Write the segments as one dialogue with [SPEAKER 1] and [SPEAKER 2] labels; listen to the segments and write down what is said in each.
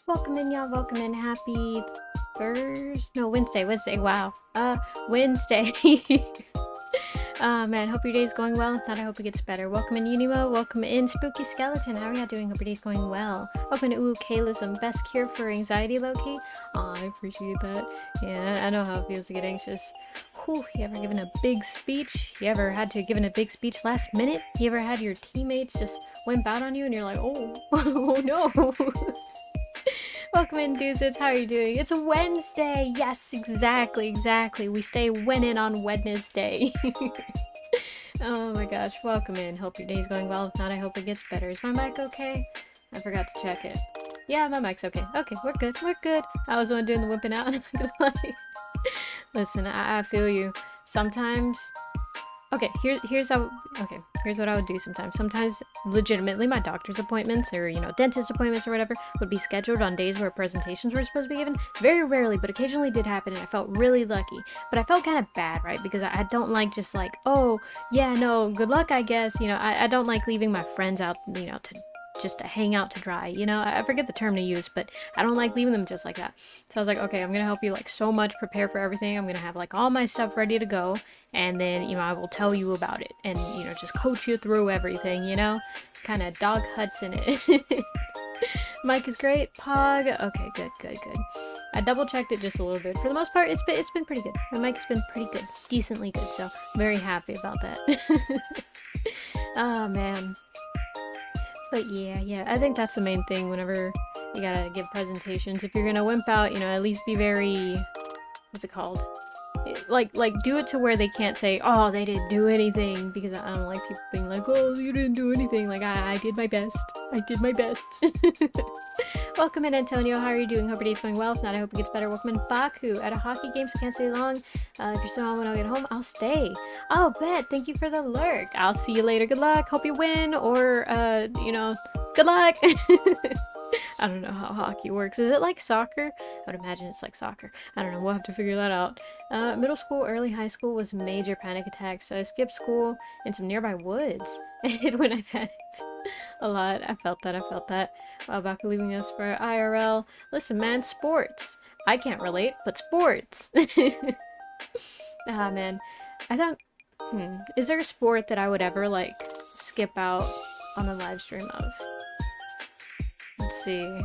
[SPEAKER 1] Welcome in, y'all. Welcome in. Happy Thursday. No, Wednesday. Wednesday. Wow. Wednesday. Man, hope your day's going well. If not, I hope it gets better. Welcome in, Unimo. Welcome in, Spooky Skeleton. How are y'all doing? Hope your day's going well. Welcome to Kaylism. Best cure for anxiety, low-key. Aw, I appreciate that. Yeah, I know how it feels to get anxious. Whew, you ever given a big speech? You ever had to give a big speech last minute? You ever had your teammates just wimp out on you and you're like, oh, oh no. Welcome in, dudes. How are you doing? It's a Wednesday. Yes, exactly. We stay winning on Wednesday. Oh my gosh. Welcome in. Hope your day's going well. If not, I hope it gets better. Is my mic okay? I forgot to check it. Yeah, my mic's okay. Okay, we're good. I was the one doing the whipping out. Listen, I feel you. Sometimes... Okay, here's what I would do sometimes. Sometimes, legitimately, my doctor's appointments or, dentist appointments or whatever would be scheduled on days where presentations were supposed to be given. Very rarely, but occasionally did happen, and I felt really lucky. But I felt kind of bad, right? Because I don't like just like, oh, yeah, no, good luck, I guess. I don't like leaving my friends out, to hang out to dry. I forget the term to use, but I don't like leaving them just like that. So I was like, okay, I'm gonna help you like so much prepare for everything. I'm gonna have like all my stuff ready to go, and then I will tell you about it and just coach you through everything. Kind of dog Hudson it. Mic is great. Pog. Okay, good. I double checked it just a little bit. For the most part, it's been pretty good. My mic's been pretty good, decently good. So very happy about that. Oh man. But yeah, I think that's the main thing whenever you gotta give presentations. If you're gonna wimp out, at least be very, what's it called? Like do it to where they can't say, oh, they didn't do anything, because I don't like people being like, oh, you didn't do anything. Like, I did my best. Welcome in, Antonio. How are you doing? Hope your day's going well. If not, I hope it gets better. Welcome in, Baku. At a hockey game, so can't stay long. If you're still on when I get home, I'll stay. Oh, bet. Thank you for the lurk. I'll see you later. Good luck. Hope you win. Or, good luck. I don't know how hockey works. Is it like soccer? I would imagine it's like soccer. I don't know. We'll have to figure that out. Middle school, early high school was major panic attacks, so I skipped school in some nearby woods. And when I panicked a lot, I felt that. While back leaving us for IRL. Listen, man, sports. I can't relate, but sports. Ah, man. I thought, is there a sport that I would ever, like, skip out on a live stream of? Let's see.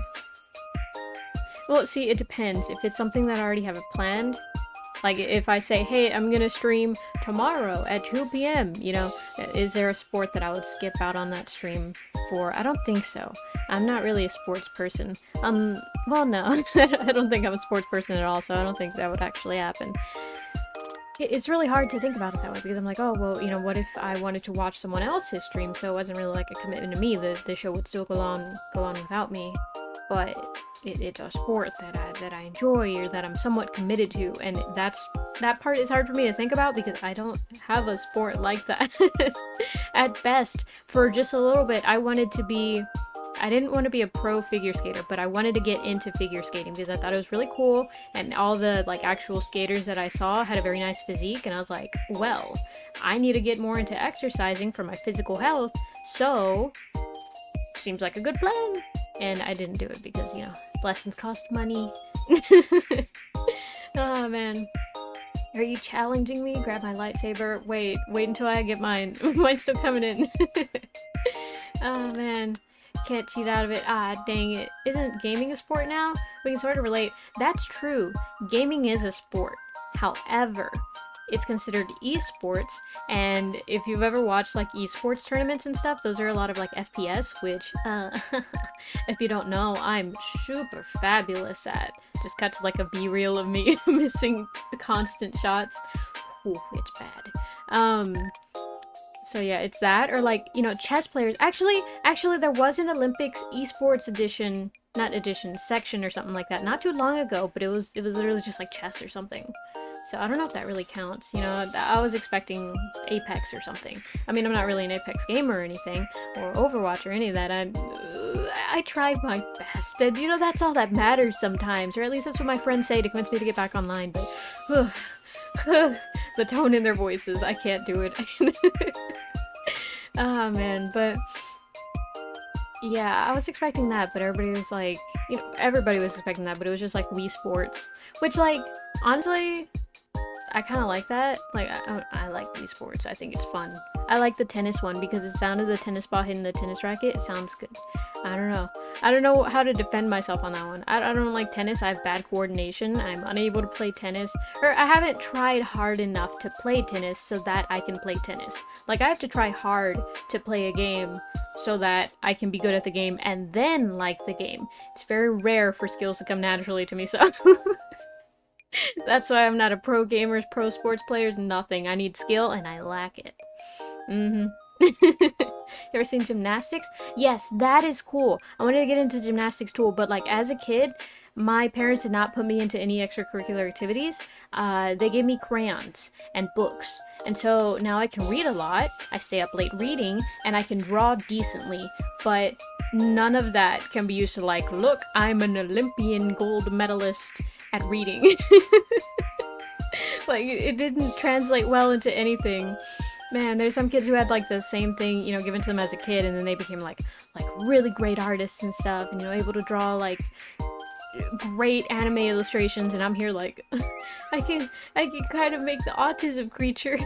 [SPEAKER 1] Well, see, it depends. If it's something that I already have it planned, like if I say, hey, I'm gonna stream tomorrow at 2 p.m., is there a sport that I would skip out on that stream for? I don't think so. I'm not really a sports person. Well, no. I don't think I'm a sports person at all, so I don't think that would actually happen. It's really hard to think about it that way, because I'm like, oh, well, what if I wanted to watch someone else's stream, so it wasn't really like a commitment to me. The show would still go on without me, but it's a sport that I enjoy, or that I'm somewhat committed to, and that part is hard for me to think about, because I don't have a sport like that. At best, for just a little bit, I didn't want to be a pro figure skater, but I wanted to get into figure skating because I thought it was really cool, and all the like actual skaters that I saw had a very nice physique, and I was like, well, I need to get more into exercising for my physical health, so seems like a good plan. And I didn't do it because, lessons cost money. Oh man. Are you challenging me? Grab my lightsaber. Wait until I get mine. Mine's still coming in. Oh man. Can't cheat out of it. Ah, dang it. Isn't gaming a sport now? We can sort of relate. That's true. Gaming is a sport. However, it's considered esports, and if you've ever watched like esports tournaments and stuff, those are a lot of like FPS, which, if you don't know, I'm super fabulous at. Just cut to like a B-reel of me missing constant shots. Ooh, it's bad. So yeah, it's that, or like, chess players. Actually, there was an Olympics esports section or something like that not too long ago, but it was literally just like chess or something. So I don't know if that really counts. I was expecting Apex or something. I mean, I'm not really an Apex gamer or anything, or Overwatch or any of that. I tried my best, and that's all that matters sometimes, or at least that's what my friends say to convince me to get back online, but the tone in their voices, I can't do it. Oh man, but yeah, I was expecting that, but everybody was like, you know, everybody was expecting that, but it was just like Wii Sports, which, like, honestly, I kind of like that. Like, I like Wii Sports. I think it's fun. I like the tennis one because the sound of the tennis ball hitting the tennis racket, it sounds good. I don't know. I don't know how to defend myself on that one. I don't like tennis. I have bad coordination. I'm unable to play tennis. Or I haven't tried hard enough to play tennis so that I can play tennis. Like, I have to try hard to play a game so that I can be good at the game and then like the game. It's very rare for skills to come naturally to me, so... That's why I'm not a pro gamer, pro sports players, nothing. I need skill and I lack it. You ever seen gymnastics? Yes, that is cool. I wanted to get into gymnastics too, but like as a kid, my parents did not put me into any extracurricular activities. They gave me crayons and books. And so now I can read a lot, I stay up late reading, and I can draw decently, but none of that can be used to like, look, I'm an Olympian gold medalist at reading. Like, it didn't translate well into anything. Man, there's some kids who had like the same thing, you know, given to them as a kid, and then they became like really great artists and stuff, and, you know, able to draw like great anime illustrations, and I'm here like, I can kind of make the autism creature.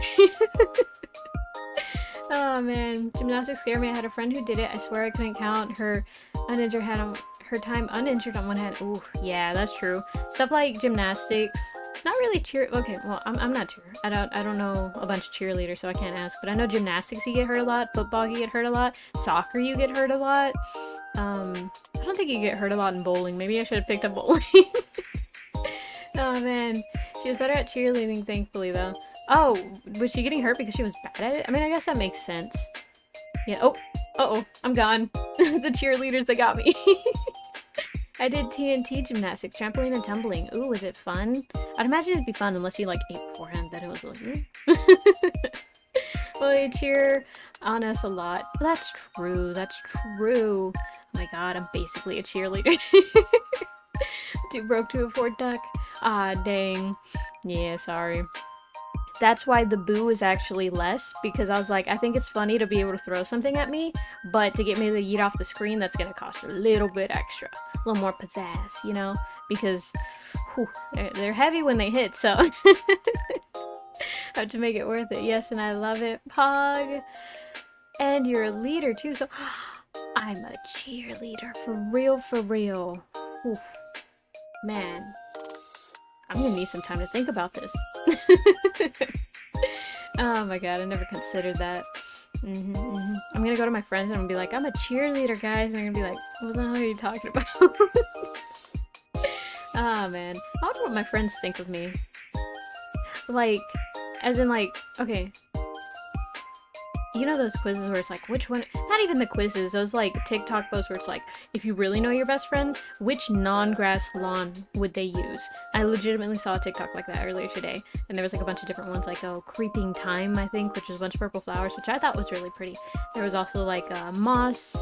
[SPEAKER 1] Oh man, gymnastics scared me. I had a friend who did it. I swear I couldn't count her uninjured hand on her time uninjured on one hand. Ooh, yeah, that's true. Stuff like gymnastics, not really cheer. Okay, well, I'm not cheer. I don't know a bunch of cheerleaders, so I can't ask. But I know gymnastics you get hurt a lot. Football you get hurt a lot. Soccer you get hurt a lot. I don't think you get hurt a lot in bowling. Maybe I should have picked up bowling. Oh man, she was better at cheerleading, thankfully though. Oh, was she getting hurt because she was bad at it? I mean, I guess that makes sense. Yeah. Oh, uh-oh, I'm gone. The cheerleaders that got me. I did TNT gymnastics, trampoline and tumbling. Ooh, was it fun? I'd imagine it'd be fun unless you like ate beforehand. Then it was like, well, they cheer on us a lot. That's true. That's true. Oh my god, I'm basically a cheerleader. Too broke to afford duck. Ah, dang. Yeah, sorry. That's why the boo is actually less, because I was like, I think it's funny to be able to throw something at me, but to get me to yeet off the screen, that's gonna cost a little bit extra. A little more pizzazz, you know? Because, whew, they're heavy when they hit, so... I have to make it worth it. Yes, and I love it. Pog! And you're a leader, too, so... I'm a cheerleader. For real, for real. Oof. Man. I'm gonna need some time to think about this. Oh my god, I never considered that. I'm gonna go to my friends and I'm gonna be like, I'm a cheerleader, guys. And they're gonna be like, what the hell are you talking about? Oh man. I wonder what my friends think of me. Like, as in like, okay. You know those quizzes where it's like, which one? Not even the quizzes, those like TikTok posts where it's like, if you really know your best friend, which non-grass lawn would they use? I legitimately saw a TikTok like that earlier today, and there was like a bunch of different ones, like, oh, creeping thyme, I think, which is a bunch of purple flowers, which I thought was really pretty. There was also like moss.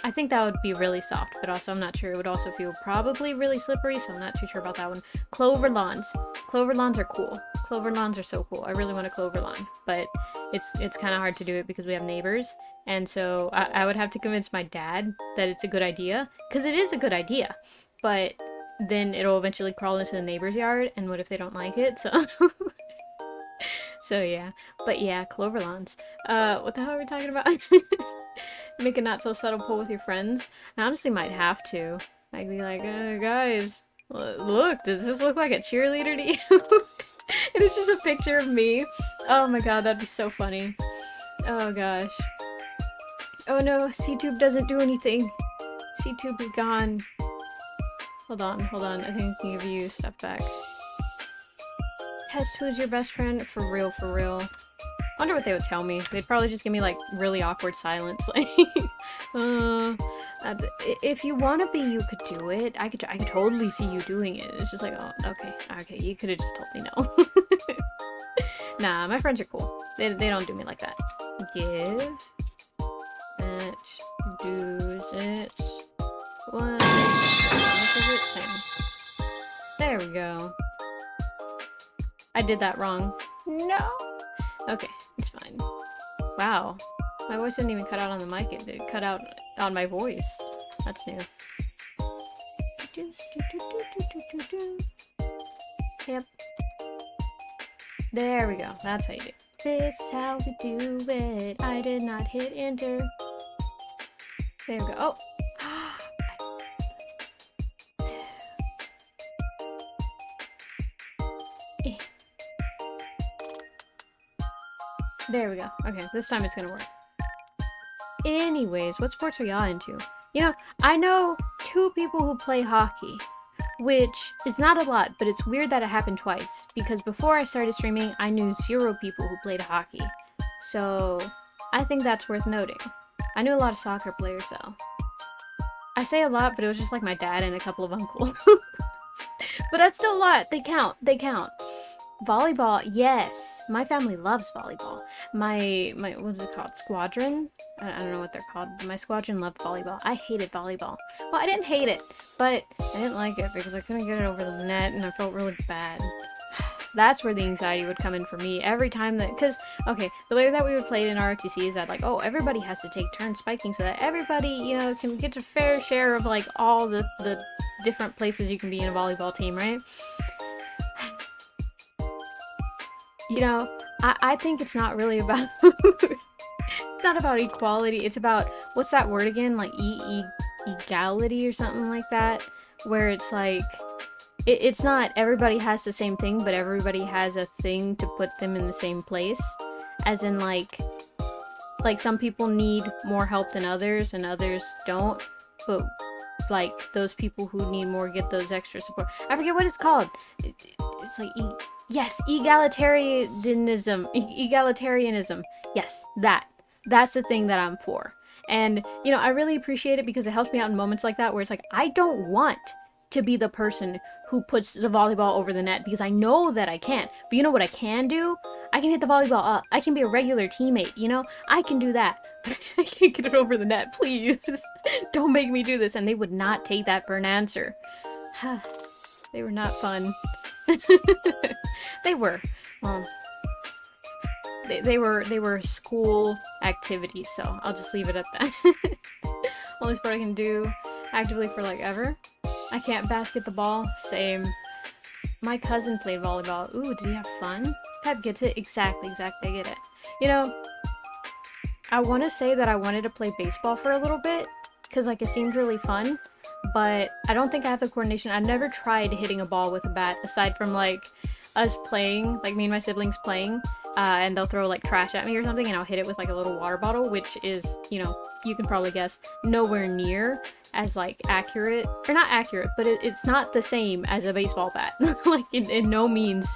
[SPEAKER 1] I think that would be really soft, but also I'm not sure. It would also feel probably really slippery, so I'm not too sure about that one. Clover lawns. Clover lawns are cool. Clover lawns are so cool. I really want a clover lawn, but it's kind of hard to do it because we have neighbors, and so I would have to convince my dad that it's a good idea, because it is a good idea, but then it'll eventually crawl into the neighbor's yard, and what if they don't like it? So so yeah. But yeah, clover lawns. What the hell are we talking about? Make a not so subtle poll with your friends. I honestly might have to. I'd be like, guys, look, does this look like a cheerleader to you? And it's just a picture of me. Oh my god, that'd be so funny. Oh gosh. Oh no, CTube doesn't do anything. CTube is gone. Hold on. I think I can give you stuff back. Test who's your best friend? For real, for real. I wonder what they would tell me. They'd probably just give me like really awkward silence. Like, if you want to be, you could do it. I could totally see you doing it. It's just like, oh, okay, you could have just told me no. Nah, my friends are cool. They don't do me like that. Give, match, do's it, one, there we go. I did that wrong. No. Okay, it's fine. Wow. My voice didn't even cut out on the mic, it cut out on my voice. That's new. Yep. There we go. That's how you do it. This is how we do it. I did not hit enter. There we go. Oh. There we go. Okay, this time it's gonna work. Anyways, what sports are y'all into? You know, I know 2 people who play hockey, which is not a lot, but it's weird that it happened twice, because before I started streaming, I knew 0 people who played hockey. So, I think that's worth noting. I knew a lot of soccer players, though. I say a lot, but it was just like my dad and a couple of uncles. But that's still a lot. They count. They count. Volleyball, yes. My family loves volleyball. My what's it called? Squadron? I don't know what they're called, but my squadron loved volleyball. I hated volleyball. Well, I didn't hate it, but I didn't like it because I couldn't get it over the net and I felt really bad. That's where the anxiety would come in for me every time that, because, okay, the way that we would play it in ROTC is that, like, oh, everybody has to take turns spiking so that everybody, you know, can get a fair share of, like, all the different places you can be in a volleyball team, right? You know, I think it's not really about it's not about equality. It's about, what's that word again? Like equality or something like that, where it's like it's not everybody has the same thing, but everybody has a thing to put them in the same place. As in like some people need more help than others and others don't, but like those people who need more get those extra support. I forget what it's called. It's like yes, egalitarianism. Egalitarianism. Yes, that's the thing that I'm for. And, you know, I really appreciate it because it helps me out in moments like that where it's like, I don't want to be the person who puts the volleyball over the net because I know that I can't. But you know what I can do? I can hit the volleyball up. I can be a regular teammate, you know? I can do that. But I can't get it over the net, please. Don't make me do this. And they would not take that for an answer. They were not fun. They were. Well, they were school activities, so I'll just leave it at that. Only sport I can do actively for like ever. I can't basket the ball. Same. My cousin played volleyball. Ooh, did he have fun? Pep gets it. Exactly, I get it. You know, I want to say that I wanted to play baseball for a little bit, because like it seemed really fun, but I don't think I have the coordination. I've never tried hitting a ball with a bat, aside from like us playing, like me and my siblings playing, and they'll throw like trash at me or something and I'll hit it with like a little water bottle, which is, you know, you can probably guess, nowhere near as like accurate, or not accurate, but it's not the same as a baseball bat. Like in no means,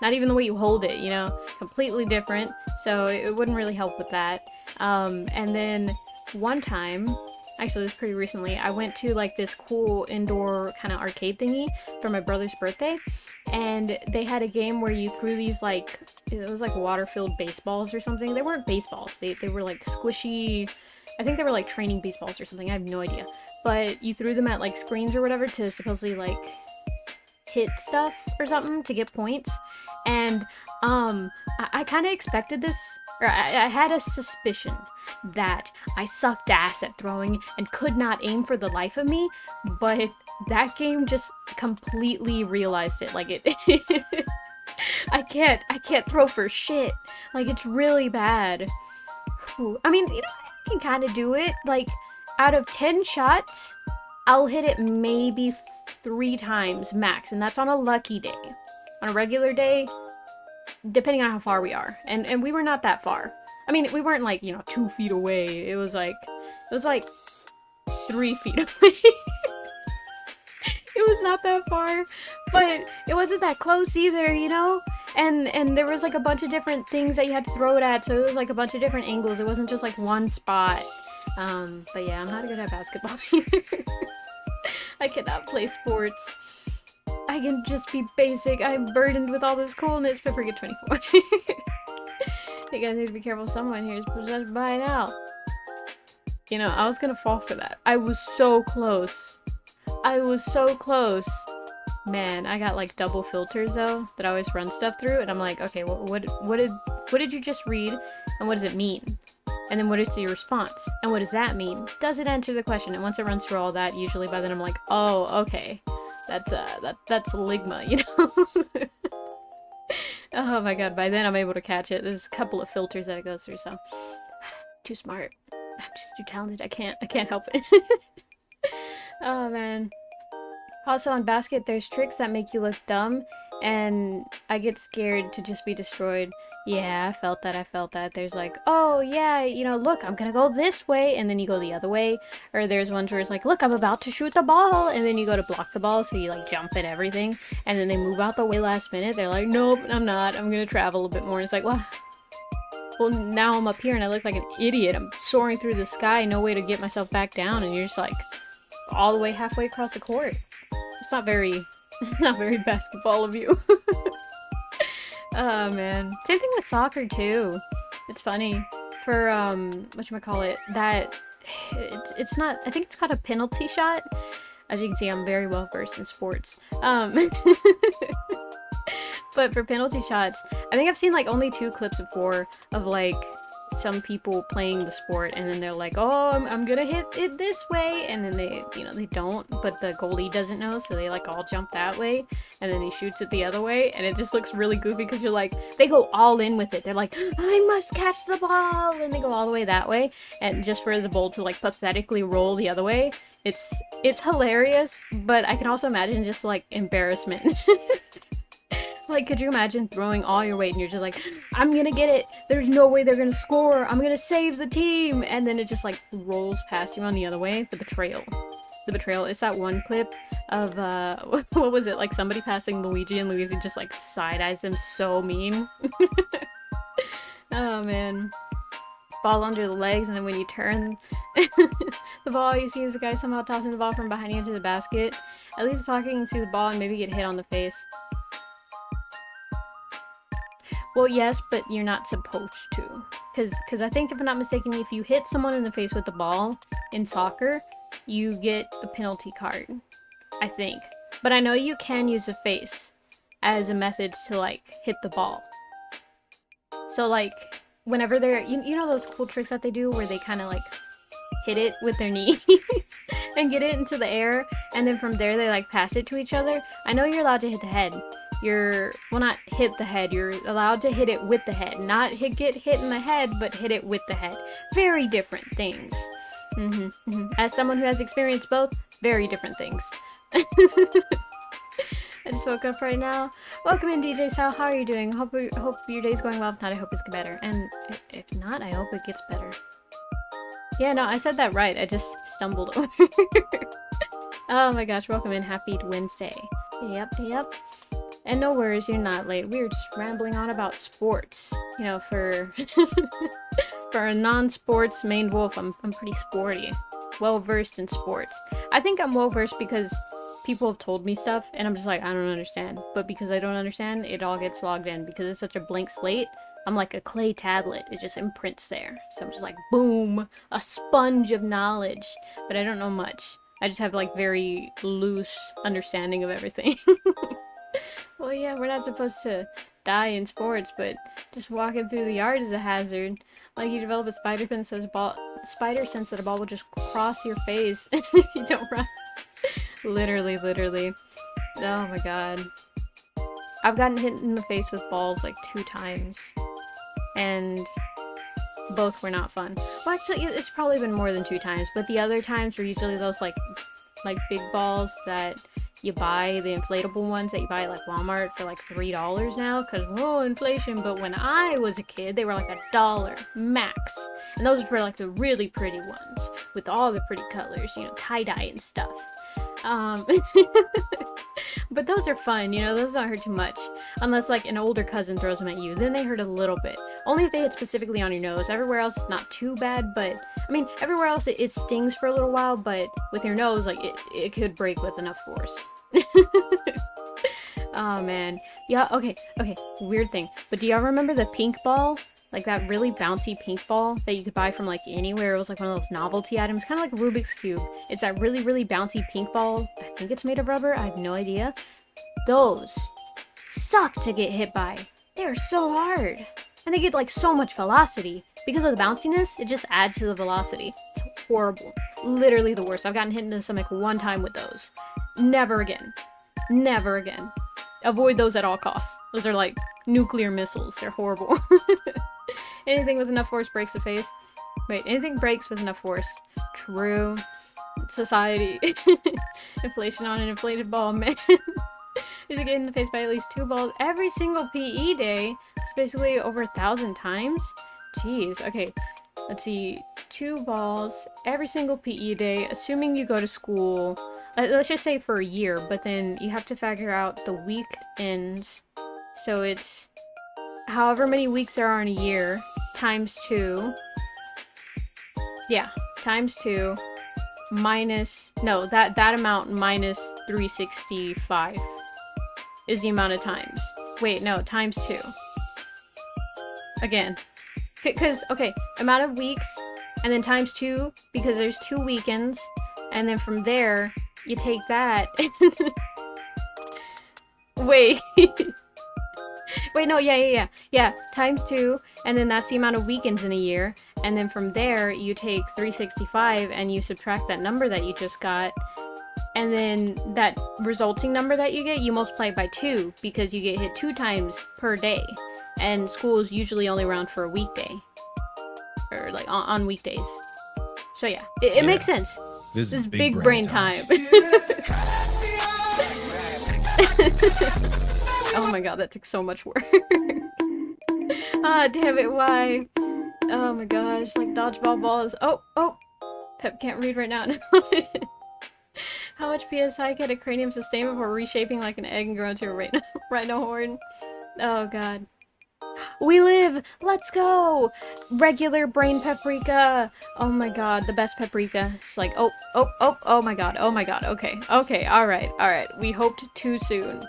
[SPEAKER 1] not even the way you hold it, you know, completely different. So it wouldn't really help with that. And then one time, actually this was pretty recently, I went to like this cool indoor kind of arcade thingy for my brother's birthday, and they had a game where you threw these like, it was like water-filled baseballs or something. They weren't baseballs, they were like squishy, I think they were like training baseballs or something, I have no idea. But you threw them at like screens or whatever to supposedly like hit stuff or something to get points. And I kind of expected this, or I had a suspicion that I sucked ass at throwing and could not aim for the life of me, but that game just completely realized it. Like it I can't throw for shit. Like it's really bad. Whew. I mean, you know, I can kind of do it. Like out of 10 shots, I'll hit it maybe 3 times max, and that's on a lucky day. On a regular day, depending on how far we are, and we were not that far. I mean, we weren't like, you know, 2 feet away. It was like 3 feet away. It was not that far, but it wasn't that close either, you know? And there was like a bunch of different things that you had to throw it at, so it was like a bunch of different angles. It wasn't just like one spot. But yeah, I'm not good at basketball either. I cannot play sports. I can just be basic. I'm burdened with all this coolness. Pepper get 24. You guys need to be careful. Someone here is possessed by an owl. You know, I was gonna fall for that. I was so close. I was so close. Man, I got like double filters though that I always run stuff through, and I'm like, okay, what did you just read, and what does it mean? And then what is your response? And what does that mean? Does it answer the question? And once it runs through all that, usually by then I'm like, oh, okay. That's ligma, you know? Oh my god, by then I'm able to catch it. There's a couple of filters that it goes through, so too smart. I'm just too talented. I can't help it. Oh man. Also on basket, there's tricks that make you look dumb, and I get scared to just be destroyed. Yeah, I felt that. There's like, oh yeah, you know, look, I'm gonna go this way, and then you go the other way. Or there's ones where it's like, look, I'm about to shoot the ball, and then you go to block the ball, so you like jump at everything, and then they move out the way last minute. They're like, nope, I'm not. I'm gonna travel a bit more. And it's like, well, now I'm up here and I look like an idiot. I'm soaring through the sky, no way to get myself back down, and you're just like all the way halfway across the court. It's not very basketball of you. Oh man. Same thing with soccer too. It's funny. For whatchamacallit, that it's not, I think it's called a penalty shot. As you can see, I'm very well versed in sports. But for penalty shots, I think I've seen like only 2 clips before of like some people playing the sport, and then they're like, oh, I'm gonna hit it this way, and then they, you know, they don't, but the goalie doesn't know, so they like all jump that way, and then he shoots it the other way, and it just looks really goofy because you're like, they go all in with it. They're like, I must catch the ball, and they go all the way that way, and just for the ball to like pathetically roll the other way. It's hilarious, but I can also imagine just like embarrassment. Like, could you imagine throwing all your weight and you're just like, I'm gonna get it, there's no way they're gonna score, I'm gonna save the team, and then it just like rolls past you on the other way? The betrayal. It's that one clip of what was it, like somebody passing Luigi, and Luigi just like side-eyes them so mean. Oh man. Ball under the legs, and then when you turn the ball, you see this guy somehow tossing the ball from behind you into the basket. At least soccer, you can see the ball and maybe get hit on the face. Well, yes, but you're not supposed to. Because I think, if I'm not mistaken, if you hit someone in the face with the ball in soccer, you get a penalty card. I think. But I know you can use the face as a method to, like, hit the ball. So, like, whenever they're... You know those cool tricks that they do where they kind of, like, hit it with their knees and get it into the air, and then from there they, like, pass it to each other? I know you're allowed to hit the head. Well, not hit the head, you're allowed to hit it with the head. Not get hit in the head, but hit it with the head. Very different things. As someone who has experienced both, very different things. I just woke up right now. Welcome in, DJ Sal. How are you doing? Hope your day's going well. If not, I hope it's better. And if not, I hope it gets better. Yeah, no, I said that right. I just stumbled over. Oh my gosh, welcome in. Happy Wednesday. Yep. And no worries, you're not late. We were just rambling on about sports. You know, for for a non-sports maned wolf, I'm pretty sporty. Well-versed in sports. I think I'm well-versed because people have told me stuff, and I'm just like, I don't understand. But because I don't understand, it all gets logged in. Because it's such a blank slate, I'm like a clay tablet. It just imprints there. So I'm just like, boom! A sponge of knowledge. But I don't know much. I just have like very loose understanding of everything. Well, yeah, we're not supposed to die in sports, but just walking through the yard is a hazard. Like, you develop a spider sense that a ball will just cross your face if you don't run. Literally. Oh my god. I've gotten hit in the face with balls like 2 times, and both were not fun. Well, actually, it's probably been more than 2 times, but the other times were usually those like big balls that you buy, the inflatable ones that you buy at like Walmart for like $3 now, because whoa, inflation. But when I was a kid, they were like $1 max, and those are for like the really pretty ones with all the pretty colors, you know, tie-dye and stuff. But those are fun, you know, those don't hurt too much, unless like an older cousin throws them at you, then they hurt a little bit. Only if they hit specifically on your nose. Everywhere else it's not too bad, but I mean, everywhere else it stings for a little while, but with your nose, like, it could break with enough force. Oh man. Yeah, okay, weird thing, but do y'all remember the pink ball? Like that really bouncy pink ball that you could buy from like anywhere? It was like one of those novelty items, kind of like Rubik's Cube. It's that really bouncy pink ball. I think it's made of rubber, I have no idea. Those suck to get hit by. They are so hard. And they get like so much velocity. because of the bounciness, it just adds to the velocity. It's horrible. Literally the worst. I've gotten hit in the stomach one time with those. Never again. Never again. Avoid those at all costs. Those are like nuclear missiles. They're horrible. Anything with enough force breaks the face. Wait, anything breaks with enough force. True. Society. Inflation on an inflated ball, man. You should get in the face by at least 2 balls every single PE day. It's basically over 1,000 times. Jeez. Okay. Let's see. 2 balls every single PE day, assuming you go to school. Let's just say for a year, but then you have to figure out the weekends. So it's however many weeks there are in a year times 2. Yeah, times 2 minus, no, that amount minus 365 is the amount of times. Wait, no, times 2. Again. Because, okay, amount of weeks, and then times 2, because there's 2 weekends, and then from there, you take that. Wait. Wait, no, yeah, times 2, and then that's the amount of weekends in a year, and then from there, you take 365, and you subtract that number that you just got, and then that resulting number that you get, you multiply it by 2, because you get hit 2 times per day. And school is usually only around for a weekday. Or, like, on weekdays. So, yeah. It makes sense. This is big brain time. Oh my god, that took so much work. Ah, damn it, why? Oh my gosh, like, dodgeball balls. Oh! Pep can't read right now. How much PSI can a cranium sustain before reshaping like an egg and grow into a rhino horn? Oh god. We live! Let's go! Regular brain paprika! Oh my god, the best paprika. It's like, oh my god, okay, alright. We hoped too soon.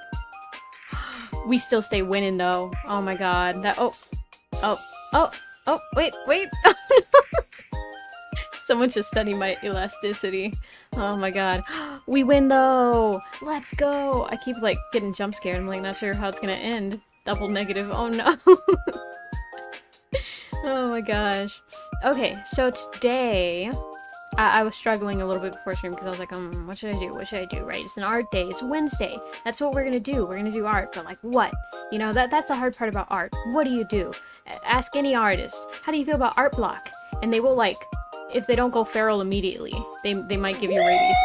[SPEAKER 1] We still stay winning though. Oh my god, that, wait! Someone should study my elasticity. Oh my god. We win though! Let's go! I keep like getting jump scared. I'm like not sure how it's gonna end. Double negative. Oh no. Oh my gosh. Okay, so today I was struggling a little bit before stream because I was like, what should I do? What should I do? Right? It's an art day. It's Wednesday. That's what we're gonna do. We're gonna do art, but like what? You know, that's the hard part about art. What do you do? Ask any artist. How do you feel about art block? And they will like, if they don't go feral immediately, they might give you rabies.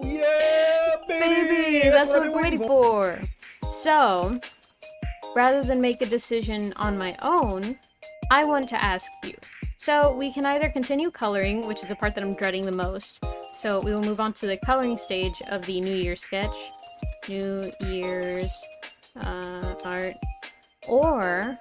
[SPEAKER 2] Yeah, baby!
[SPEAKER 1] That's what we're waiting for. So, rather than make a decision on my own, I want to ask you. So we can either continue coloring, which is the part that I'm dreading the most. So we will move on to the coloring stage of the New Year's sketch. New Year's art. Or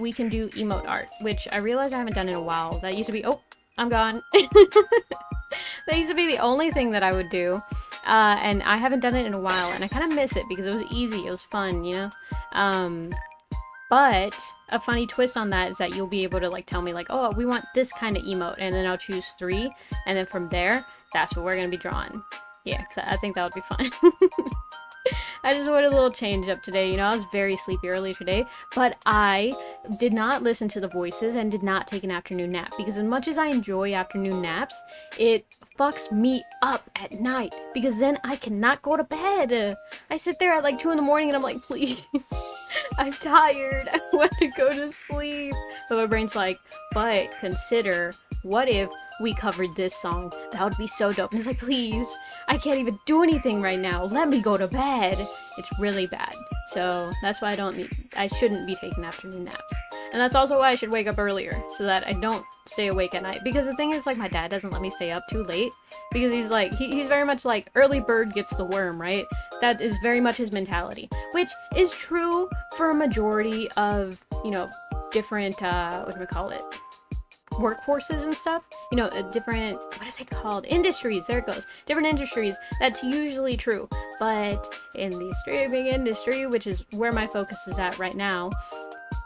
[SPEAKER 1] we can do emote art, which I realize I haven't done in a while. That used to be, oh, I'm gone. That used to be the only thing that I would do. And I haven't done it in a while, and I kind of miss it because it was easy, it was fun, you know? But a funny twist on that is that you'll be able to like tell me like, oh, we want this kind of emote, and then I'll choose 3, and then from there, that's what we're gonna be drawing. Yeah, 'cause I think that would be fun. I just wanted a little change up today, you know, I was very sleepy earlier today, but I did not listen to the voices and did not take an afternoon nap, because as much as I enjoy afternoon naps, it fucks me up at night, because then I cannot go to bed. I sit there at like 2 in the morning and I'm like, please, I'm tired, I want to go to sleep. But my brain's like, but consider, what if we covered this song? That would be so dope. And it's like, please, I can't even do anything right now. Let me go to bed. It's really bad. So that's why I shouldn't be taking afternoon naps. And that's also why I should wake up earlier, so that I don't stay awake at night. Because the thing is, like, my dad doesn't let me stay up too late. Because he's like, he's very much like, early bird gets the worm, right? That is very much his mentality. Which is true for a majority of, you know, different, what do we call it? Workforces and stuff, you know, different, what is it called, industries, there it goes, different industries, that's usually true. But in the streaming industry, which is where my focus is at right now,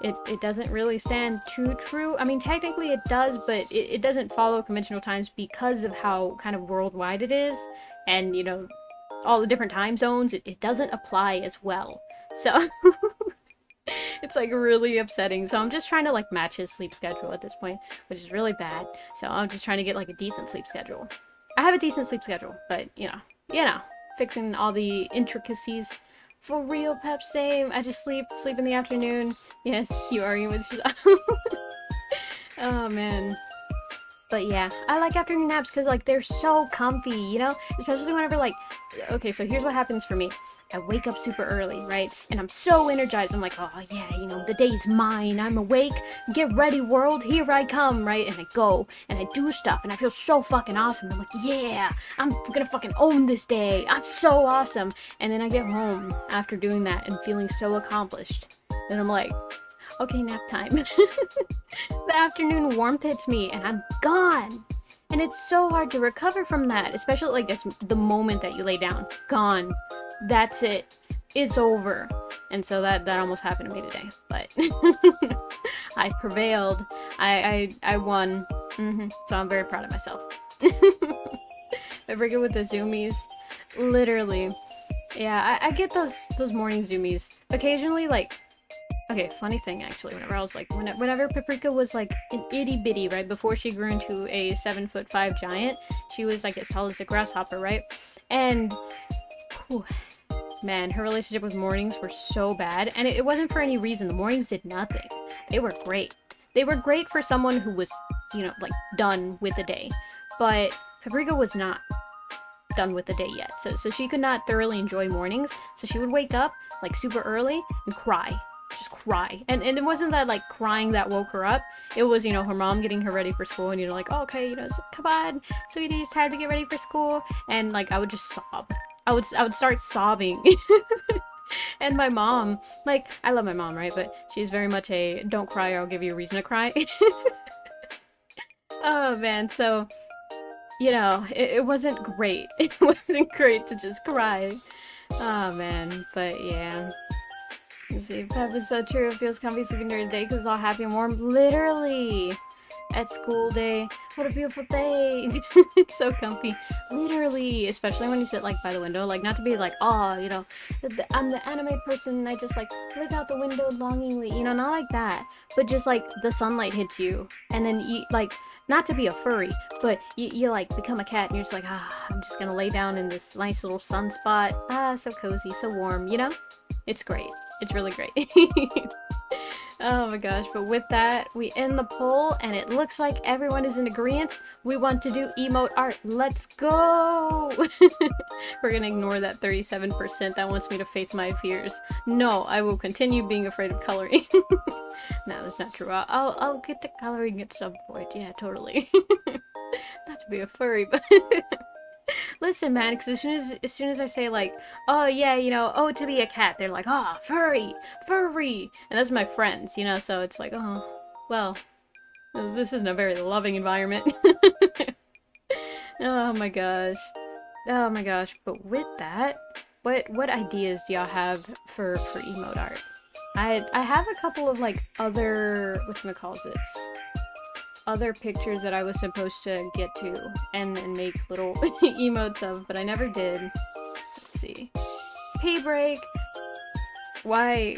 [SPEAKER 1] it doesn't really stand too true. I mean, technically it does, but it doesn't follow conventional times because of how kind of worldwide it is, and, you know, all the different time zones, it doesn't apply as well. So It's like really upsetting. So I'm just trying to like match his sleep schedule at this point, which is really bad. So I'm just trying to get like a decent sleep schedule. I have a decent sleep schedule, but you know, fixing all the intricacies. For real, Pep, same. I just sleep in the afternoon. Yes, you arguing with yourself. Oh man. But yeah, I like afternoon naps because like they're so comfy, you know? Especially whenever like, okay, so here's what happens for me. I wake up super early, right? And I'm so energized. I'm like, oh yeah, you know, the day's mine. I'm awake. Get ready, world. Here I come, right? And I go and I do stuff and I feel so fucking awesome. I'm like, yeah, I'm gonna fucking own this day. I'm so awesome. And then I get home after doing that and feeling so accomplished. Then I'm like, okay, nap time. The afternoon warmth hits me and I'm gone. And it's so hard to recover from that, especially like it's the moment that you lay down. Gone. That's it. It's over. And so that almost happened to me today. But I prevailed. I won. So I'm very proud of myself. I break it with the zoomies. Literally. Yeah, I get those morning zoomies. Occasionally, like, okay, funny thing actually, whenever I was like, whenever Paprika was like an itty bitty, right, before she grew into a 7'5" giant, she was like as tall as a grasshopper, right? And, whew, man, her relationship with mornings were so bad, and it wasn't for any reason. The mornings did nothing. They were great. They were great for someone who was, you know, like done with the day, but Paprika was not done with the day yet, so she could not thoroughly enjoy mornings, so she would wake up like super early and cry. Just cry. And it wasn't that like crying that woke her up. It was, you know, her mom getting her ready for school and, you know, like, oh, okay, you know, so, come on, sweetie, it's time to get ready for school. And like I would just sob. I would start sobbing. And my mom, like, I love my mom, right? But she's very much a don't cry or I'll give you a reason to cry. Oh man, so you know, it wasn't great. It wasn't great to just cry. Oh man, but yeah. Let's see, Pep is so true. It feels comfy sleeping during the day because it's all happy and warm. Literally! At school day. What a beautiful day! It's so comfy. Literally! Especially when you sit, like, by the window. Like, not to be like, oh, you know, I'm the anime person and I just, like, look out the window longingly. You know, not like that. But just, like, the sunlight hits you. And then, you, like, not to be a furry, but you like, become a cat and you're just like, I'm just gonna lay down in this nice little sunspot. So cozy, so warm, you know? It's great. It's really great. Oh my gosh, but with that, we end the poll, and it looks like everyone is in agreement. We want to do emote art. Let's go! We're gonna ignore that 37% that wants me to face my fears. No, I will continue being afraid of coloring. No, that's not true. I'll get to coloring at some point. Yeah, totally. Not to be a furry, but... Listen, man, because as soon as I say, like, oh, yeah, you know, oh, to be a cat, they're like, oh, furry, furry, and that's my friends, you know, so it's like, oh, well, this isn't a very loving environment. Oh my gosh, but with that, what ideas do y'all have for emote art? I have a couple of, like, other, whatchamacallits, other pictures that I was supposed to get to and make little emotes of, but I never did. Let's see. Pee break. Why?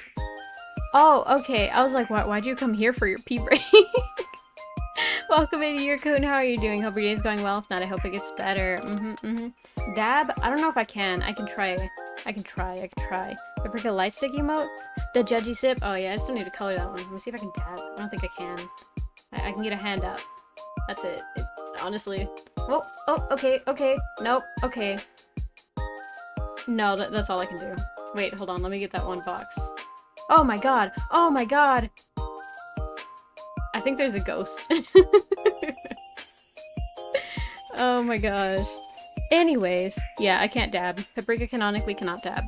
[SPEAKER 1] Oh, okay. I was like, why'd you come here for your pee break? Welcome into your coon. How are you doing? Hope your day's going well. If not, I hope it gets better. Dab? I don't know if I can. I can try. Paprika light stick emote? The judgy sip? Oh yeah, I still need to color that one. Let me see if I can dab. I don't think I can. I can get a hand up. That's it. Honestly. Oh, okay. Nope, okay. No, that's all I can do. Wait, hold on. Let me get that one box. Oh my god. I think there's a ghost. Oh my gosh. Anyways, yeah, I can't dab. Paprika canonically cannot dab.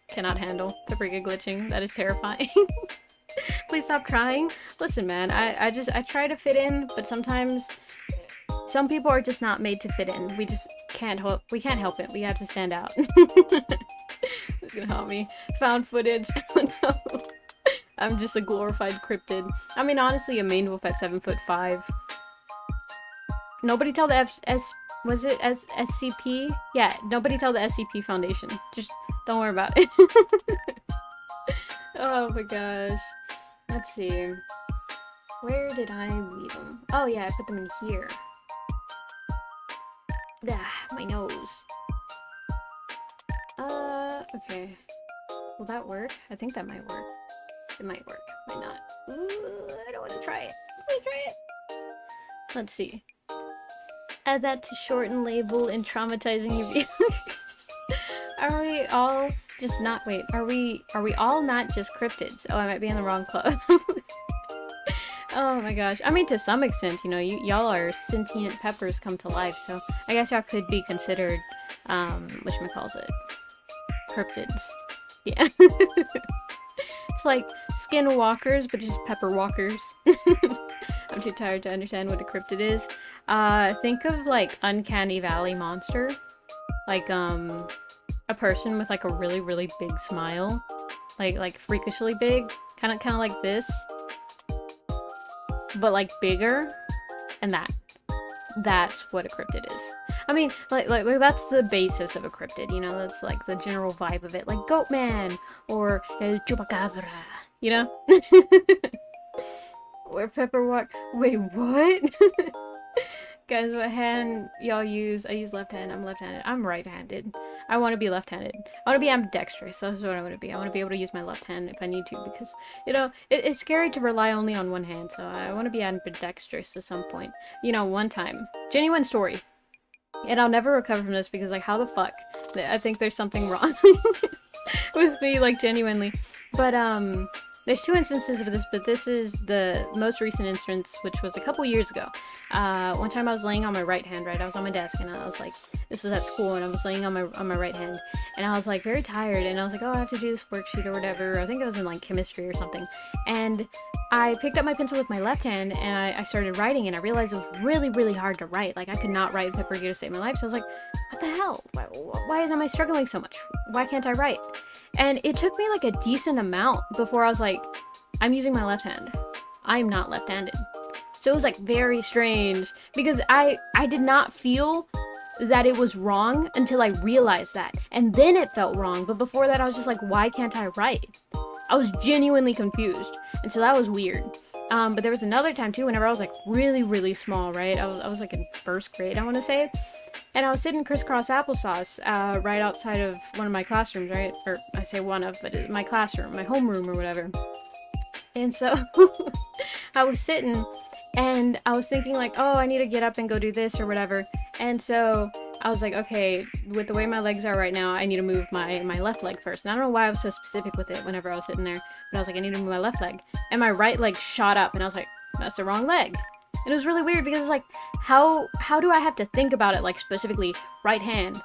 [SPEAKER 1] Cannot handle Paprika glitching. That is terrifying. Please stop trying. Listen, man, I try to fit in, but sometimes some people are just not made to fit in. We just can't help. We can't help it. We have to stand out. It's gonna help me. Found footage. No. I'm just a glorified cryptid. I mean, honestly, a main wolf at 7'5". Nobody tell the was it SCP? Yeah, nobody tell the SCP Foundation. Just don't worry about it. Oh my gosh. Let's see. Where did I leave them? Oh yeah, I put them in here. Ah, my nose. Okay. Will that work? I think that might work. It might work. Might not. Ooh, I don't want to try it. I want to try it. Let's see. Add that to shorten label and traumatizing your viewers. Are we all just not wait, are we all not just cryptids? Oh, I might be in the wrong club. Oh my gosh. I mean, to some extent, you know, y'all are sentient peppers come to life, so I guess y'all could be considered whatchamacallit, cryptids. Yeah. It's like skinwalkers, but just pepper walkers. I'm too tired to understand what a cryptid is. Think of like Uncanny Valley monster. Like, a person with like a really, really big smile. Like freakishly big. Kinda like this. But like bigger. And that's what a cryptid is. I mean, like that's the basis of a cryptid, you know? That's like the general vibe of it. Like Goatman or El Chupacabra, you know? Or Pepperwalk. Wait, what? Guys, what hand y'all use? I use left hand. I'm left-handed. I'm right-handed. I want to be left-handed. I want to be ambidextrous. That's what I want to be. I want to be able to use my left hand if I need to, because, you know, it's scary to rely only on one hand, so I want to be ambidextrous at some point. You know, one time. Genuine story. And I'll never recover from this because, like, how the fuck? I think there's something wrong with me, like, genuinely. But, there's two instances of this, but this is the most recent instance, which was a couple years ago. One time I was laying on my right hand, right? I was on my desk, and I was like, this was at school, and I was laying on my right hand, and I was like very tired, and I was like, oh, I have to do this worksheet or whatever. I think it was in like chemistry or something. And I picked up my pencil with my left hand, and I started writing, and I realized it was really, really hard to write. Like, I could not write Pepper to save my life, so I was like, what the hell? Why am I struggling so much? Why can't I write? And it took me like a decent amount before I was like, I'm using my left hand. I'm not left-handed. So it was like very strange because I did not feel that it was wrong until I realized that. And then it felt wrong. But before that, I was just like, why can't I write? I was genuinely confused. And so that was weird. But there was another time too, whenever I was like really, really small, right? I was like in first grade, I want to say. And I was sitting crisscross applesauce right outside of one of my classrooms, right? Or I say one of, but my classroom, my homeroom or whatever. And so I was sitting and I was thinking like, oh, I need to get up and go do this or whatever. And so I was like, okay, with the way my legs are right now, I need to move my left leg first. And I don't know why I was so specific with it whenever I was sitting there, but I was like, I need to move my left leg. And my right leg shot up and I was like, that's the wrong leg. And it was really weird because it's like, how do I have to think about it like specifically right hand,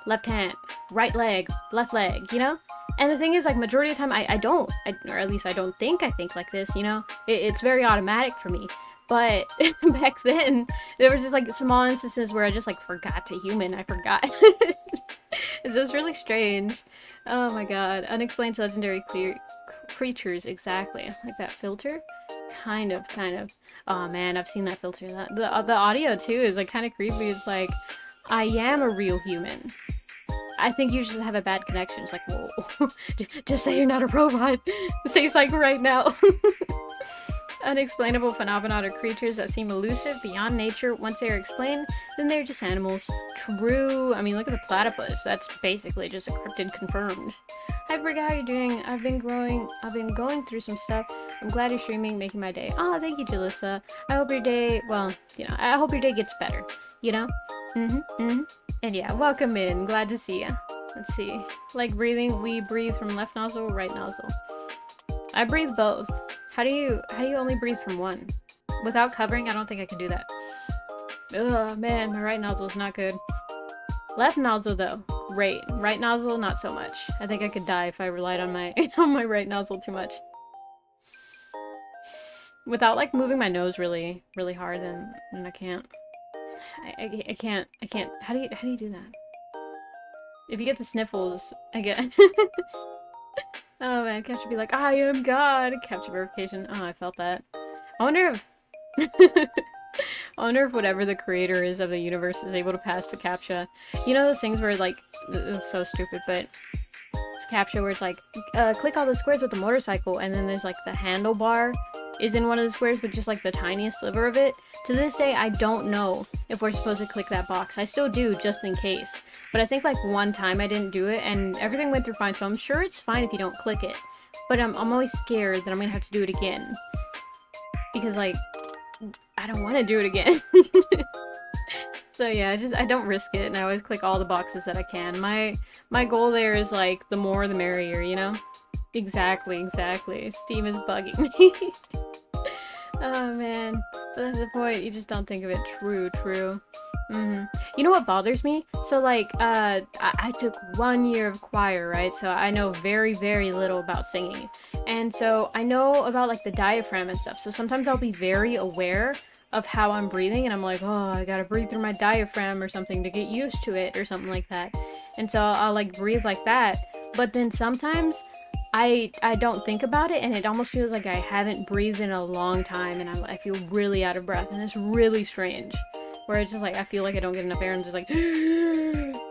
[SPEAKER 1] right leg, left leg, you know? And the thing is, like, majority of the time, I don't, or at least I don't think like this, you know? It's very automatic for me. But back then, there was just, like, small instances where I just, like, forgot to human. I forgot. It's just really strange. Oh my god. Unexplained legendary creatures, exactly. Like that filter? Kind of. Oh man, I've seen that filter. The audio, too, is, like, kind of creepy. It's like, I am a real human. I think you just have a bad connection. It's like, whoa. Just say you're not a robot. Say something right now. Unexplainable phenomena are creatures that seem elusive, beyond nature. Once they are explained, then they're just animals. True. I mean, look at the platypus. That's basically just a cryptid confirmed. Hi, Briga, how you doing? I've been going through some stuff. I'm glad you're streaming, making my day. Oh, thank you, Jalissa. I hope your day, well, you know, I hope your day gets better. You know? And yeah, welcome in. Glad to see ya. Let's see. Like breathing, we breathe from left nostril, right nostril. I breathe both. How do you only breathe from one? Without covering, I don't think I can do that. Ugh, man, my right nostril is not good. Left nostril though, great. Right nostril, not so much. I think I could die if I relied on my on my right nostril too much. Without like moving my nose really, really hard, then I can't. I can't. How do you do that? If you get the sniffles, I get. Oh man, Capture be like, I am God. Capture verification. Oh, I felt that. I wonder if. I wonder if whatever the creator is of the universe is able to pass the captcha. You know those things where like, it's so stupid, but it's captcha where it's like, click all the squares with the motorcycle, and then there's like the handlebar is in one of the squares with just like the tiniest sliver of it. To this day, I don't know if we're supposed to click that box. I still do, just in case. But I think like one time I didn't do it and everything went through fine, so I'm sure it's fine if you don't click it. But I'm always scared that I'm gonna have to do it again. Because like, I don't want to do it again. So yeah, I don't risk it, and I always click all the boxes that I can. My goal there is like, the more the merrier, you know? Exactly. Steam is bugging me. Oh man, but that's the point. You just don't think of it. True. You know what bothers me? So like, I took 1 year of choir, right? So I know very, very little about singing. And so I know about like the diaphragm and stuff. So sometimes I'll be very aware of how I'm breathing, and I'm like, oh, I gotta breathe through my diaphragm or something to get used to it or something like that. And so I'll like breathe like that. But then sometimes I don't think about it, and it almost feels like I haven't breathed in a long time, and I feel really out of breath, and it's really strange. Where it's just like, I feel like I don't get enough air, and I'm just like,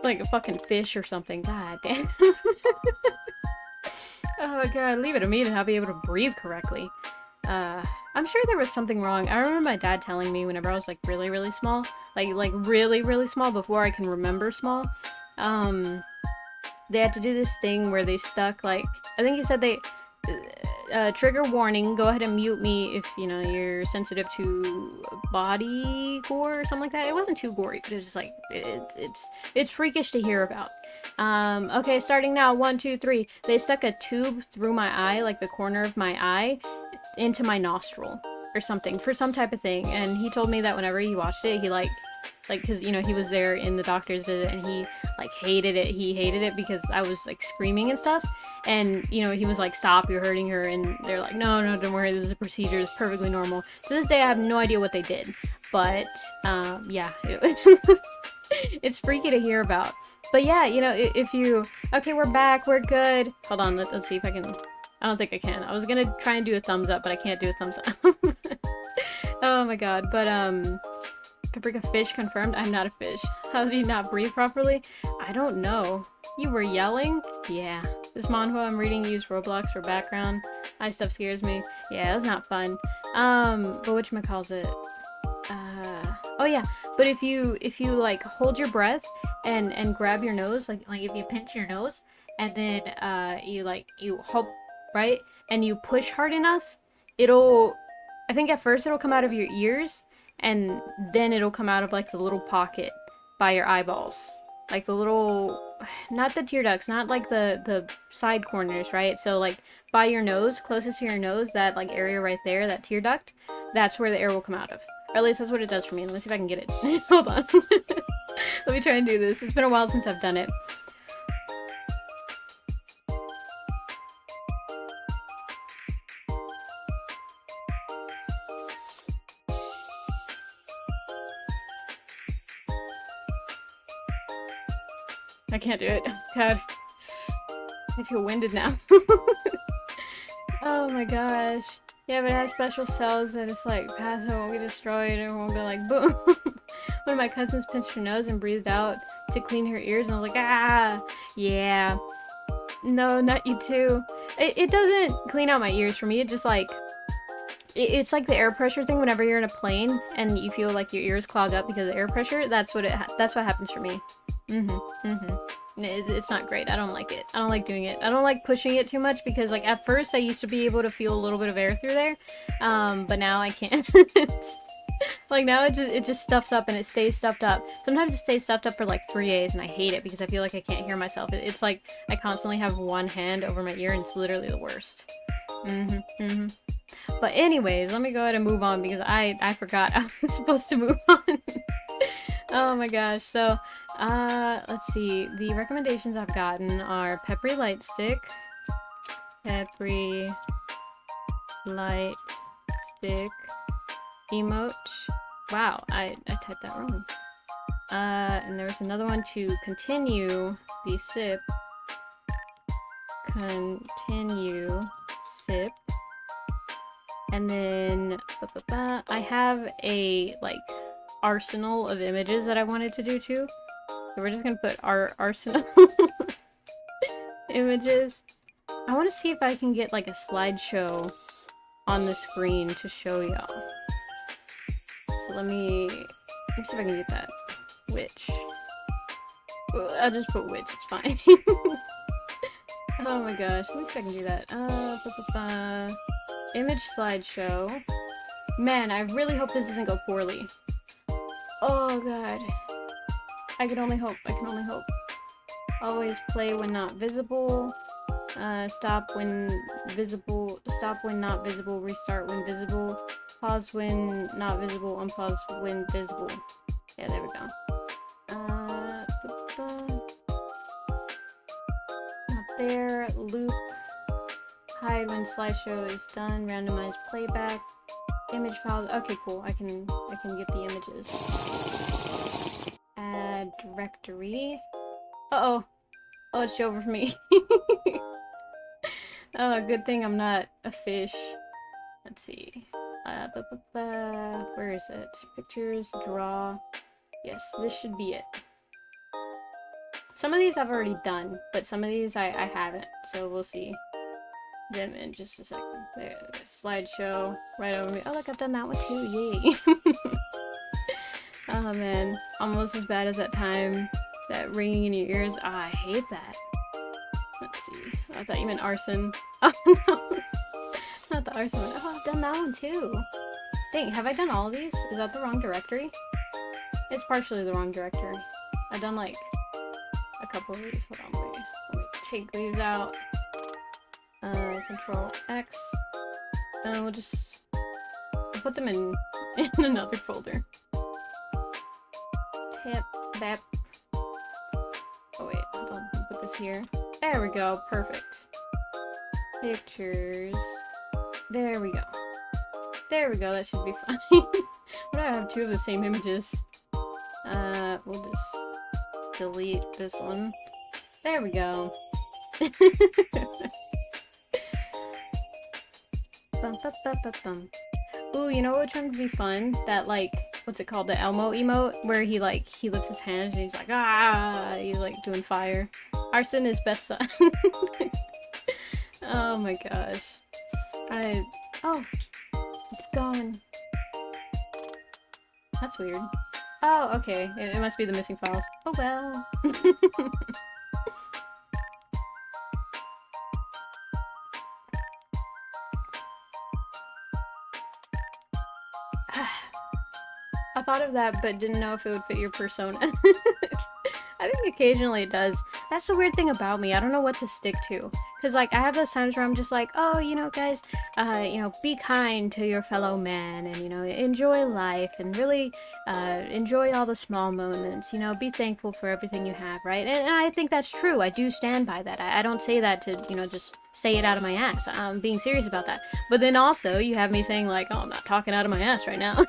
[SPEAKER 1] like a fucking fish or something. God damn. Oh god, leave it to me to not be able to breathe correctly. I'm sure there was something wrong. I remember my dad telling me whenever I was like really, really small, like really, really small, before I can remember small, they had to do this thing where they stuck, like, I think he said they, trigger warning, go ahead and mute me if, you know, you're sensitive to body gore or something like that. It wasn't too gory, but it was just like, it's freakish to hear about. Okay, starting now, 1, 2, 3. They stuck a tube through my eye, like the corner of my eye, into my nostril or something, for some type of thing. And he told me that whenever he watched it, he like, cause, you know, he was there in the doctor's visit, and he like hated it. He hated it because I was like screaming and stuff. And, you know, he was like, stop, you're hurting her. And they're like, no, don't worry, this is a procedure, it's perfectly normal. To this day, I have no idea what they did. But, yeah, it's freaky to hear about. But yeah, you know, if you, okay, we're back, we're good. Hold on, let's see if I can, I don't think I can. I was gonna try and do a thumbs up, but I can't do a thumbs up. Oh my god, but, Paprika fish confirmed. I'm not a fish. How did you not breathe properly? I don't know. You were yelling? Yeah. This manhwa I'm reading used Roblox for background. Eye stuff scares me. Yeah, that's not fun. But whatchamacallit? Oh yeah. But if you like hold your breath and grab your nose, like if you pinch your nose, and then you hope, right? And you push hard enough, I think at first it'll come out of your ears, and then it'll come out of like the little pocket by your eyeballs. Like the little, not the tear ducts, not like the side corners, right? So like by your nose, closest to your nose, that like area right there, that tear duct, that's where the air will come out of. Or at least that's what it does for me. Let me see if I can get it. Hold on. Let me try and do this. It's been a while since I've done it. I can't do it. God. I feel winded now. Oh my gosh. Yeah, but it has special cells that it's like, pass, it won't get destroyed, and it won't go like, boom. One of my cousins pinched her nose and breathed out to clean her ears, and I was like, ah, yeah. No, not you too. It doesn't clean out my ears for me, it just like, it's like the air pressure thing whenever you're in a plane, and you feel like your ears clog up because of air pressure, that's what happens for me. It's not great. I don't like it. I don't like doing it. I don't like pushing it too much because, like, at first I used to be able to feel a little bit of air through there, but now I can't. Like, now it just stuffs up and it stays stuffed up. Sometimes it stays stuffed up for like 3 days, and I hate it because I feel like I can't hear myself. It's like I constantly have one hand over my ear, and it's literally the worst. But anyways, let me go ahead and move on because I forgot I was supposed to move on. Oh my gosh. So, let's see. The recommendations I've gotten are Peppery Light Stick. Peppery Light Stick emote. Wow, I typed that wrong. And there was another one to continue the sip. Continue sip. And then I have a like arsenal of images that I wanted to do too. So we're just gonna put our arsenal images. I want to see if I can get like a slideshow on the screen to show y'all. So let me see if I can get that. Witch. I'll just put witch, it's fine. Oh my gosh, let me see if I can do that. Image slideshow. Man, I really hope this doesn't go poorly. Oh god. I can only hope, I can only hope. Always play when not visible. Stop when visible. Stop when not visible. Restart when visible. Pause when not visible. Unpause when visible. Yeah, there we go. Not there. Loop. Hide when slideshow is done. Randomize playback. Image files. Okay, cool. I can get the images. Add directory. Uh-oh. Oh, it's over for me. Oh, good thing I'm not a fish. Let's see. Where is it? Pictures, draw. Yes, this should be it. Some of these I've already done, but some of these I haven't, so we'll see. Then in just a second. There, slideshow right over me. Oh, look, I've done that one too. Yay. Oh man, almost as bad as that time. That ringing in your ears. Oh, I hate that. Let's see. Oh, I thought you meant arson. Oh no. Not the arson one. Oh, I've done that one too. Dang, have I done all of these? Is that the wrong directory? It's partially the wrong directory. I've done like a couple of these. Hold on, wait. Let me take these out. Control X. And we'll just put them in another folder. Tap, bap. Oh wait, hold on. I'll put this here. There we go. Perfect. Pictures. There we go. There we go. That should be fine. What do I have? Two of the same images. We'll just delete this one. There we go. Bum, bum, bum, bum, bum. Ooh, you know which one would be fun? That, like, what's it called? The Elmo emote? Where he lifts his hands and he's like, ah! He's, like, doing fire. Arson is best son. Oh my gosh. Oh! It's gone. That's weird. Oh, okay. It must be the missing files. Oh well. I thought of that, but didn't know if it would fit your persona. I think occasionally it does. That's the weird thing about me. I don't know what to stick to. Because, like, I have those times where I'm just like, oh, you know, guys, you know, be kind to your fellow man and, you know, enjoy life and really enjoy all the small moments, you know, be thankful for everything you have, right? And I think that's true. I do stand by that. I don't say that to, you know, just say it out of my ass. I'm being serious about that. But then also, you have me saying, like, oh, I'm not talking out of my ass right now.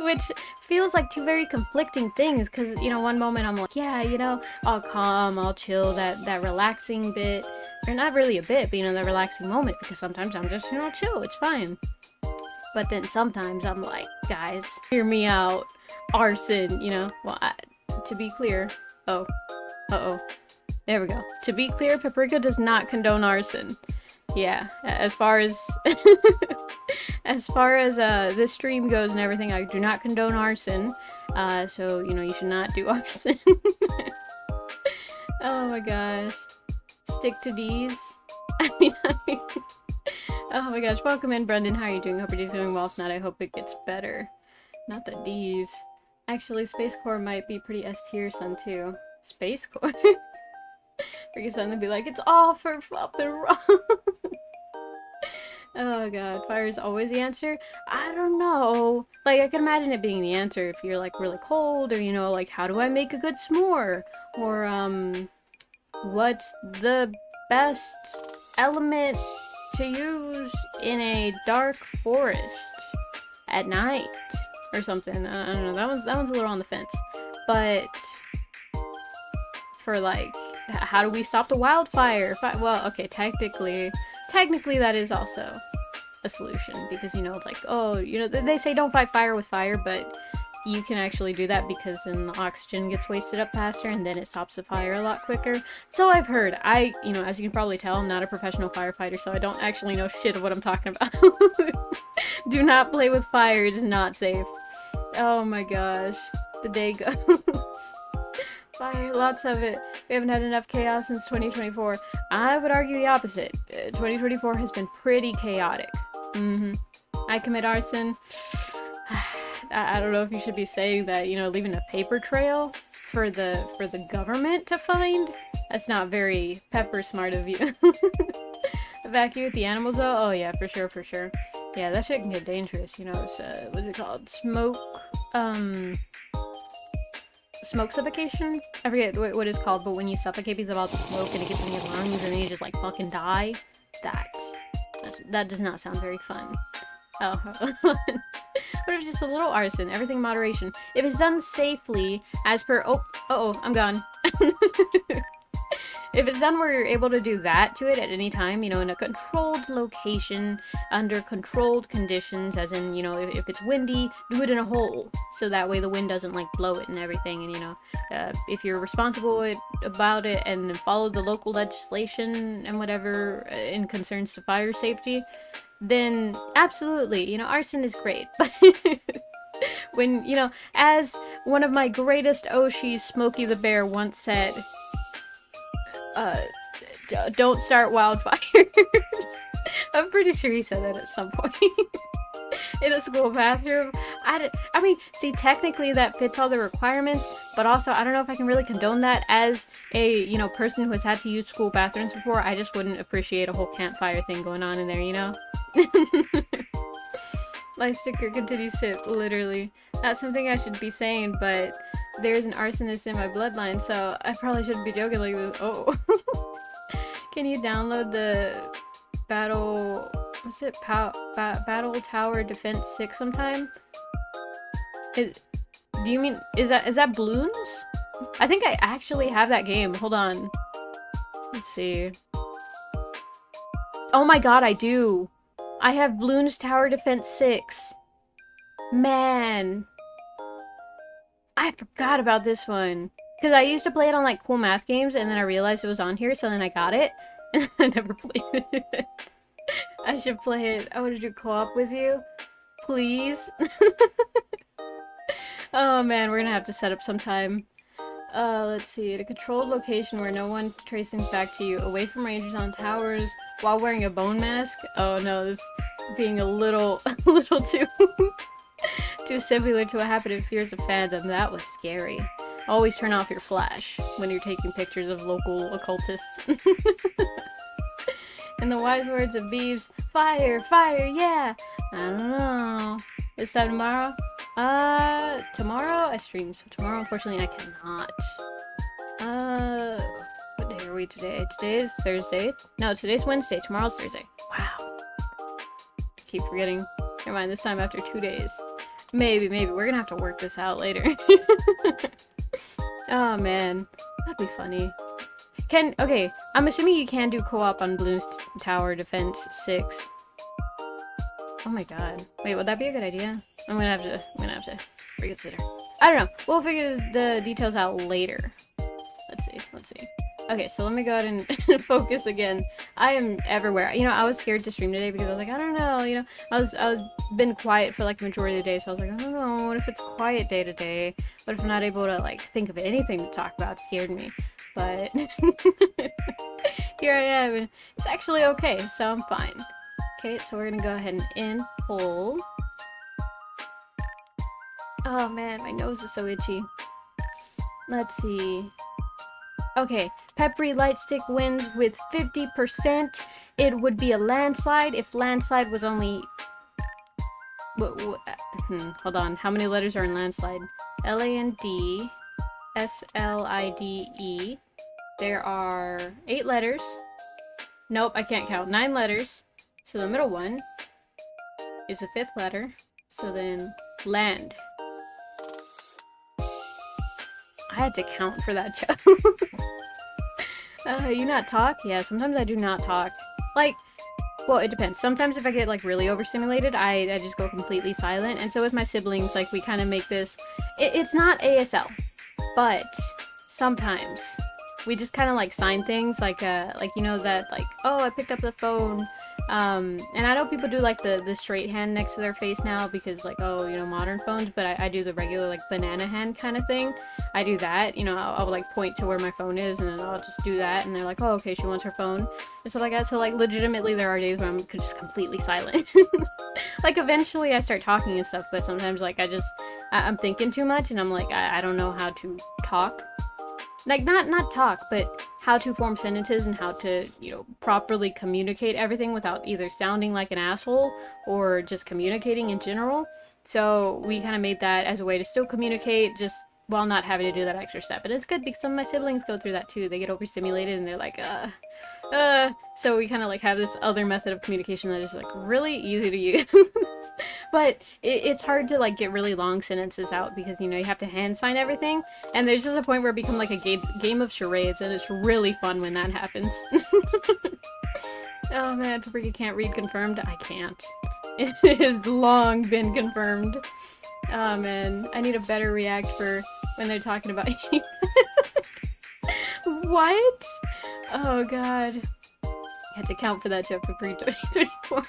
[SPEAKER 1] Which feels like two very conflicting things, because, you know, one moment I'm like, yeah, you know, I'll calm, I'll chill, that relaxing bit, or not really a bit, but, you know, that relaxing moment, because sometimes I'm just, you know, chill, it's fine. But then sometimes I'm like, guys, hear me out, arson, you know, well, to be clear, oh, uh-oh, there we go. To be clear, Paprika does not condone arson. Yeah, as far as as far as this stream goes and everything, I do not condone arson. So, you know, you should not do arson. Oh my gosh. Stick to D's. I mean, oh my gosh. Welcome in, Brendan. How are you doing? Hope your day's going well. If not, I hope it gets better. Not the D's. Actually, Space Core might be pretty S tier, son, too. Space Core? Freaking son would be like, it's all for fucking wrong. Oh god, fire is always the answer? I don't know. Like, I can imagine it being the answer if you're, like, really cold, or, you know, like, how do I make a good s'more? Or, what's the best element to use in a dark forest at night? Or something. I don't know, that one's a little on the fence. But, for, like, how do we stop the wildfire? Well, okay, technically that is also a solution, because, you know, like, oh, you know, they say don't fight fire with fire, but, you can actually do that because then the oxygen gets wasted up faster and then it stops the fire a lot quicker. So I've heard. You know, as you can probably tell, I'm not a professional firefighter, so I don't actually know shit of what I'm talking about. Do not play with fire, it is not safe. Oh my gosh. The day goes. Fire, lots of it. We haven't had enough chaos since 2024. I would argue the opposite. 2024 has been pretty chaotic. I commit arson. I don't know if you should be saying that, you know, leaving a paper trail for the government to find. That's not very pepper smart of you. Evacuate the animals though? Oh yeah, for sure, for sure. Yeah, that shit can get dangerous, you know. It's, what's it called? Smoke suffocation? I forget what it's called, but when you suffocate because of all the smoke and it gets in your lungs and then you just like fucking die. That does not sound very fun. Oh, what if it's just a little arson? Everything in moderation. If it's done safely, as per... Oh, I'm gone. If it's done where you're able to do that to it at any time, you know, in a controlled location, under controlled conditions, as in, you know, if it's windy, do it in a hole, so that way the wind doesn't, like, blow it and everything, and, you know, if you're responsible about it and follow the local legislation and whatever in concerns to fire safety, then absolutely, you know, arson is great, but when, you know, as one of my greatest Oshis, Smokey the Bear, once said, don't start wildfires. I'm pretty sure he said that at some point. In a school bathroom. I mean, see, technically that fits all the requirements, but also I don't know if I can really condone that as a, you know, person who has had to use school bathrooms before. I just wouldn't appreciate a whole campfire thing going on in there, you know? Life sticker continues to, literally. That's something I should be saying, but there's an arsonist in my bloodline, so I probably shouldn't be joking like this. Oh. Can you download the Battle... What's it? Battle Tower Defense 6 sometime? Do you mean... Is that Bloons? I think I actually have that game. Hold on. Let's see. Oh my god, I do! I have Bloons Tower Defense 6. Man. I forgot about this one. Because I used to play it on, like, cool math games, and then I realized it was on here, so then I got it. And I never played it. I should play it. I want to do co-op with you. Please. Oh, man, we're gonna have to set up sometime. Let's see. At a controlled location where no one tracing back to you. Away from rangers on towers while wearing a bone mask. Oh, no, this being a little too... too similar to what happened in Fears of Fandom. That was scary. Always turn off your flash when you're taking pictures of local occultists. In the wise words of Beeves, fire, fire, yeah! I don't know. This time tomorrow? Tomorrow I stream, so tomorrow unfortunately I cannot. What day are we today? Today is Thursday. No, today's Wednesday. Tomorrow's Thursday. Wow. Keep forgetting. Never mind, this time after 2 days. Maybe. We're gonna have to work this out later. Oh, man. That'd be funny. Okay, I'm assuming you can do co-op on Bloons Tower Defense 6. Oh my god. Wait, would that be a good idea? I'm gonna have to reconsider. I don't know. We'll figure the details out later. Let's see. Okay, so let me go ahead and focus again. I am everywhere. You know, I was scared to stream today because I was like, I don't know, you know, I was been quiet for like the majority of the day, so I was like, I don't know, what if it's quiet day to day? What if I'm not able to like think of anything to talk about? It scared me. But here I am, and it's actually okay, so I'm fine. Okay, so we're gonna go ahead and pull. Oh man, my nose is so itchy. Let's see. Okay, Peppery Lightstick wins with 50%. It would be a landslide if landslide was only... hold on, how many letters are in landslide? L-A-N-D, S-L-I-D-E. There are 8 letters. Nope, I can't count. 9 letters. So the middle one is the 5th letter. So then, land. I had to count for that joke. You not talk? Yeah, sometimes I do not talk. Like, Well, it depends. Sometimes if I get like really overstimulated, I just go completely silent. And so with my siblings, like we kind of make this, it's not ASL, but sometimes we just kind of like sign things like you know that like, oh, I picked up the phone. And I know people do like the straight hand next to their face now because like, oh, you know, modern phones, but I do the regular like banana hand kind of thing. I do that, you know, I'll like point to where my phone is and then I'll just do that and they're like, oh, okay, she wants her phone and stuff like that. So like legitimately there are days where I'm just completely silent. Like eventually I start talking and stuff, but sometimes like I'm thinking too much and I'm like, I don't know how to talk. Like not talk, but how to form sentences and how to, you know, properly communicate everything without either sounding like an asshole or just communicating in general. So we kind of made that as a way to still communicate just while not having to do that extra step. And it's good because some of my siblings go through that too. They get overstimulated and they're like, so we kind of like have this other method of communication that is like really easy to use. But it's hard to like get really long sentences out because, you know, you have to hand sign everything. And there's just a point where it becomes like a game of charades and it's really fun when that happens. Oh man, Paprika can't read confirmed. I can't. It has long been confirmed. Oh man, I need a better react for when they're talking about you. What? Oh god. I had to count for that joke for pre-2024.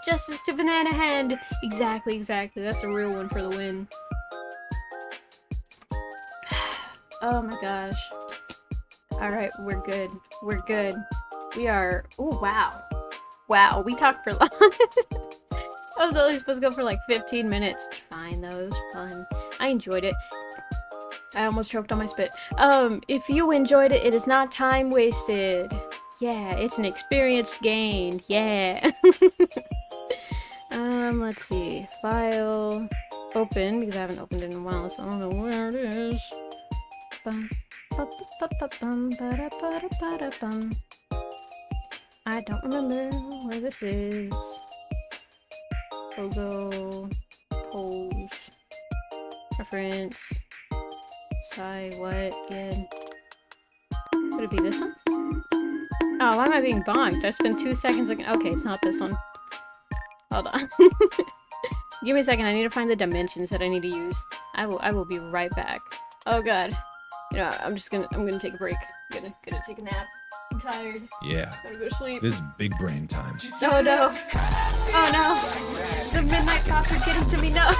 [SPEAKER 1] Justice to Banana Hand! Exactly. That's a real one for the win. Oh my gosh. Alright, we're good. We are... Oh, wow. Wow, we talked for long. I was only supposed to go for like 15 minutes. Fine, though. It was fun. I enjoyed it. I almost choked on my spit. If you enjoyed it, it is not time wasted. Yeah, it's an experience gained. Yeah. Let's see. File. Open, because I haven't opened it in a while, so I don't know where it is. I don't remember where this is. Logo, pose, reference, sci, what, again. Could it be this one? Oh, why am I being bonked? I spent 2 seconds looking. Okay, it's not this one. Hold on. Give me a second, I need to find the dimensions that I need to use. I will be right back. Oh god. You know, I'm gonna take a break. I'm gonna take a nap. I'm tired.
[SPEAKER 2] Yeah.
[SPEAKER 1] Gotta go to sleep.
[SPEAKER 2] This is big brain time.
[SPEAKER 1] Oh no. Oh no. The midnight thoughts are getting to me. No.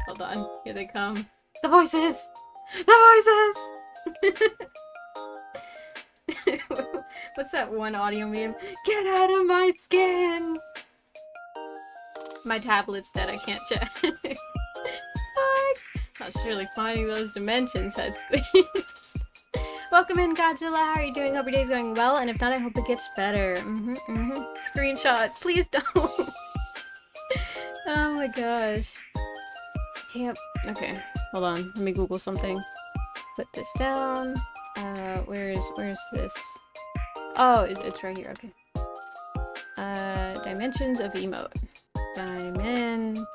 [SPEAKER 1] Hold on. Here they come. The voices. The voices. What's that one audio meme? Get out of my skin. My tablet's dead. I can't check. Fuck. Not surely finding those dimensions has squeezed. Welcome in, Godzilla. How are you doing? Hope your day's going well, and if not, I hope it gets better. Screenshot. Please don't. Oh my gosh. Yep. Okay. Hold on. Let me Google something. Put this down. Where's this? Oh, it's right here. Okay. Dimensions of emote. Dimensions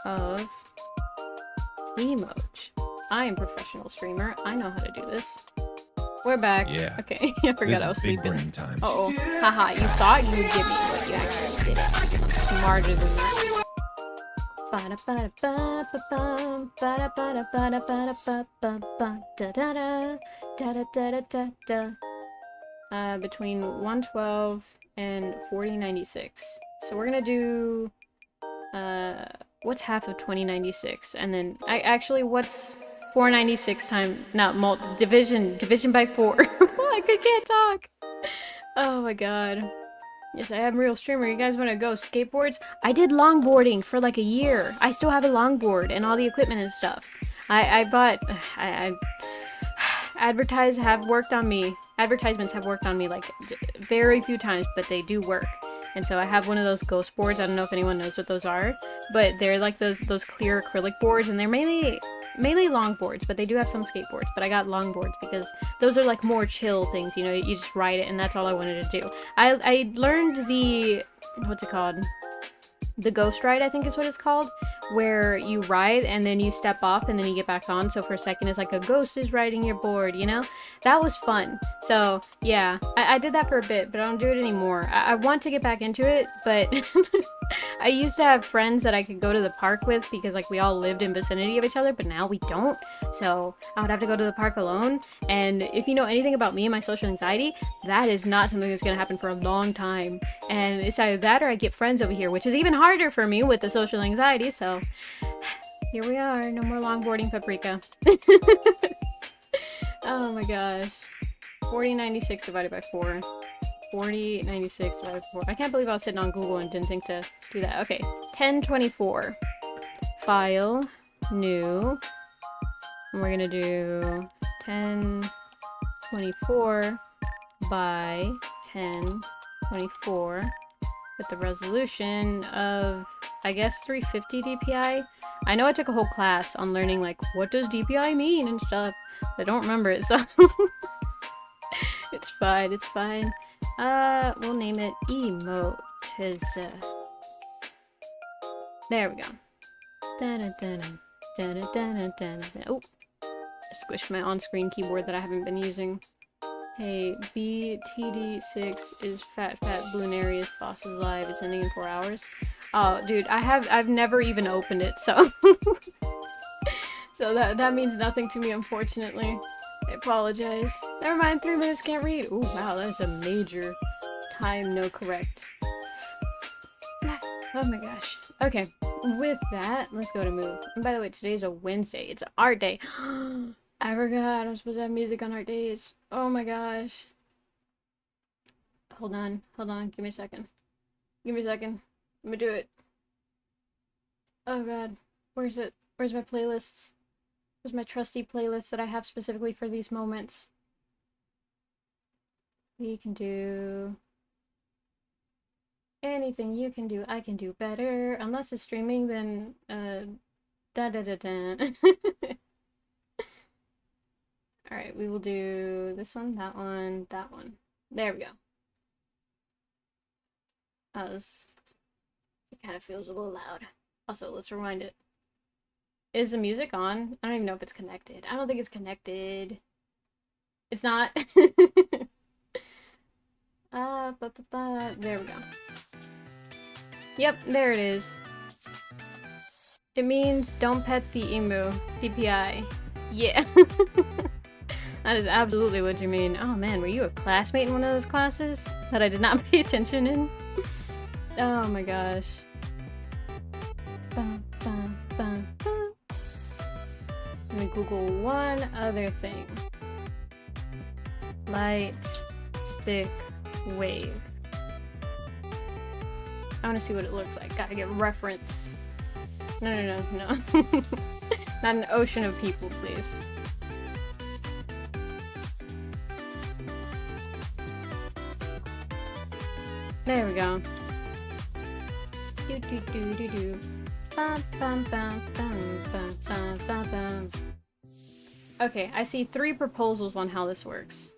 [SPEAKER 1] of emote. I am a professional streamer. I know how to do this. We're back.
[SPEAKER 2] Yeah.
[SPEAKER 1] Okay. I forgot I was
[SPEAKER 2] big
[SPEAKER 1] sleeping.
[SPEAKER 2] brain time.
[SPEAKER 1] Uh-oh. Haha, you thought you would give me, but you actually did it. Because I'm smarter than that. Between 112 and 4096. So we're gonna do what's half of 2096, and then what's 496 times division by 4. Fuck, I can't talk. Oh my god. Yes, I am a real streamer. You guys want to go skateboards? I did longboarding for like a year. I still have a longboard and all the equipment and stuff. Advertisements have worked on me like very few times, but they do work. And so I have one of those ghost boards. I don't know if anyone knows what those are, but they're like those clear acrylic boards, and they're mainly longboards, but they do have some skateboards. But I got longboards because those are like more chill things, you know, you just ride it, and that's all I wanted to do. I learned the, what's it called? The ghost ride, I think is what it's called, where you ride and then you step off and then you get back on. So for a second, it's like a ghost is riding your board, you know? That was fun. So yeah, I did that for a bit, but I don't do it anymore. I want to get back into it, but I used to have friends that I could go to the park with because like we all lived in vicinity of each other, but now we don't. So I would have to go to the park alone. And if you know anything about me and my social anxiety, that is not something that's gonna happen for a long time. And it's either that or I get friends over here, which is even harder for me with the social anxiety. So here we are, no more longboarding, Paprika. Oh my gosh. 4096 divided by 4. 4096 divided by 4. I can't believe I was sitting on Google and didn't think to do that. Okay, 1024. File, new. And we're gonna do 1024 by 1024 with the resolution of, I guess, 350 dpi. I know I took a whole class on learning like what does dpi mean and stuff. I don't remember it, so it's fine, it's fine. We'll name it emote. There we go. Oh, I squished my on-screen keyboard that I haven't been using. Hey, BTD6 is fat Bloonarius boss is live. It's ending in 4 hours. Oh, dude, I've never even opened it, so so that means nothing to me, unfortunately. I apologize. Never mind, 3 minutes can't read. Ooh, wow, that's a major time no correct. Oh my gosh. Okay, with that, let's go to move. And by the way, today's a Wednesday. It's art day. I forgot I'm supposed to have music on art days. Oh my gosh. Hold on. Give me a second. Give me a second. Let me do it. Oh god. Where's it? Where's my playlists? Where's my trusty playlist that I have specifically for these moments? We can do anything you can do, I can do better. Unless it's streaming, then Alright, we will do this one, that one, that one. There we go. It kind of feels a little loud. Also, let's rewind it. Is the music on? I don't even know if it's connected. I don't think it's connected. It's not. There we go. Yep, there it is. It means don't pet the emu. DPI. Yeah. That is absolutely what you mean. Oh man, were you a classmate in one of those classes that I did not pay attention in? Oh my gosh. Let me Google one other thing. Light, stick, wave. I want to see what it looks like. Gotta get reference. No. Not an ocean of people, please. There we go. Do. Okay, I see 3 proposals on how this works.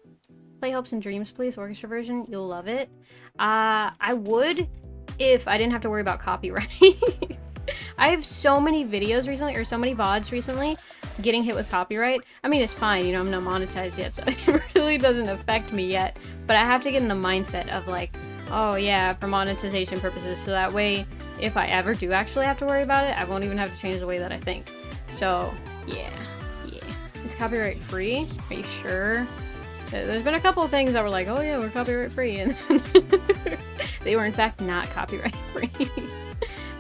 [SPEAKER 1] Play Hopes and Dreams, please, orchestra version. You'll love it. I would if I didn't have to worry about copyright. I have so many videos recently, or so many VODs recently, getting hit with copyright. I mean, it's fine, you know, I'm not monetized yet, so it really doesn't affect me yet. But I have to get in the mindset of like, oh yeah, for monetization purposes, so that way, if I ever do actually have to worry about it, I won't even have to change the way that I think. So, yeah. It's copyright free? Are you sure? There's been a couple of things that were like, oh yeah, we're copyright free, and they were in fact not copyright free.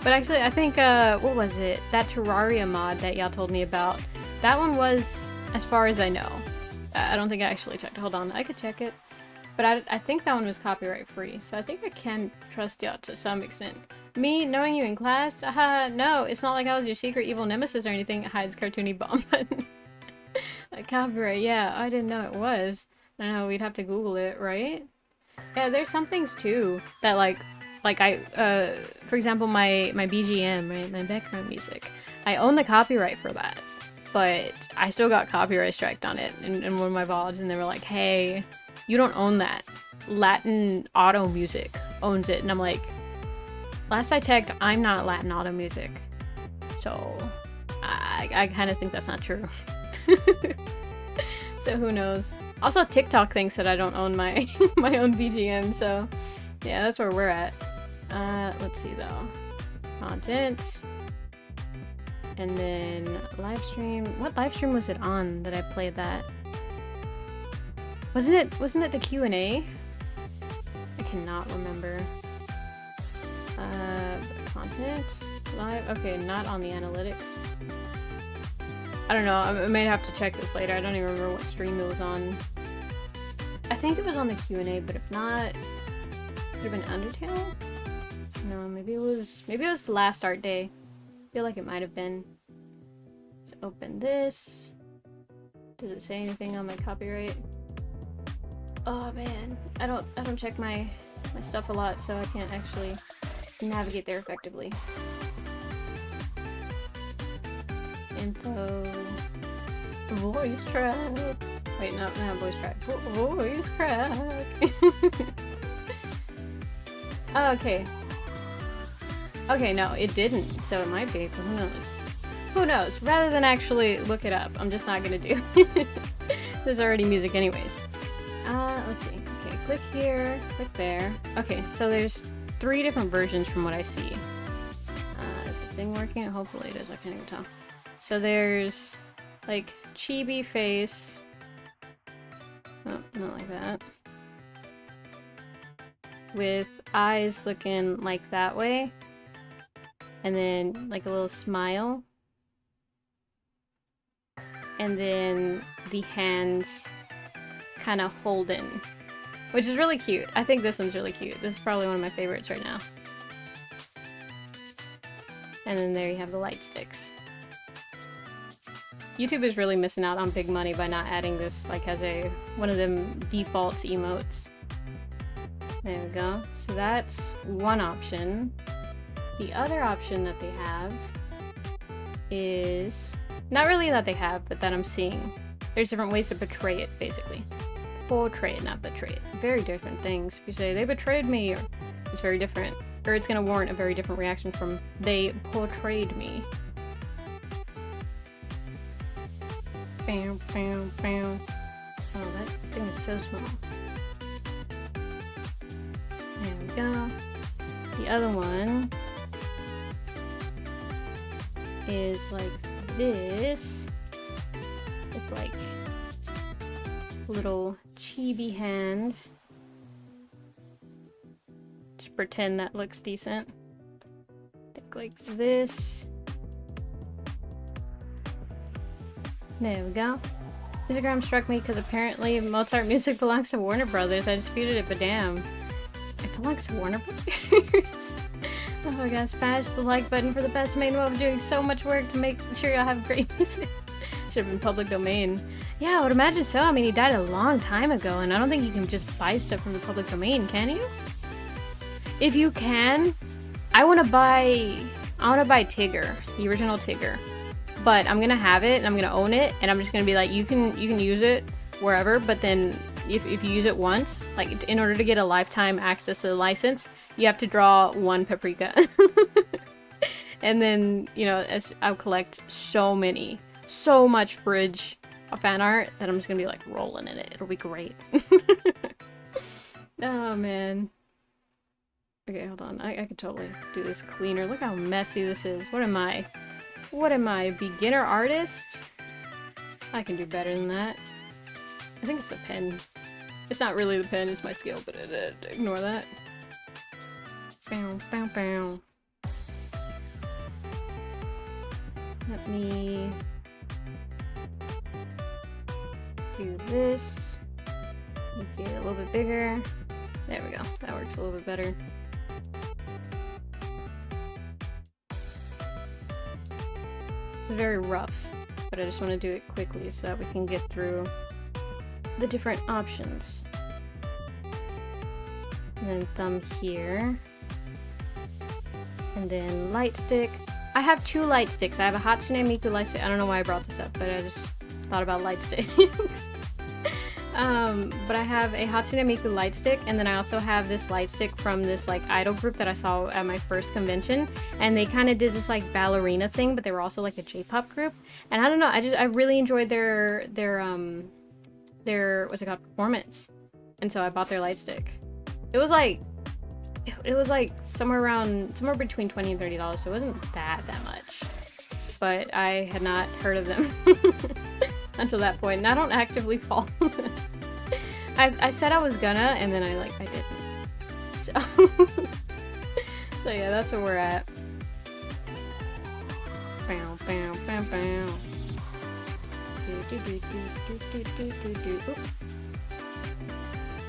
[SPEAKER 1] But actually, I think, what was it? That Terraria mod that y'all told me about, that one was, as far as I know. I don't think I actually checked. Hold on, I could check it. But I think that one was copyright free, so I think I can trust y'all to some extent. Me, knowing you in class? No, it's not like I was your secret evil nemesis or anything. Hides cartoony bomb button. Copyright, yeah, I didn't know it was. I know, we'd have to Google it, right? Yeah, there's some things too that like I, for example, my BGM, right, my background music, I own the copyright for that, but I still got copyright striked on it in one of my VODs, and they were like, hey, you don't own that. Latin Auto Music owns it, and I'm like, last I checked, I'm not Latin Auto Music. So I kind of think that's not true. So who knows? Also, TikTok thinks that I don't own my my own BGM, so yeah, that's where we're at. Let's see though. Content. And then live stream. What live stream was it on that I played that? Wasn't it the Q&A? I cannot remember. Content live. Okay, not on the analytics. I don't know. I may have to check this later. I don't even remember what stream it was on. I think it was on the Q&A, but if not, could have been Undertale? No, maybe it was the last art day. I feel like it might have been. Let's open this. Does it say anything on my copyright? Oh man, I don't check my stuff a lot, so I can't actually navigate there effectively. Info. Voice track. Wait, no, not voice track. Voice crack. Okay. Okay, no, it didn't, so it might be, but who knows? Who knows? Rather than actually look it up, I'm just not gonna do it. There's already music anyways. Let's see. Okay, click here, click there. Okay, so there's 3 different versions from what I see. Is the thing working? Hopefully it is, I can't even tell. So there's, like, chibi face. Oh, not like that. With eyes looking like that way. And then, like, a little smile. And then the hands kind of holding, which is really cute. I think this one's really cute. This is probably one of my favorites right now. And then there you have the light sticks. YouTube is really missing out on big money by not adding this, like, as one of them default emotes. There we go. So that's one option. The other option that they have is, not really that they have, but that I'm seeing. There's different ways to portray it, basically. Portray it, not betray it. Very different things. If you say, they betrayed me, or it's very different. Or it's gonna warrant a very different reaction from, they portrayed me. Bam, bam, bam. Oh, that thing is so small. There we go. The other one is like this. It's like little chibi hand. Just pretend that looks decent. Think like this. There we go. Instagram struck me because apparently Mozart music belongs to Warner Brothers. I disputed it, but damn. It belongs to Warner Brothers? Oh my gosh, smash the like button for the best main of doing so much work to make sure y'all have great music. Should have been public domain. Yeah, I would imagine so. I mean, he died a long time ago, and I don't think you can just buy stuff from the public domain, can you? If you can, I want to buy Tigger, the original Tigger. But I'm gonna have it, and I'm gonna own it, and I'm just gonna be like, you can use it wherever, but then if you use it once, like, in order to get a lifetime access to the license, you have to draw 1 paprika. And then, you know, I'll collect so much fridge fan art that I'm just gonna be like rolling in it. It'll be great. Oh man. Okay, hold on. I could totally do this cleaner. Look how messy this is. What am I? A beginner artist? I can do better than that. I think it's a pen. It's not really the pen, it's my skill, but ignore that. Bow, bow, bow. Let me do this. Make it a little bit bigger. There we go. That works a little bit better. It's very rough, but I just want to do it quickly so that we can get through the different options. And then thumb here. And then light stick. I have 2 light sticks. I have a Hatsune Miku light stick. I don't know why I brought this up, but I just thought about light sticks. But I have a Hatsune Miku light stick, and then I also have this light stick from this like idol group that I saw at my first convention, and they kind of did this like ballerina thing, but they were also like a J-pop group, and I don't know, I really enjoyed their what's it called, performance, and so I bought their light stick. It was like somewhere between $20 and $30, so it wasn't that much, but I had not heard of them until that point, and I don't actively follow them. I said I was gonna, and then I didn't. So, so yeah, that's where we're at. Bow, bow, bow, bow. Oop.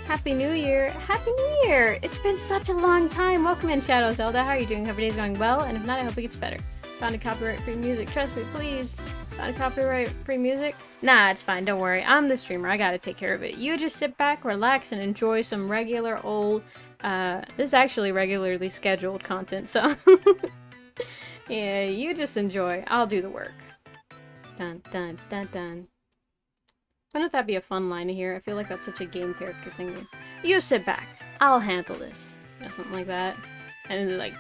[SPEAKER 1] Happy New Year! Happy New Year! It's been such a long time. Welcome in, Shadow Zelda. How are you doing? Hope your day's going well, and if not, I hope it gets better. Found a copyright-free music. Trust me, please. Found a copyright-free music? Nah, it's fine. Don't worry. I'm the streamer. I gotta take care of it. You just sit back, relax, and enjoy some regular old, this is actually regularly scheduled content, so yeah, you just enjoy. I'll do the work. Dun, dun, dun, dun. Wouldn't that be a fun line to hear? I feel like that's such a game character thing. You sit back. I'll handle this. You know, something like that. And then they're like,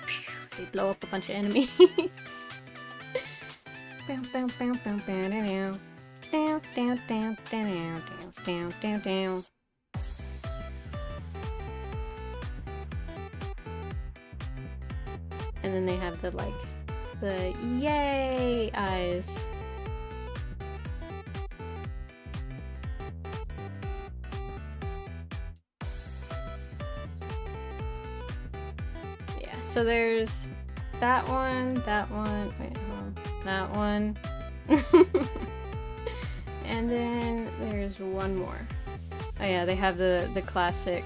[SPEAKER 1] they blow up a bunch of enemies. And then they have the yay eyes. Yeah, so there's that one, wait, hold on, that one. And then there's one more. Oh yeah, they have the classic.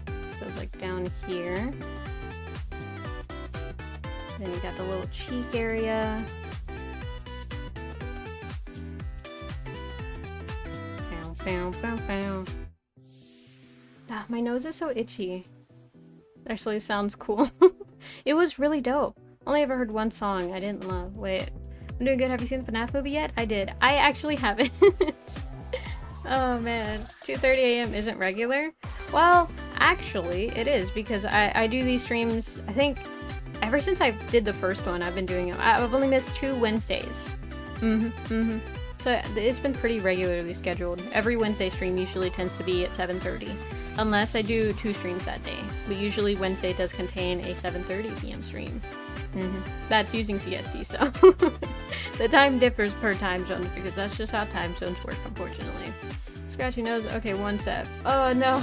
[SPEAKER 1] This goes like down here. Then you got the little cheek area. Bow, bow, bow, bow. Ah, my nose is so itchy. Actually sounds cool. It was really dope. Only ever heard one song I didn't love. Wait, I'm doing good. Have you seen the FNAF movie yet? I did. I actually haven't. Oh man, 2:30 a.m. isn't regular? Well, actually it is, because I do these streams, I think, ever since I did the first one. I've been doing it. I've only missed 2 Wednesdays. So it's been pretty regularly scheduled. Every Wednesday stream usually tends to be at 7:30. Unless I do 2 streams that day. But usually Wednesday does contain a 7:30 p.m. stream. That's using CST, so the time differs per time zone, because that's just how time zones work, unfortunately. Scratchy nose. Okay, 1 sec. Oh no.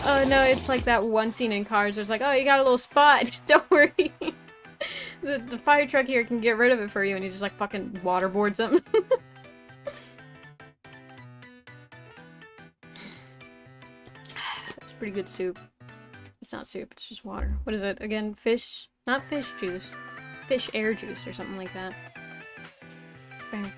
[SPEAKER 1] Oh no, it's like that one scene in Cars where it's like, oh, you got a little spot. Don't worry. The fire truck here can get rid of it for you, and he just like fucking waterboards them. It's pretty good soup. It's not soup, it's just water. What is it again? Fish? Not fish juice. Fish air juice or something like that. Right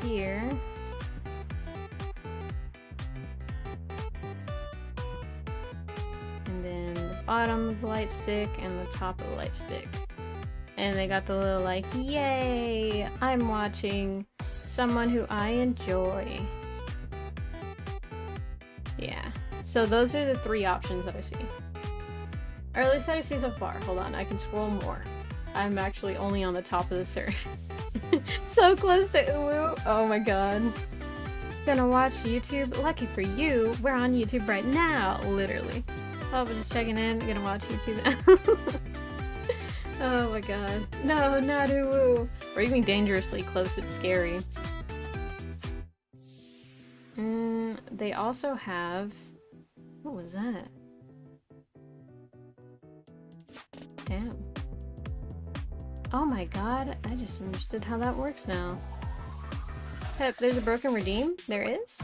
[SPEAKER 1] here. And then the bottom of the light stick and the top of the light stick. And they got the little like, yay, I'm watching someone who I enjoy. Yeah, so those are the 3 options that I see. Or at least that I see so far. Hold on, I can scroll more. I'm actually only on the top of the search. So close to Uwu. Oh my god. Gonna watch YouTube? Lucky for you, we're on YouTube right now, literally. Oh, we're just checking in, gonna watch YouTube now. Oh my god. No, not Uwu. We're even dangerously close, it's scary. They also have... What was that? Damn. Oh my god, I just understood how that works now. Hey, there's a broken redeem? There is?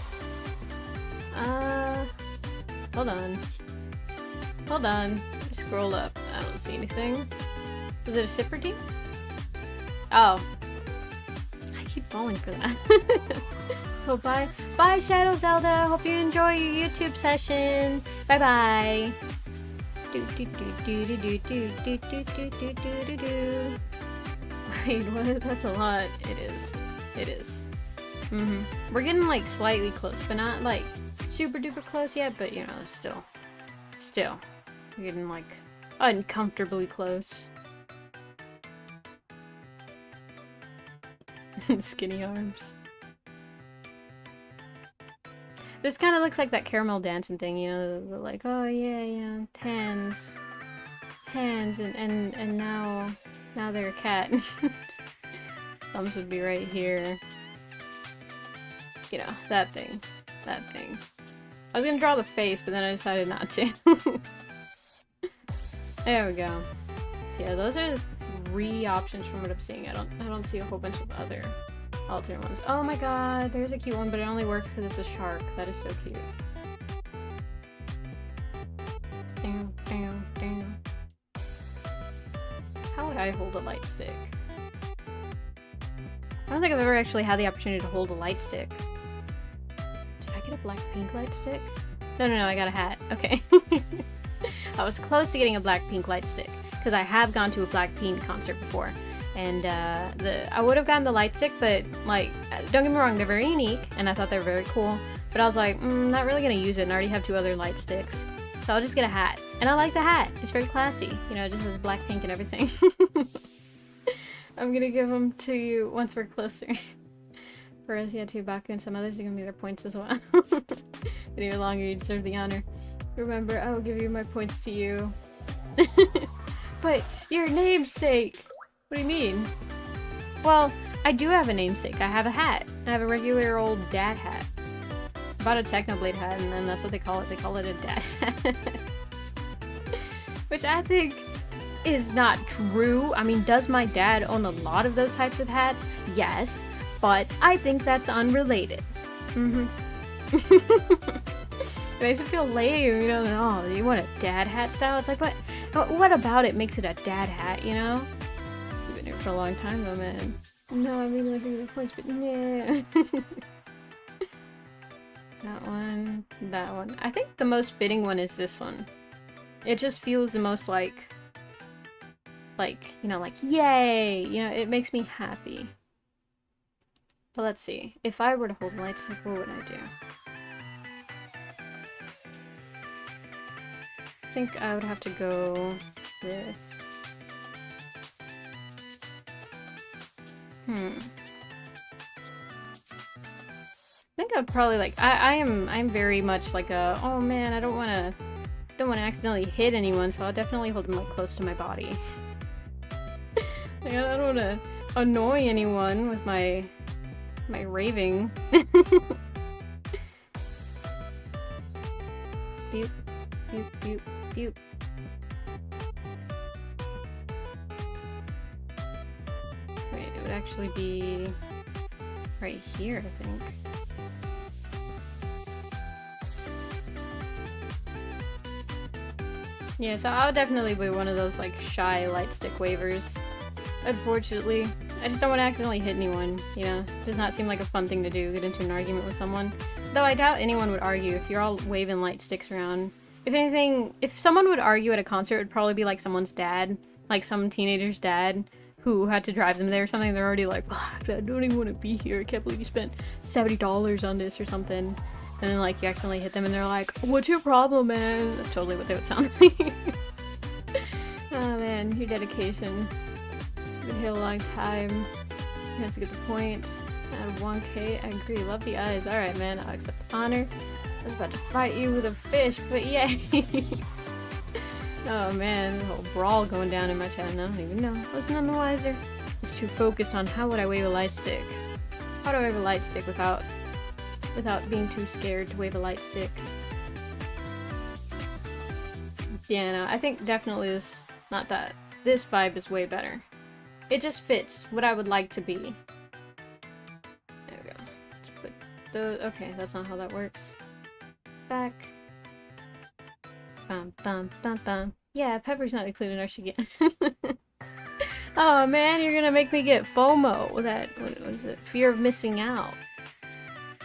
[SPEAKER 1] Hold on. Hold on. Scroll up. I don't see anything. Was it a sip redeem? Oh. I keep falling for that. bye. Bye, Shadow Zelda. Hope you enjoy your YouTube session. Bye bye. Wait, what? That's a lot. It is. It is. We're getting like slightly close, but not like super duper close yet, but you know, still. We're getting like uncomfortably close. Skinny arms. This kind of looks like that caramel dancing thing, you know, like, oh yeah, hands, and now they're a cat. Thumbs would be right here. You know, that thing. I was gonna draw the face, but then I decided not to. There we go. So yeah, those are the 3 options from what I'm seeing. I don't see a whole bunch of other alternate ones. Oh my god, there's a cute one, but it only works because it's a shark. That is so cute. Damn. How would I hold a light stick? I don't think I've ever actually had the opportunity to hold a light stick. Did I get a black pink light stick? No, I got a hat. Okay. I was close to getting a black pink light stick because I have gone to a Blackpink concert before. And I would have gotten the light stick, but like, don't get me wrong, they're very unique, and I thought they were very cool. But I was like, not really gonna use it, and I already have 2 other light sticks, so I'll just get a hat. And I like the hat; it's very classy. You know, it just has Blackpink and everything. I'm gonna give them to you once we're closer. Whereas, yeah, to Baku and some others, you're gonna get their points as well. Video longer, you deserve the honor. Remember, I will give you my points to you. But your namesake. What do you mean? Well, I do have a namesake. I have a hat. I have a regular old dad hat. I bought a Technoblade hat, and then that's what they call it. They call it a dad hat. Which I think is not true. I mean, does my dad own a lot of those types of hats? Yes, but I think that's unrelated. It makes me feel lame, you know? Oh, you want a dad hat style? It's like, what about it makes it a dad hat, you know? For a long time though, man. No, I really want to get the points, but yeah. That one. I think the most fitting one is this one. It just feels the most like, you know, like, yay! You know, it makes me happy. But let's see. If I were to hold light stick, what would I do? I think I would have to go with... I think I'd probably like I'm very much like a, oh man, I don't wanna accidentally hit anyone, so I'll definitely hold them like close to my body. Like, I don't wanna annoy anyone with my raving. Boop, boop, boop, boop. It would actually be right here, I think. Yeah, so I'll definitely be one of those like shy light stick wavers. Unfortunately, I just don't want to accidentally hit anyone, you know? It does not seem like a fun thing to do, get into an argument with someone. Though I doubt anyone would argue if you're all waving light sticks around. If anything, if someone would argue at a concert, it would probably be like someone's dad, like some teenager's dad, who had to drive them there or something. They're already like, oh, I don't even want to be here. I can't believe you spent $70 on this or something. And then like you accidentally hit them and they're like, what's your problem, man? That's totally what they would sound like. Oh man, your dedication. Been here a long time. You have to get the points. Out of 1K, I agree. Love the eyes. Alright man, I'll accept the honor. I was about to fight you with a fish, but yay! Oh man, a whole brawl going down in my chat, and I don't even know. I was none the wiser. I was too focused on how would I wave a light stick. How do I wave a light stick without being too scared to wave a light stick? Yeah, no, I think definitely this vibe is way better. It just fits what I would like to be. There we go. Let's put those. Okay, that's not how that works. Back. Bum, bum, bum, bum. Yeah, Pepper's not included in our shit again. Oh man, you're gonna make me get FOMO. That, what is it? Fear of missing out.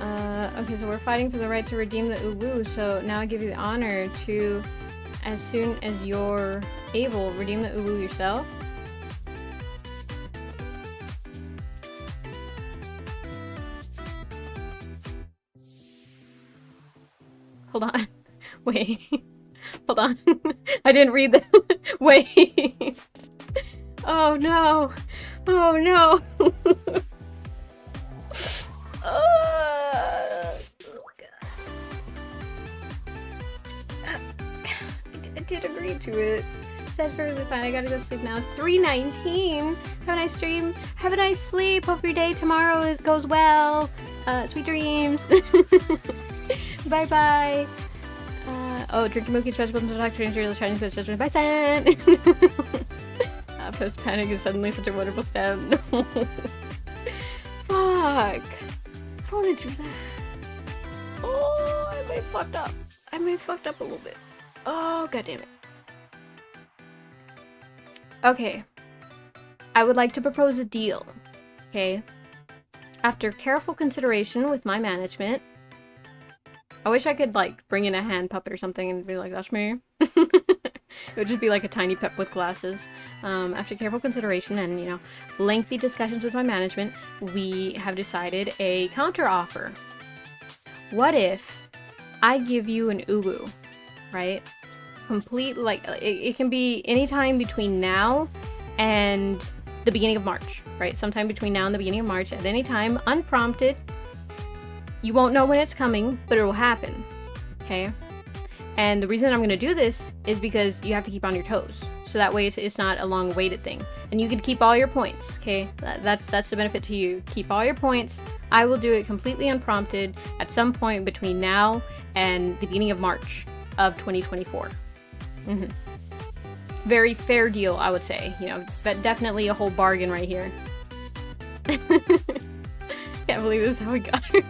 [SPEAKER 1] Okay, so we're fighting for the right to redeem the uwu, so now I give you the honor to, as soon as you're able, redeem the uwu yourself. Hold on. Wait. Hold on. I didn't read that. Wait. Oh no. Oh no. I did agree to it. That's perfectly fine. I gotta go sleep now. It's 3:19. Have a nice stream. Have a nice sleep. Hope your day tomorrow goes well. Sweet dreams. Bye bye. Oh, drinking milky vegetable to talk to Chinese food judgment. Bye, San. Post panic is suddenly such a wonderful step. No. Fuck. I don't want to do that. Oh, I may have fucked up. I may have fucked up a little bit. Oh, god damn it. Okay. I would like to propose a deal. Okay. After careful consideration with my management, I wish I could, like, bring in a hand puppet or something and be like, that's me. It would just be like a tiny pep with glasses. After careful consideration and, you know, lengthy discussions with my management, we have decided a counter offer. What if I give you an uwu, right? Complete, like, it can be anytime between now and the beginning of March, right? Sometime between now and the beginning of March, at any time, unprompted. You won't know when it's coming, but it will happen, okay? And the reason I'm going to do this is because you have to keep on your toes. So that way it's not a long waited thing. And you can keep all your points, okay? That's the benefit to you. Keep all your points. I will do it completely unprompted at some point between now and the beginning of March of 2024. Very fair deal, I would say. You know, but definitely a whole bargain right here. Can't believe this is how we got her.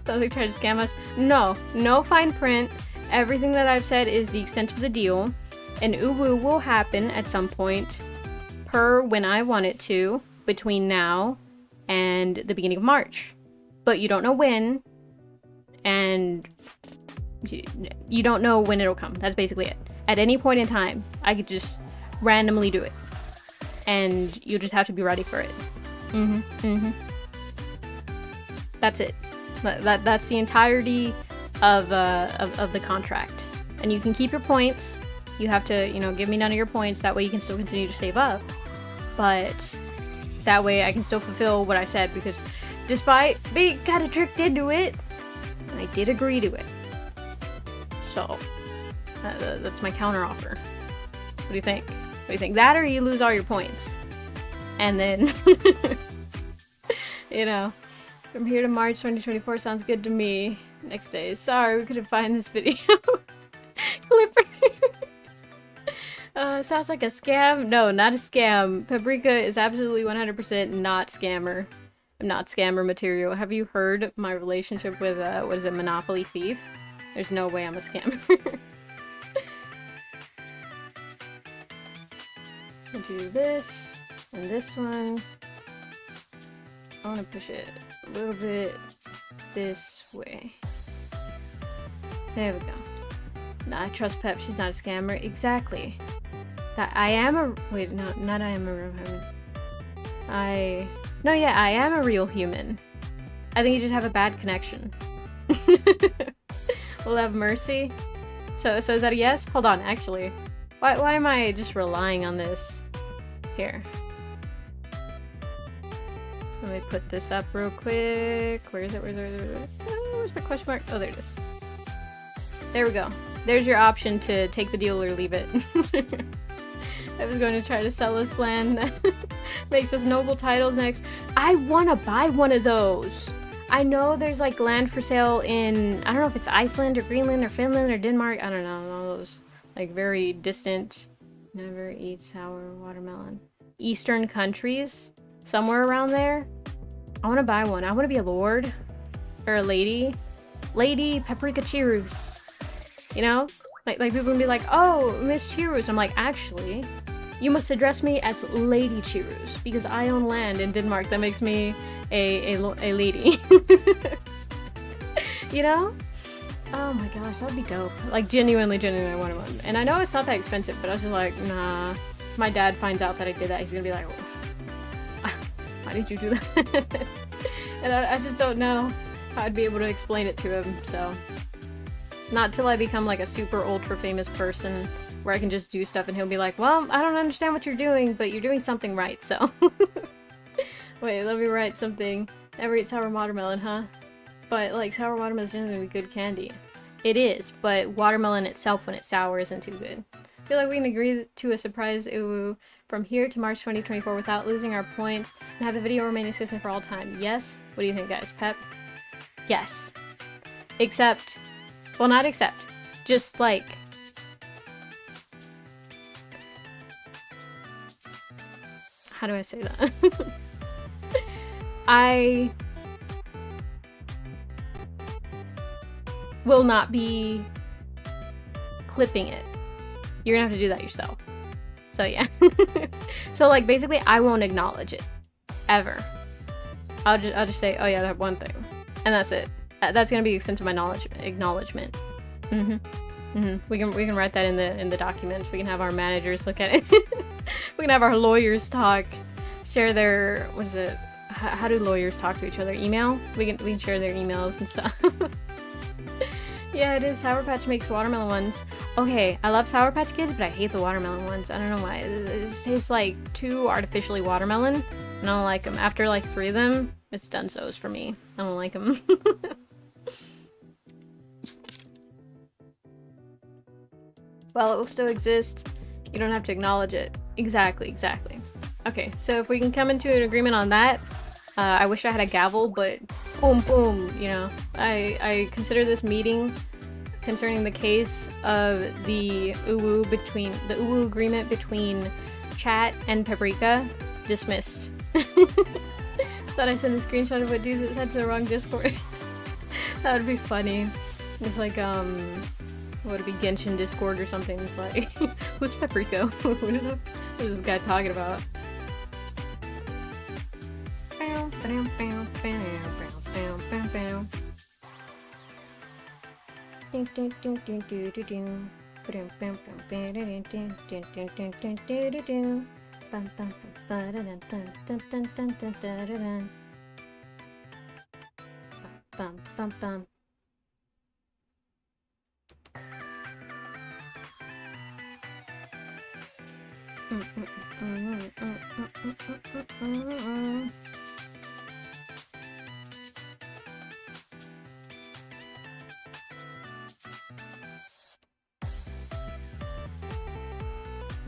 [SPEAKER 1] Sounds like trying to scam us. No, no fine print. Everything that I've said is the extent of the deal. An uwu will happen at some point per when I want it to between now and the beginning of March. But you don't know when, and you don't know when it'll come. That's basically it. At any point in time, I could just randomly do it. And you'll just have to be ready for it. That's it. That's the entirety of the contract. And you can keep your points. You have to, you know, give me none of your points. That way you can still continue to save up. But that way I can still fulfill what I said, because despite being kind of tricked into it, I did agree to it. So that's my counter offer. What do you think? What do you think? That or you lose all your points. And then, you know, from here to March 2024 sounds good to me. Next day. Sorry, we couldn't find this video. Clippers. Sounds like a scam. No, not a scam. Paprika is absolutely 100% not scammer. Not scammer material. Have you heard my relationship with, what is it, Monopoly Thief? There's no way I'm a scammer. I'll do this, and this one. I want to push it a little bit this way. There we go. Nah, I trust Pep. She's not a scammer. Exactly. That I am a... Wait, no, not I am a real human. No, yeah, I am a real human. I think you just have a bad connection. We'll have mercy. So is that a yes? Hold on, actually. Why am I just relying on this? Here. Let me put this up real quick. Where is it? Where's my question mark? Oh, there it is. There we go. There's your option to take the deal or leave it. I was going to try to sell us land that makes us noble titles next. I want to buy one of those. I know there's like land for sale in, I don't know if it's Iceland or Greenland or Finland or Denmark. I don't know. All those like very distant, never eat sour watermelon. Eastern countries. Somewhere around there. I want to buy one. I want to be a lord. Or a lady. Lady Paprika Chirus. You know? Like people can be like, oh, Miss Chirus. I'm like, actually, you must address me as Lady Chirus. Because I own land in Denmark that makes me a lady. You know? Oh my gosh, that would be dope. Like, genuinely, I want one. And I know it's not that expensive, but I was just like, nah. If my dad finds out that I did that, he's gonna be like, why did you do that? And I just don't know how I'd be able to explain it to him, so. Not till I become like a super ultra famous person where I can just do stuff and he'll be like, well, I don't understand what you're doing, but you're doing something right, so. Wait, let me write something. Never eat sour watermelon, huh? But, like, sour watermelon is generally good candy. It is, but watermelon itself when it's sour isn't too good. I feel like we can agree to a surprise ooh from here to March 2024 without losing our points and have the video remain consistent for all time. Yes? What do you think, guys? Pep? Yes. Except, well, not except, just like, how do I say that? I will not be clipping it. You're gonna have to do that yourself. So yeah. So like basically I won't acknowledge it. Ever. I'll just say, oh yeah, that one thing. And that's it. That's gonna be the extent of my acknowledgement. We can write that in the document. We can have our managers look at it. We can have our lawyers talk. Share their, what is it? How do lawyers talk to each other? Email? We can share their emails and stuff. Yeah, it is. Sour Patch makes watermelon ones. Okay, I love Sour Patch Kids, but I hate the watermelon ones. I don't know why. It just tastes like too artificially watermelon, and I don't like them. After like 3 of them, it's donezo's for me. I don't like them. While it will still exist, you don't have to acknowledge it. Exactly. Okay, so if we can come into an agreement on that, I wish I had a gavel, but boom, boom, you know. I consider this meeting concerning the case of the UWU agreement between Chat and Paprika dismissed. Thought I sent a screenshot of what dudes said to the wrong Discord. That would be funny. It's like, what would it be, Genshin Discord or something? It's like, who's Paprika? What is this guy talking about?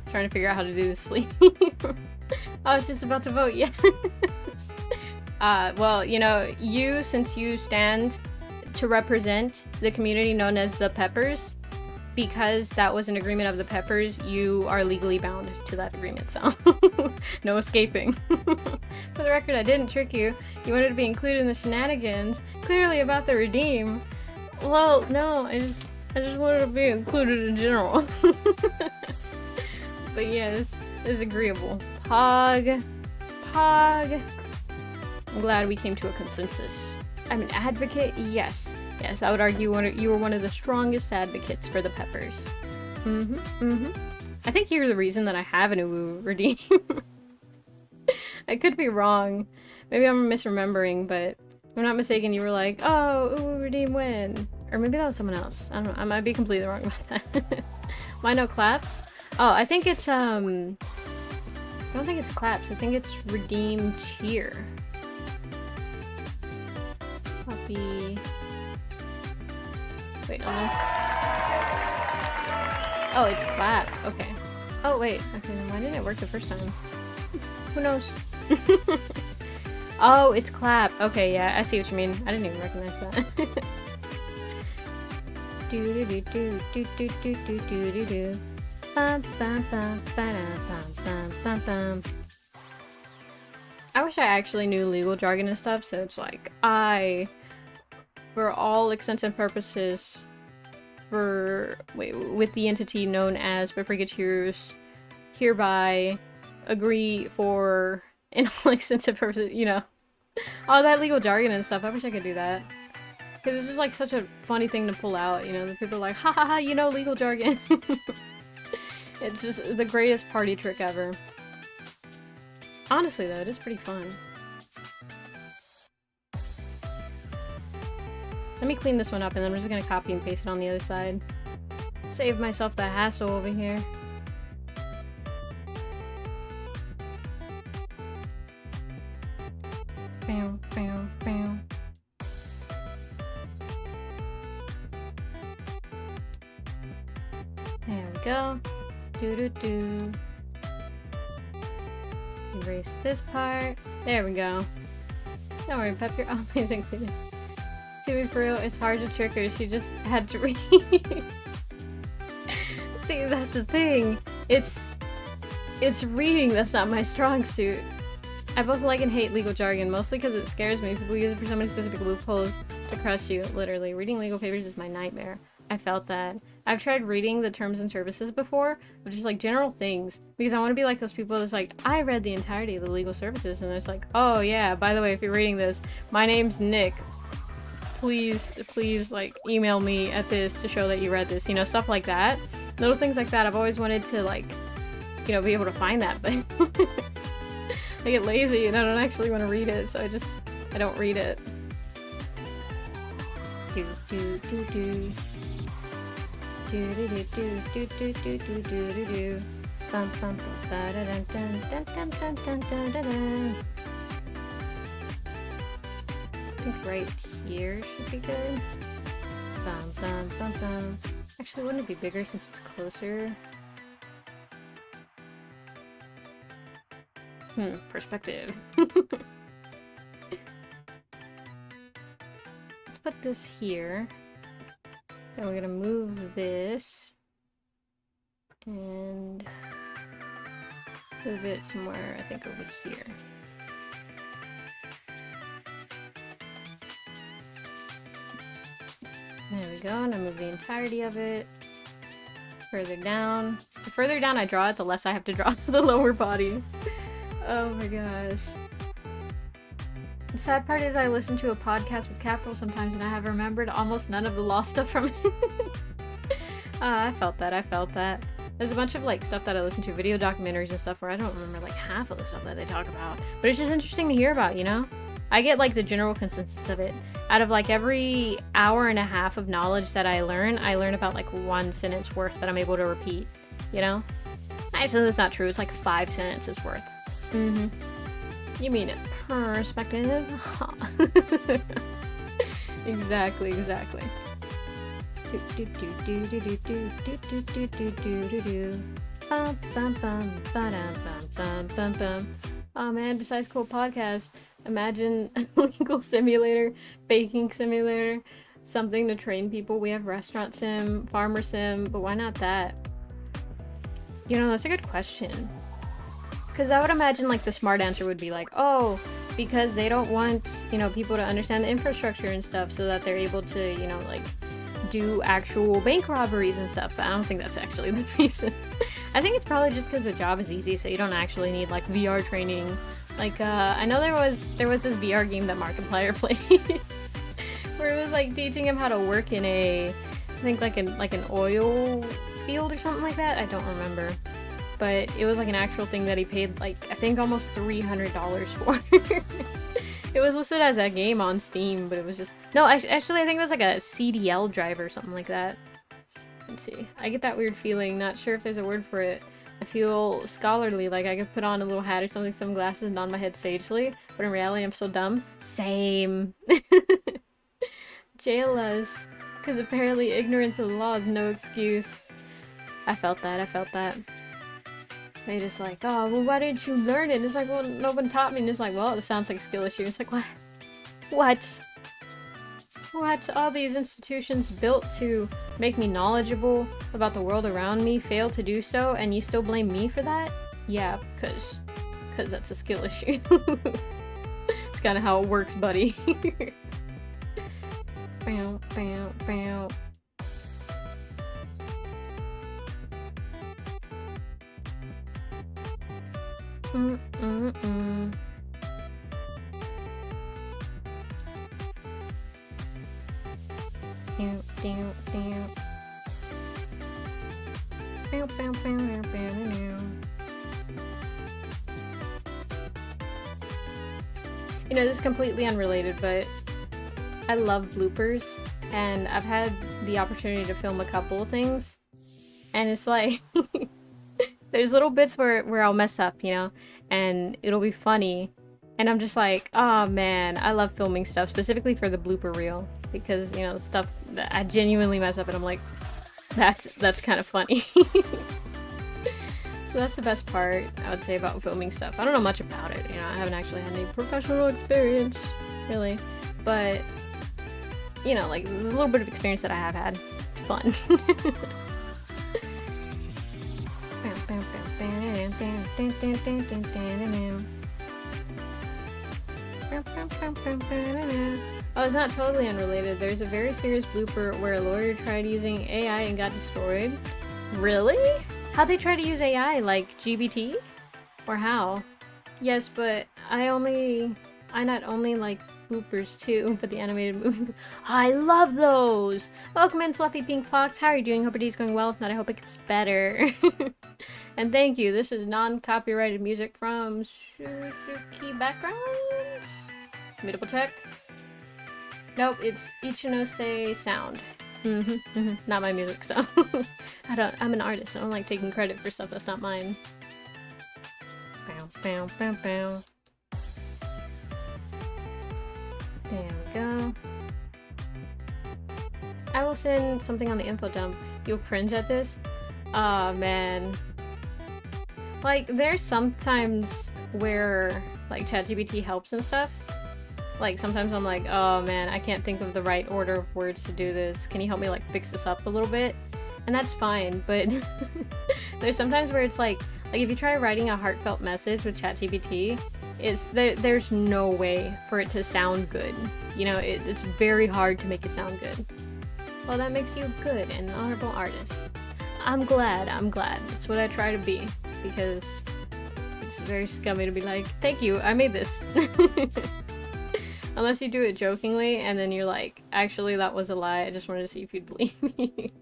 [SPEAKER 1] Trying to figure out how to do this sleep. I was just about to vote, yes. Well, you know, since you stand to represent the community known as the Peppers, because that was an agreement of the Peppers, you are legally bound to that agreement, so no escaping. For the record, I didn't trick you. You wanted to be included in the shenanigans, clearly about the redeem. Well, no, I just wanted to be included in general. But yeah, this is agreeable. Pog. I'm glad we came to a consensus. I'm an advocate, yes. Yes, I would argue you were one of the strongest advocates for the Peppers. I think you're the reason that I have an UWU redeem. I could be wrong. Maybe I'm misremembering, but if I'm not mistaken, you were like, oh, UWU redeem when? Or maybe that was someone else. I don't know. I might be completely wrong about that. Why no claps? Oh, I think it's, I don't think it's claps. I think it's redeem cheer. Copy. Wait, unless... Oh, it's clap. Okay. Oh, wait. Okay, why didn't it work the first time? Who knows? Oh, it's clap. Okay, yeah, I see what you mean. I didn't even recognize that. Do-do-do-do-do-do-do-do-do-do. Bum, bum, bum, bum, bum, bum. I wish I actually knew legal jargon and stuff, so it's like, for all intents and purposes, with the entity known as Paprika Cheers, hereby agree for, in all intents and purposes, you know, all that legal jargon and stuff. I wish I could do that. Because it's just like such a funny thing to pull out, you know, the people are like, ha ha ha, you know legal jargon. It's just the greatest party trick ever. Honestly though, it is pretty fun. Let me clean this one up and then we're just gonna copy and paste it on the other side. Save myself the hassle over here. Bow, bow, bow. There we go. Do. Erase this part. There we go. Don't worry, Pep, you're always included. To be for real, it's hard to trick her. She just had to read. See, that's the thing. It's reading that's not my strong suit. I both like and hate legal jargon, mostly because it scares me. People use it for so many specific loopholes to crush you, literally. Reading legal papers is my nightmare. I felt that. I've tried reading the terms and services before, but just like general things, because I want to be like those people that's like, I read the entirety of the legal services, and there's like, oh yeah, by the way, if you're reading this, my name's Nick. Please, like, email me at this to show that you read this, you know, stuff like that. Little things like that. I've always wanted to, like, you know, be able to find that, but I get lazy and I don't actually want to read it, so I don't read it. I think right here should be good. Actually, wouldn't it be bigger since it's closer? Perspective. Let's put this here. Then we're gonna move this and move it somewhere, I think over here. There we go, and I move the entirety of it further down. The further down I draw it, the less I have to draw the lower body. Oh my gosh. The sad part is I listen to a podcast with Capital sometimes and I have remembered almost none of the lost stuff from it. I felt that. There's a bunch of like stuff that I listen to, video documentaries and stuff where I don't remember like half of the stuff that they talk about. But it's just interesting to hear about, you know? I get like the general consensus of it. Out of like every hour and a half of knowledge that I learn about like one sentence worth that I'm able to repeat, you know? Actually, that's not true. It's like 5 sentences worth. You mean it perspective? Exactly. Oh man, besides cool podcasts, imagine a legal simulator, baking simulator, something to train people. We have restaurant sim, farmer sim, but why not that? You know, that's a good question. Because I would imagine like the smart answer would be like, oh, because they don't want, you know, people to understand the infrastructure and stuff so that they're able to, you know, like do actual bank robberies and stuff. But I don't think that's actually the reason. I think it's probably just because the job is easy, so you don't actually need like VR training. Like, I know there was this VR game that Markiplier played where it was like teaching him how to work in I think like an oil field or something like that. I don't remember. But it was like an actual thing that he paid like, I think almost $300 for. It was listed as a game on Steam, but it was just... No, actually I think it was like a CDL drive or something like that. Let's see. I get that weird feeling, not sure if there's a word for it. I feel scholarly, like I could put on a little hat or something, some glasses, and nod my head sagely, but in reality I'm so dumb. Same. Jail us, because apparently ignorance of the law is no excuse. I felt that. They just like, oh, well, why didn't you learn it? And it's like, well, no one taught me. And it's like, well, it sounds like a skill issue. It's like, what? What? All these institutions built to make me knowledgeable about the world around me fail to do so, and you still blame me for that? Yeah, because that's a skill issue. It's kind of how it works, buddy. Bow, bow, bow. You know, this is completely unrelated, but I love bloopers, and I've had the opportunity to film a couple of things, and it's like there's little bits where I'll mess up, you know, and it'll be funny, and I'm just like, oh man, I love filming stuff specifically for the blooper reel, because, you know, stuff that I genuinely mess up and I'm like, that's kind of funny. So that's the best part, I would say, about filming stuff. I don't know much about it, you know, I haven't actually had any professional experience, really, but, you know, like, the little bit of experience that I have had, it's fun. Oh, it's not totally unrelated. There's a very serious blooper where a lawyer tried using AI and got destroyed. Really? How'd they try to use AI? Like GBT? Or how? Yes, but I not only like bloopers too, but the animated movie. I love those! Welcome in, Fluffy Pink Fox. How are you doing? Hope your day's going well. If not, I hope it gets better. And thank you. This is non-copyrighted music from Suzuki Backgrounds. Let me double check. Nope, it's Ichinose Sound. Not my music, so I'm an artist. I don't like taking credit for stuff that's not mine. Bow, bow, bow, bow. There we go. I will send something on the info dump. You'll cringe at this? Aw, man. Like, there's sometimes where, like, ChatGPT helps and stuff. Like, sometimes I'm like, oh man, I can't think of the right order of words to do this. Can you help me, like, fix this up a little bit? And that's fine, but there's sometimes where it's like if you try writing a heartfelt message with ChatGPT, there's no way for it to sound good. You know, it's very hard to make it sound good. Well, that makes you a good and honorable artist. I'm glad. That's what I try to be, because it's very scummy to be like, thank you, I made this. Unless you do it jokingly, and then you're like, actually, that was a lie, I just wanted to see if you'd believe me.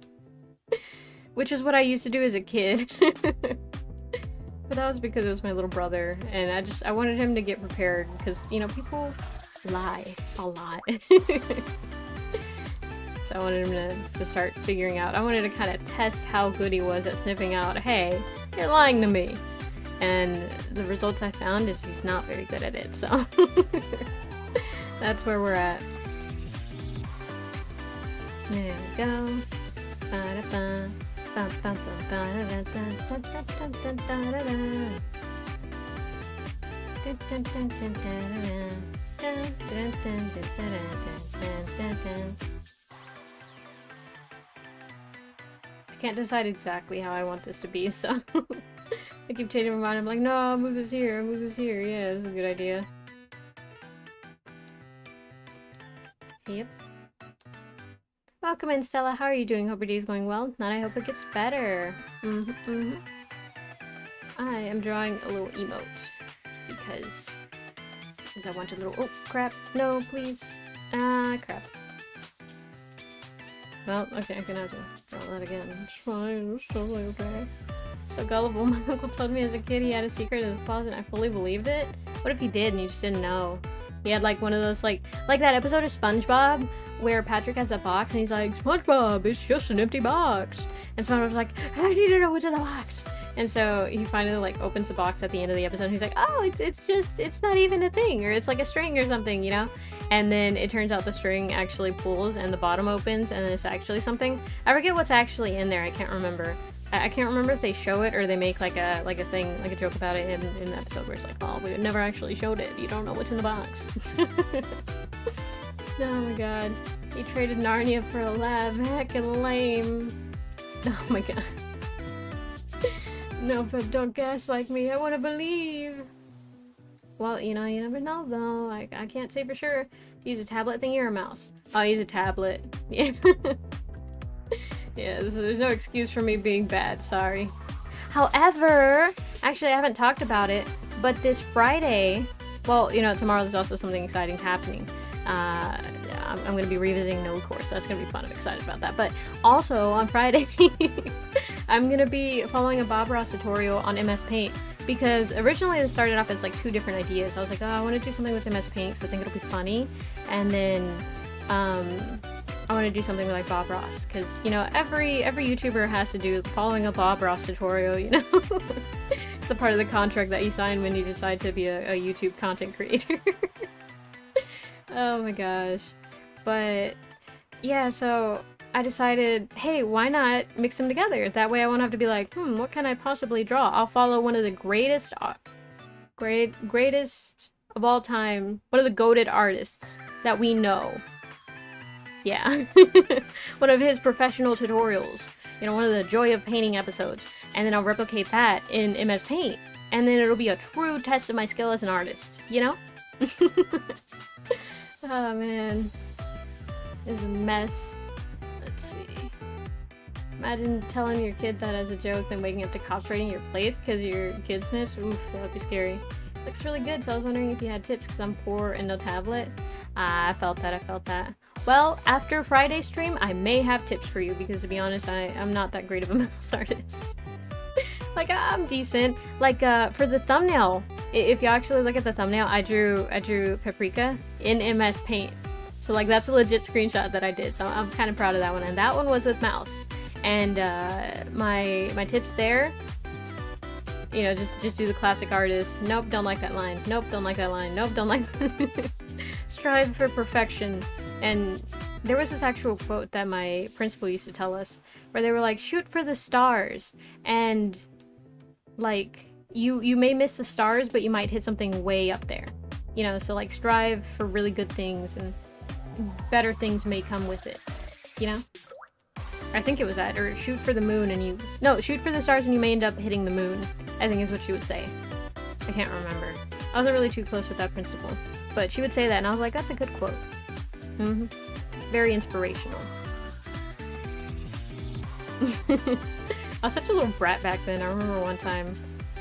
[SPEAKER 1] Which is what I used to do as a kid. But that was because it was my little brother, and I wanted him to get prepared, because, you know, people lie a lot. So I wanted him to start figuring out. I wanted to kind of test how good he was at sniffing out, hey, you're lying to me. And the results I found is he's not very good at it, so... That's where we're at. There we go. I can't decide exactly how I want this to be, so I keep changing my mind. I'm like, no, I'll move this here, I'll move this here. Yeah, this is a good idea. Yep. Welcome in, Stella. How are you doing? Hope your day's going well. If not, I hope it gets better. I am drawing a little emote because I want a little. Oh crap! No, please. Ah, crap. Well, okay, I'm gonna have to draw that again. It's fine. It's totally okay. So gullible. My uncle told me as a kid he had a secret in his closet, and I fully believed it. What if he did and you just didn't know? He had like one of those like that episode of SpongeBob where Patrick has a box and he's like, SpongeBob, it's just an empty box. And SpongeBob's like, I need to know what's in the box. And so he finally like opens the box at the end of the episode and he's like, oh, it's not even a thing, or it's like a string or something, you know? And then it turns out the string actually pulls and the bottom opens and it's actually something. I forget what's actually in there, I can't remember. I can't remember if they show it or they make like a thing, like a joke about it in the episode where it's like, oh, we never actually showed it. You don't know what's in the box. Oh my god. He traded Narnia for a lab. Heckin' lame. Oh my god. No, but don't gaslight me. I want to believe. Well, you know, you never know though. I can't say for sure. Use a tablet thingy or a mouse? I'll use a tablet. Yeah. Yeah, there's no excuse for me being bad, sorry. However, actually I haven't talked about it, but this Friday, well, you know, tomorrow there's also something exciting happening. I'm going to be revisiting Node course, so that's going to be fun. I'm excited about that. But also on Friday, I'm going to be following a Bob Ross tutorial on MS Paint, because originally it started off as like 2 different ideas. I was like, oh, I want to do something with MS Paint, so I think it'll be funny. And then I want to do something with like Bob Ross, because, you know, every YouTuber has to do following a Bob Ross tutorial, you know? It's a part of the contract that you sign when you decide to be a YouTube content creator. Oh my gosh. But yeah, so I decided, hey, why not mix them together? That way I won't have to be like, what can I possibly draw? I'll follow one of the greatest of all time, one of the goated artists that we know. Yeah. One of his professional tutorials. You know, one of the Joy of Painting episodes. And then I'll replicate that in MS Paint. And then it'll be a true test of my skill as an artist, you know? Oh man. This is a mess. Let's see. Imagine telling your kid that as a joke, then waking up to cops raiding your place because your kid snitched. Oof, that'd be scary. Looks really good, so I was wondering if you had tips because I'm poor and no tablet. I felt that. Well, after Friday's stream, I may have tips for you because, to be honest, I'm not that great of a mouse artist. Like, I'm decent. Like, for the thumbnail, if you actually look at the thumbnail, I drew Paprika in MS Paint. So, like, that's a legit screenshot that I did. So I'm kind of proud of that one. And that one was with mouse. And my tips there, you know, just do the classic artist. Nope, don't like that line. Nope, don't like that line. Nope, don't like that. Strive for perfection. And there was this actual quote that my principal used to tell us, where they were like, shoot for the stars. And like, you may miss the stars, but you might hit something way up there. You know, so like, strive for really good things, and better things may come with it. You know? I think it was that, or shoot for the moon and no, shoot for the stars and you may end up hitting the moon, I think is what she would say. I can't remember. I wasn't really too close with that principal, but she would say that and I was like, that's a good quote. Very inspirational. I was such a little brat back then. I remember one time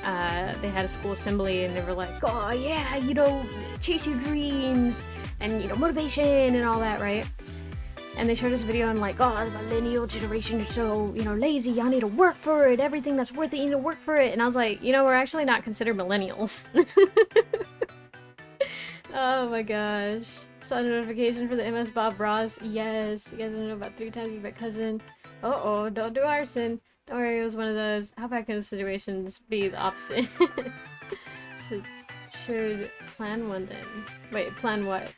[SPEAKER 1] they had a school assembly and they were like, oh yeah, you know, chase your dreams and, you know, motivation and all that, right? And they showed us a video and like, oh, the millennial generation is so, you know, lazy. Y'all need to work for it. Everything that's worth it, you need to work for it. And I was like, you know, we're actually not considered millennials. Oh my gosh. Saw a notification for the MS Bob Ross. Yes. You guys don't know about 3 times you've met cousin. Uh-oh, don't do arson. Don't worry, it was one of those. How about those situations be the opposite? Should plan one then. Wait, plan what?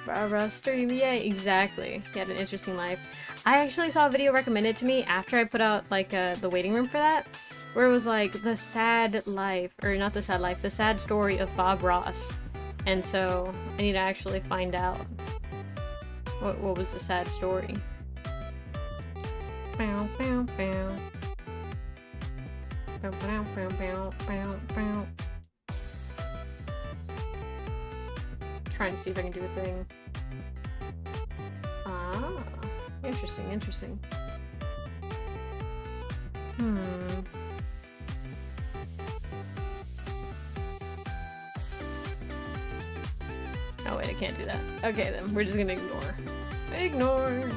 [SPEAKER 1] Barbara stream, yay, exactly. He had an interesting life. I actually saw a video recommended to me after I put out like the waiting room for that, where it was like the sad life, or not the sad life, the sad story of Bob Ross. And so I need to actually find out what was the sad story. Bow, bow, bow. Bow, bow, bow, bow, bow, bow. Trying to see if I can do a thing. Ah, interesting. Oh wait, I can't do that. Okay then, we're just gonna ignore.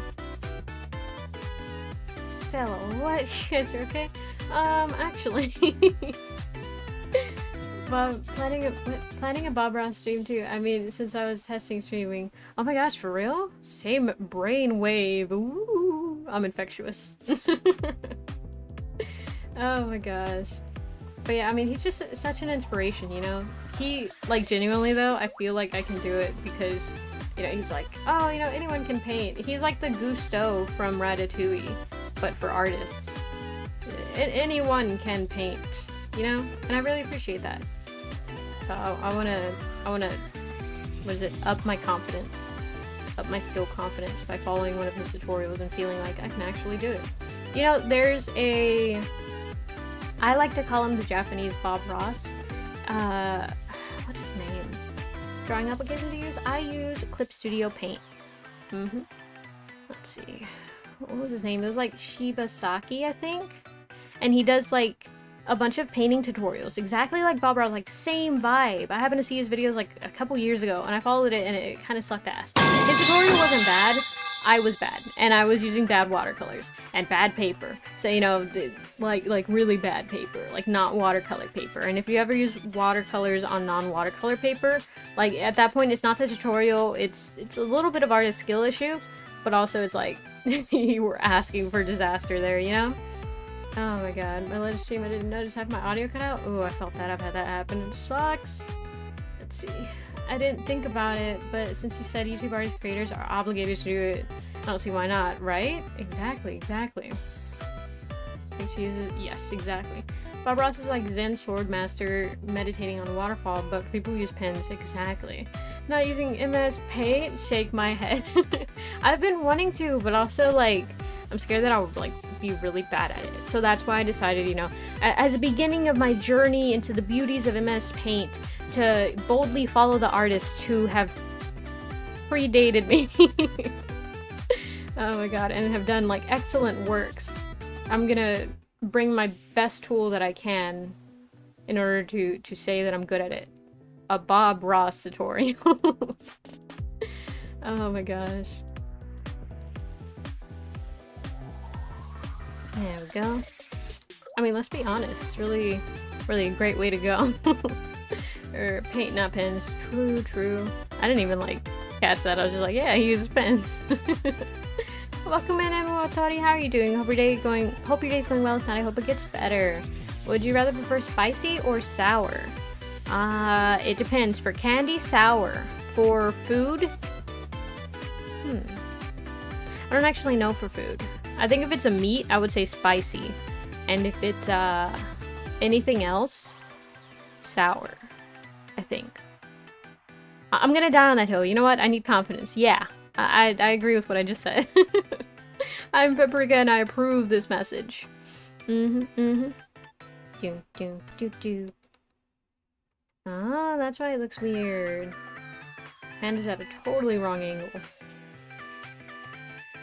[SPEAKER 1] Stella, what? You guys are okay? Actually. Bob, planning a Bob Ross stream too. I mean, since I was testing streaming. Oh my gosh, for real? Same brainwave. Ooh, I'm infectious. Oh my gosh. But yeah, I mean, he's just such an inspiration, you know? He, like, genuinely though, I feel like I can do it because, you know, he's like, oh, you know, anyone can paint. He's like the Gusteau from Ratatouille, but for artists. Anyone can paint, you know? And I really appreciate that. So I wanna, what is it, up my confidence, up my skill confidence by following one of his tutorials and feeling like I can actually do it. You know, there's I like to call him the Japanese Bob Ross. What's his name? Drawing application to use? I use Clip Studio Paint. Let's see. What was his name? It was like Shibasaki, I think. And he does like a bunch of painting tutorials, exactly like Bob Ross, like same vibe. I happened to see his videos like a couple years ago, and I followed it, and it kind of sucked ass. His tutorial wasn't bad. I was bad, and I was using bad watercolors and bad paper. So, you know, like really bad paper, like not watercolor paper. And if you ever use watercolors on non-watercolor paper, like at that point, it's not the tutorial. It's a little bit of artist skill issue, but also it's like you were asking for disaster there, you know? Oh my god, my live stream, I didn't notice I have my audio cut out. Oh, I felt that. I've had that happen. It sucks. Let's see. I didn't think about it, but since you said YouTube artist creators are obligated to do it, I don't see why not, right? Exactly. Yes, exactly. Bob Ross is like Zen sword master meditating on a waterfall, but people use pens. Exactly. Not using MS Paint? Shake my head. I've been wanting to, but also like I'm scared that I'll like be really bad at it. So that's why I decided, you know, as a beginning of my journey into the beauties of MS Paint, to boldly follow the artists who have predated me. Oh my god, and have done like excellent works. I'm gonna bring my best tool that I can in order to say that I'm good at it. A Bob Ross tutorial. Oh my gosh. There we go. I mean, let's be honest, it's really a great way to go. Or paint, not pens. True. I didn't even like catch that. I was just like, yeah, he uses pens. Welcome in, everyone. Toddy, how are you doing? Hope your day's going well. If not, I hope it gets better. Would you rather prefer spicy or sour? It depends. For candy, sour. For food, I don't actually know for food. I think if it's a meat, I would say spicy. And if it's anything else, sour. I think. I'm gonna die on that hill. You know what? I need confidence. Yeah. I agree with what I just said. I'm Paprika and I approve this message. Do. Oh, that's why it looks weird. And is at a totally wrong angle.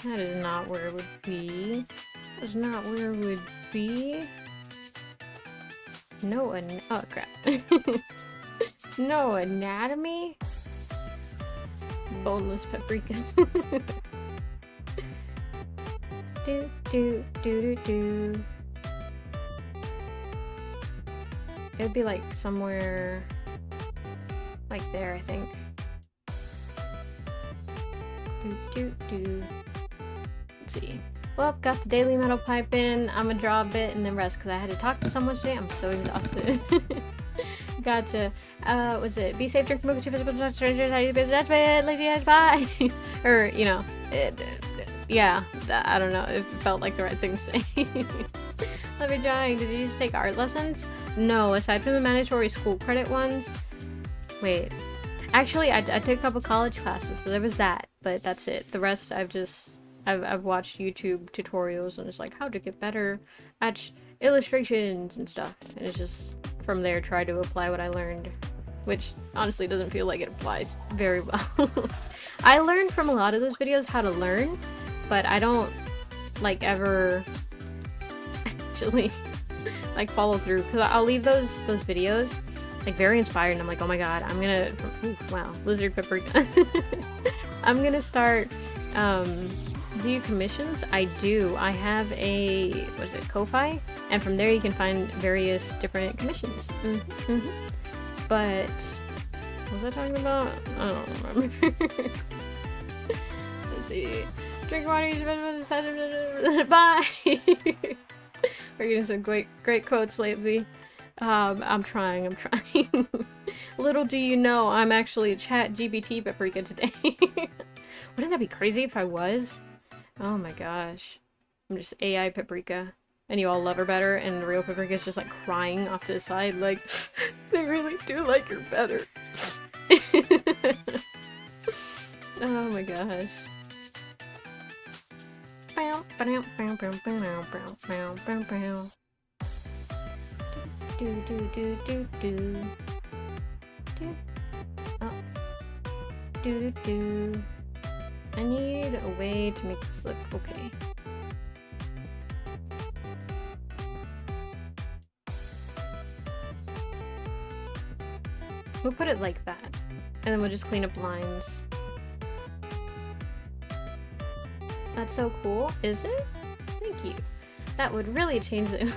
[SPEAKER 1] That is not where it would be. That's not where it would be. No, oh crap. No anatomy? Boneless paprika. do. It would be like somewhere like there, I think. Do. Let's see. Well, got the daily metal pipe in. I'm gonna draw a bit and then rest because I had to talk to someone today. I'm so exhausted. Gotcha. Was it? Be safe, drink milk, strangers, lady, bye. Or, you know, yeah, I don't know. It felt like the right thing to say. Love your drawing. Did you just take art lessons? No, aside from the mandatory school credit ones. Wait. Actually, I took a couple college classes, so there was that. But that's it. The rest, I've watched YouTube tutorials and it's like how to get better at illustrations and stuff. And it's just from there try to apply what I learned, which honestly doesn't feel like it applies very well. I learned from a lot of those videos how to learn, but I don't like ever actually like follow through because I'll leave those videos like very inspired and I'm like, oh my god, I'm gonna wow, lizard paprika. I'm gonna start do you commissions? I do. I have a, what is it, Ko-Fi? And from there you can find various different commissions. But, what was I talking about? I don't remember. Let's see. Drink water, use your bye! We're getting some great quotes lately. I'm trying. Little do you know, I'm actually a chat GPT paprika today. Wouldn't that be crazy if I was? Oh my gosh. I'm just AI paprika. And you all love her better, and the real paprika is just like crying off to the side, like, they really do like her better. Oh my gosh. I need a way to make this look okay. We'll put it like that. And then we'll just clean up lines. That's so cool, is it? Thank you. That would really change it.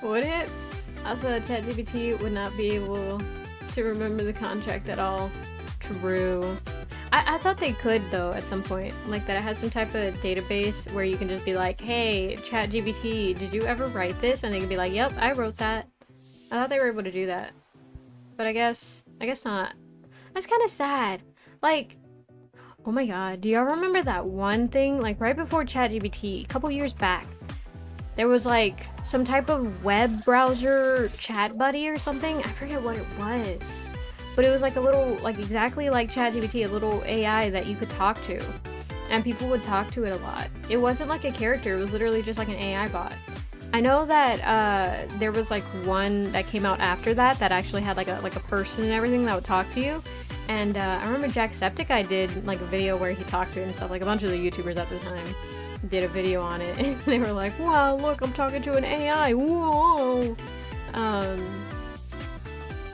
[SPEAKER 1] Would it? Also, ChatGPT would not be able to remember the contract at all. True. I thought they could, though, at some point. Like, that it has some type of database where you can just be like, hey, ChatGPT, did you ever write this? And they could be like, yep, I wrote that. I thought they were able to do that. But I guess not. That's kind of sad. Like, oh my god, do y'all remember that one thing? Like, right before ChatGPT, a couple years back, there was like some type of web browser chat buddy or something. I forget what it was. But it was like a little, like exactly like ChatGPT, a little AI that you could talk to. And people would talk to it a lot. It wasn't like a character, it was literally just like an AI bot. I know that there was like one that came out after that that actually had like a person and everything that would talk to you. And I remember Jacksepticeye did like a video where he talked to it and stuff. Like a bunch of the YouTubers at the time did a video on it, and they were like, "Wow, look, I'm talking to an AI! Whoa!"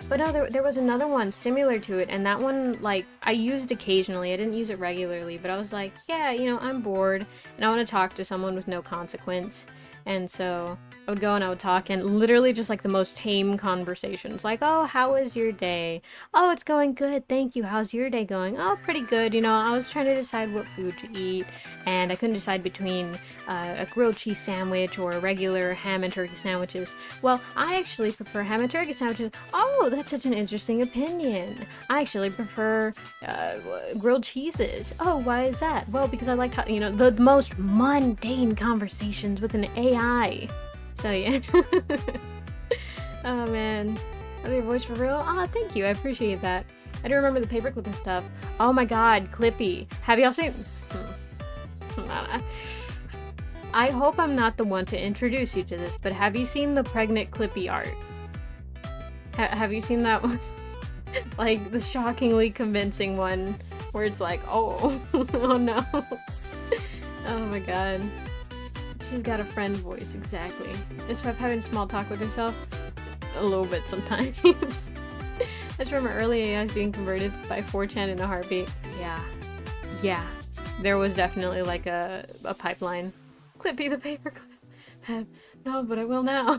[SPEAKER 1] But no, there was another one similar to it, and that one, like, I used occasionally. I didn't use it regularly, but I was like, yeah, you know, I'm bored, and I want to talk to someone with no consequence. And so I would go and I would talk, and literally just like the most tame conversations. Like, oh, how was your day? Oh, it's going good, thank you. How's your day going? Oh, pretty good. You know, I was trying to decide what food to eat, and I couldn't decide between a grilled cheese sandwich or regular ham and turkey sandwiches. Well, I actually prefer ham and turkey sandwiches. Oh, that's such an interesting opinion. I actually prefer grilled cheeses. Oh, why is that? Well, because I like, you know, the most mundane conversations with an AI. So yeah. Oh man. I have your voice for real? Ah, thank you. I appreciate that. I do remember the paperclip and stuff. Oh my god, Clippy. Have y'all seen... I hope I'm not the one to introduce you to this, but have you seen the pregnant Clippy art? Have you seen that one? Like, the shockingly convincing one where it's like, oh, oh no. Oh my god. She's got a friend voice, exactly. Is Pep having small talk with herself? A little bit sometimes. I just remember early AIs being converted by 4chan in a heartbeat. Yeah. Yeah. There was definitely like a pipeline. Clippy the paperclip. Pep. No, but I will now.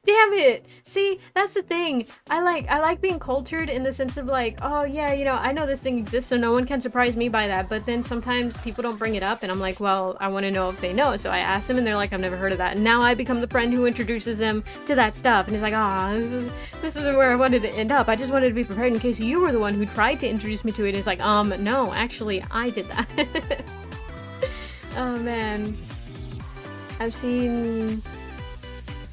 [SPEAKER 1] Damn it! See, that's the thing. I like being cultured in the sense of like, oh yeah, you know, I know this thing exists, so no one can surprise me by that. But then sometimes people don't bring it up, and I'm like, well, I want to know if they know. So I ask them, and they're like, I've never heard of that. And now I become the friend who introduces them to that stuff. And it's like, ah, this isn't where I wanted to end up. I just wanted to be prepared in case you were the one who tried to introduce me to it. And it's like, no, actually, I did that. Oh man. I've seen...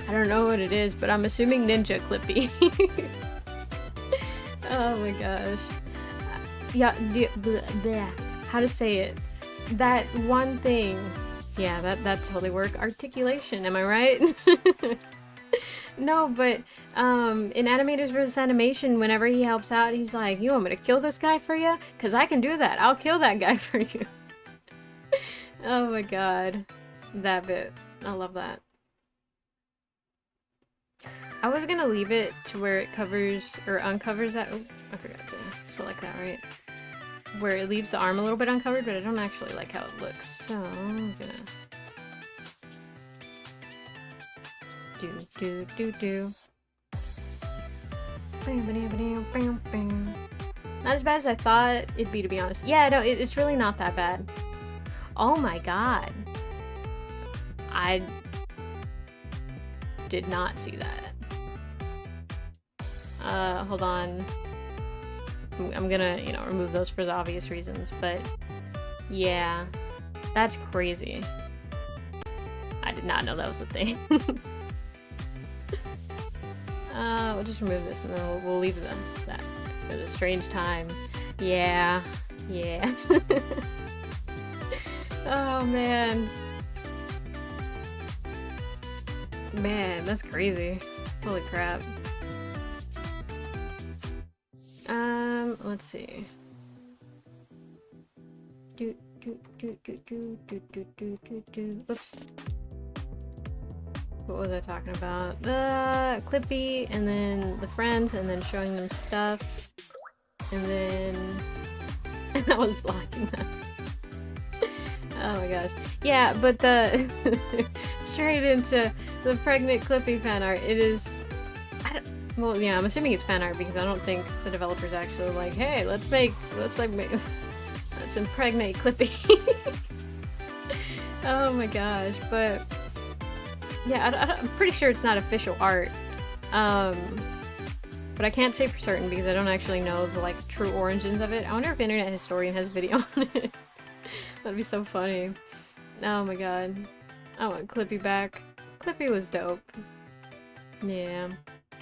[SPEAKER 1] I don't know what it is, but I'm assuming Ninja Clippy. Oh my gosh. Yeah, bleh. How to say it? That one thing. Yeah, that totally work. Articulation, am I right? No, but in Animators vs. Animation, whenever he helps out, he's like, you want me to kill this guy for you? Because I can do that. I'll kill that guy for you. Oh my god. That bit. I love that. I was gonna leave it to where it covers or uncovers that. Oh, I forgot to select that, right? Where it leaves the arm a little bit uncovered, but I don't actually like how it looks. So I'm gonna do. Not as bad as I thought it'd be, to be honest. Yeah, no, it's really not that bad. Oh my god. I did not see that. Hold on. I'm gonna, you know, remove those for the obvious reasons, but yeah, that's crazy. I did not know that was a thing. We'll just remove this and then we'll leave that. It was a strange time. Yeah. Yeah. Oh man. Man, that's crazy. Holy crap. Let's see. Oops. What was I talking about? Clippy, and then the friends, and then showing them stuff. And then... I was blocking that. Oh my gosh. Yeah, but the... straight into the pregnant Clippy fan art. It is... Well, yeah, I'm assuming it's fan art because I don't think the developer's actually like, hey, let's impregnate Clippy. Oh my gosh, but... Yeah, I'm pretty sure it's not official art. But I can't say for certain because I don't actually know the, like, true origins of it. I wonder if Internet Historian has video on it. That'd be so funny. Oh my god. I want Clippy back. Clippy was dope. Yeah.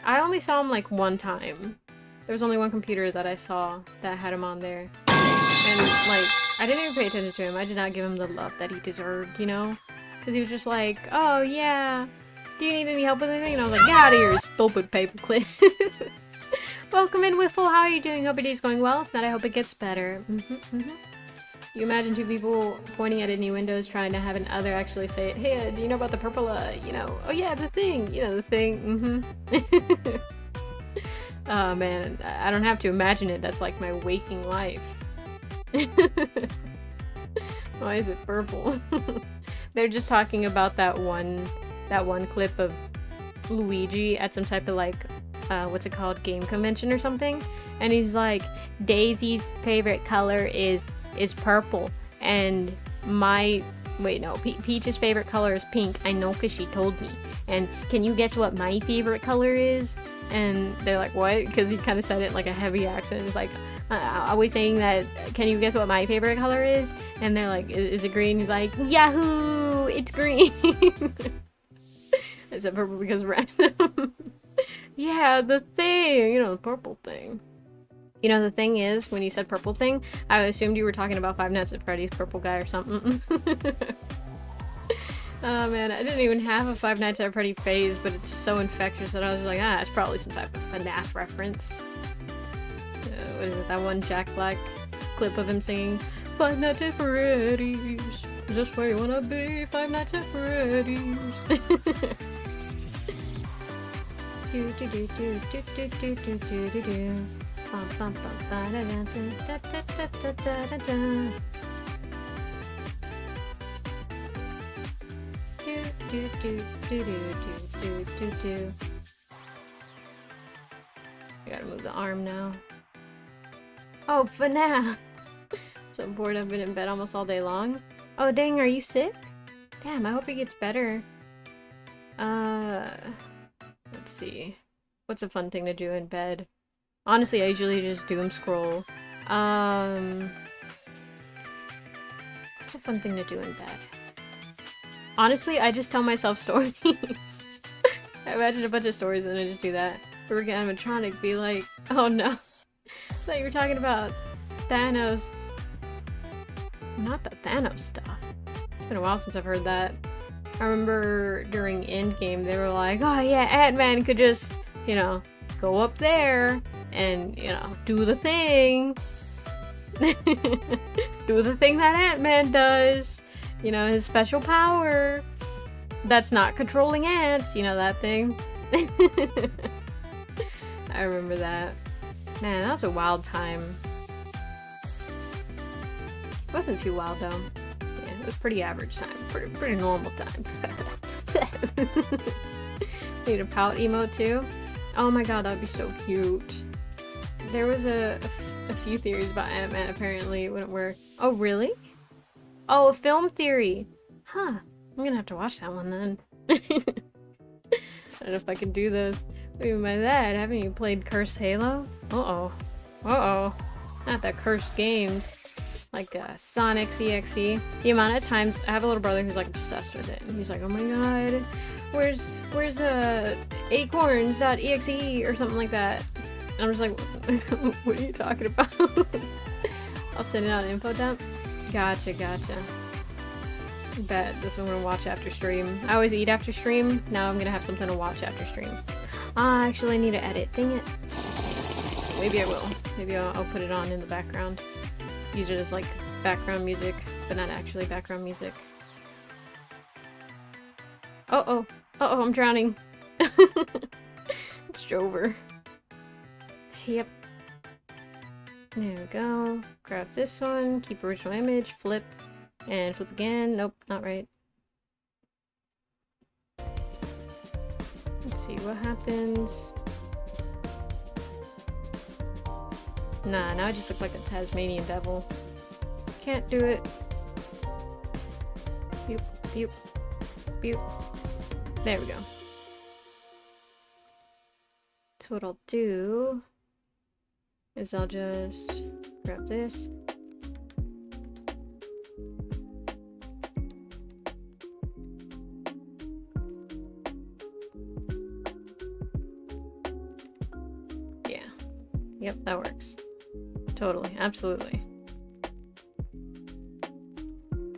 [SPEAKER 1] I only saw him, like, one time. There was only one computer that I saw that had him on there. And, like, I didn't even pay attention to him. I did not give him the love that he deserved, you know? Because he was just like, oh, yeah. Do you need any help with anything? And I was like, get out of here, stupid paperclip. Welcome in, Wiffle. How are you doing? Hope your day's going well. If not, I hope it gets better. You imagine two people pointing at any windows trying to have an other actually say, hey, do you know about the purple, you know, oh yeah, the thing, you know, the thing, Oh man, I don't have to imagine it. That's like my waking life. Why is it purple? They're just talking about that one clip of Luigi at some type of like, what's it called, game convention or something, and he's like, Daisy's favorite color is purple, and Peach's favorite color is pink. I know because she told me. And can you guess what my favorite color is? And they're like, what? Because he kind of said it like a heavy accent. It's like, are we saying that, can you guess what my favorite color is? And they're like, is it green? He's like, Yahoo! It's green! Except purple because random. Yeah, the thing! You know, the purple thing. You know, the thing is, when you said purple thing, I assumed you were talking about Five Nights at Freddy's purple guy or something. Oh man, I didn't even have a Five Nights at Freddy phase, but it's just so infectious that I was like, it's probably some type of FNAF reference. What is it, that one Jack Black clip of him singing, Five Nights at Freddy's, just where you wanna be, Five Nights at Freddy's. Do do do do do do do do do do do. Bum bum bum ba da da da da da da da da. Do do do do do do do. I gotta move the arm now. Oh, FNAF! So bored I've been in bed almost all day long. Oh dang, are you sick? Damn, I hope it gets better. Let's see. What's a fun thing to do in bed? Honestly, I usually just doom scroll. What's a fun thing to do in bed? Honestly, I just tell myself stories. I imagine a bunch of stories and I just do that. Or animatronic be like, oh no. I thought you were talking about Thanos. Not the Thanos stuff. It's been a while since I've heard that. I remember during Endgame they were like, oh yeah, Ant-Man could just, you know, go up there and, you know, do the thing. Do the thing that Ant-Man does. You know, his special power. That's not controlling ants, you know, that thing. I remember that. Man, that was a wild time. It wasn't too wild though. Yeah, it was pretty average time. Pretty normal time. Need a pout emote too? Oh my god, that would be so cute. There was a few theories about Ant-Man apparently it wouldn't work. Oh really? Oh, a film theory! Huh. I'm gonna have to watch that one then. I don't know if I can do this. What do you mean by that? Haven't you played Cursed Halo? Uh-oh. Uh-oh. Not the cursed games. Like Sonic CXE. The amount of times I have a little brother who's like obsessed with it. And he's like, oh my god, where's acorns.exe or something like that. And I'm just like, what are you talking about? I'll send it on info dump. Gotcha. Bet this one I'm gonna watch after stream. I always eat after stream. Now I'm gonna have something to watch after stream. Actually I need to edit. Dang it. Maybe I will. Maybe I'll put it on in the background. Use it as like background music, but not actually background music. Oh. Uh-oh, I'm drowning. It's over. Yep. There we go. Grab this one, keep original image, flip, and flip again. Nope, not right. Let's see what happens. Nah, now I just look like a Tasmanian devil. Can't do it. Boop, boop, boop. There we go. So what I'll do is I'll just grab this. Yeah. Yep, that works. Totally, absolutely.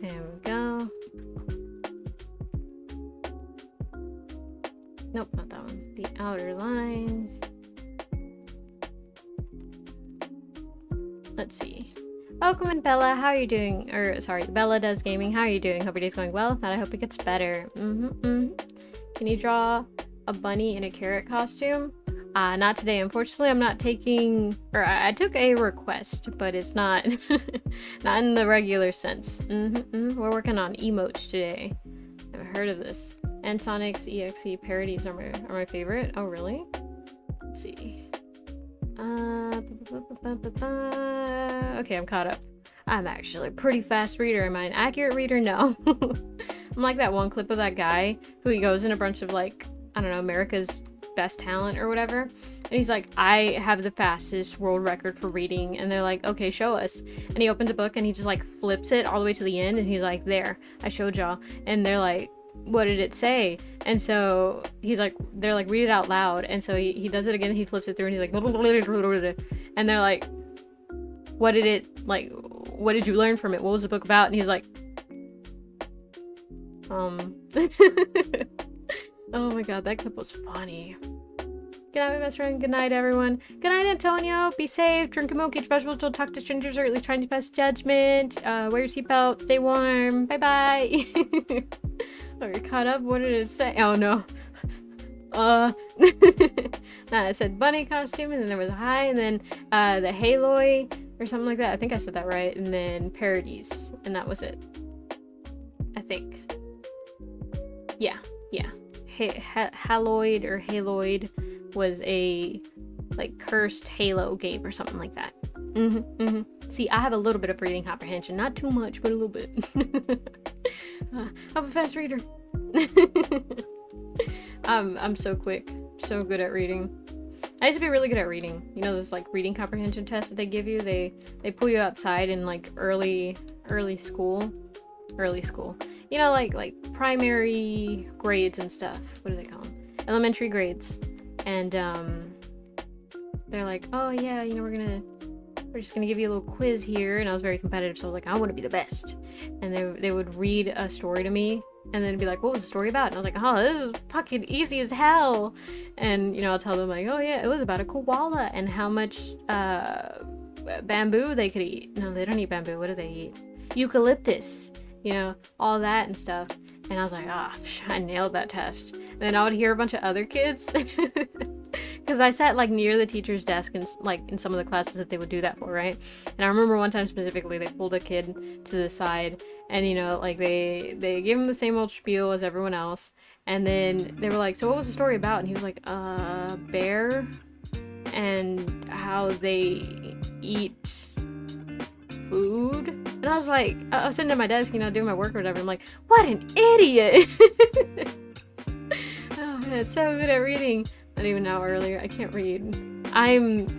[SPEAKER 1] There we go. Nope, not that one. The outer line. Let's see. Welcome in, Bella. How are you doing? Or, sorry, Bella Does Gaming. How are you doing? Hope your day's going well. And I hope it gets better. Can you draw a bunny in a carrot costume? Not today. Unfortunately, I'm not taking... Or, I took a request, but it's not... not in the regular sense. We're working on emotes today. Never heard of this. And Sonic's EXE parodies are my favorite. Oh, really? Let's see. Okay, I'm caught up. I'm actually a pretty fast reader. Am I an accurate reader? No. I'm like that one clip of that guy who he goes in a bunch of, like, I don't know, America's Best Talent or whatever. And he's like, I have the fastest world record for reading. And they're like, okay, show us. And he opens a book and he just, like, flips it all the way to the end. And he's like, there, I showed y'all. And they're like, what did it say? And so he's like, they're like, read it out loud. And so he does it again. He flips it through and he's like, and they're like, what did it, like, what did you learn from it? What was the book about? And he's like, oh my god, that clip was funny. Good night, my best friend. Good night, everyone. Good night, Antonio. Be safe. Drink a milk. Eat vegetables. Don't talk to strangers or at least try to pass judgment. Wear your seatbelt. Stay warm. Bye-bye. Oh, you're caught up? What did it say? Oh, no. Nah, it said bunny costume, and then there was a hi, and then the Haloy, or something like that. I think I said that right. And then parodies, and that was it. I think. Yeah. Haloid or Haloid was a like cursed Halo game or something like that. See, I have a little bit of reading comprehension, not too much, but a little bit. I'm a fast reader. I'm so quick, so good at reading. I used to be really good at reading. You know those like reading comprehension tests that they give you? They pull you outside in like early school. You know, like primary grades and stuff. What do they call them? Elementary grades. And they're like, oh yeah, you know, we're just gonna give you a little quiz here. And I was very competitive, so I was like, I want to be the best. And they would read a story to me and then be like, what was the story about? And I was like, oh, this is fucking easy as hell. And you know, I'll tell them like, oh yeah, it was about a koala and how much bamboo they could eat. No, they don't eat bamboo. What do they eat? Eucalyptus. You know, all that and stuff. And I was like, ah, I nailed that test. And then I would hear a bunch of other kids. Because I sat like near the teacher's desk and like in some of the classes that they would do that for, right? And I remember one time specifically, they pulled a kid to the side and, you know, like they gave him the same old spiel as everyone else. And then they were like, so what was the story about? And he was like, bear and how they eat food. And I was like, I was sitting at my desk, you know, doing my work or whatever. I'm like, what an idiot. Oh man, so good at reading. Not even now earlier. I can't read. I'm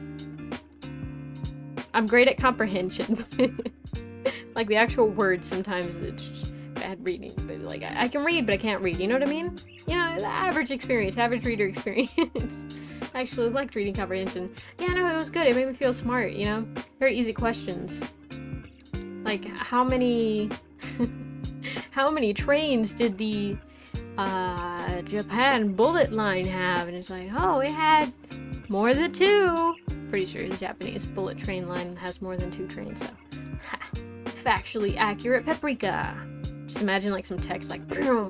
[SPEAKER 1] great at comprehension. Like the actual words sometimes it's just bad reading. But like I can read, but I can't read. You know what I mean? You know, the average reader experience. I actually liked reading comprehension. Yeah, no, it was good. It made me feel smart, you know? Very easy questions. Like, how many trains did the Japan bullet line have? And it's like, oh, it had more than 2. Pretty sure the Japanese bullet train line has more than 2 trains, so. Ha. Factually accurate, paprika. Just imagine like some text like and then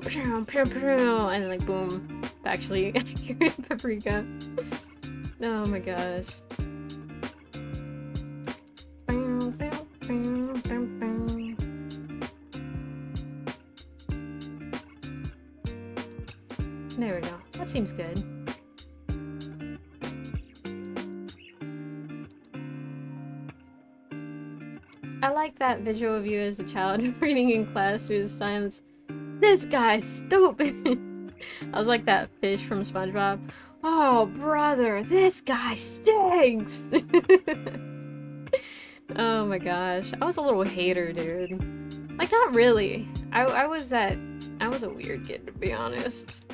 [SPEAKER 1] like boom, actually accurate paprika. Oh my gosh. There we go. That seems good. I like that visual of you as a child reading in class through the silence. This guy's stupid. I was like that fish from SpongeBob. Oh, brother, this guy stinks. Oh my gosh. I was a little hater, dude. Like, not really. I was a weird kid, to be honest.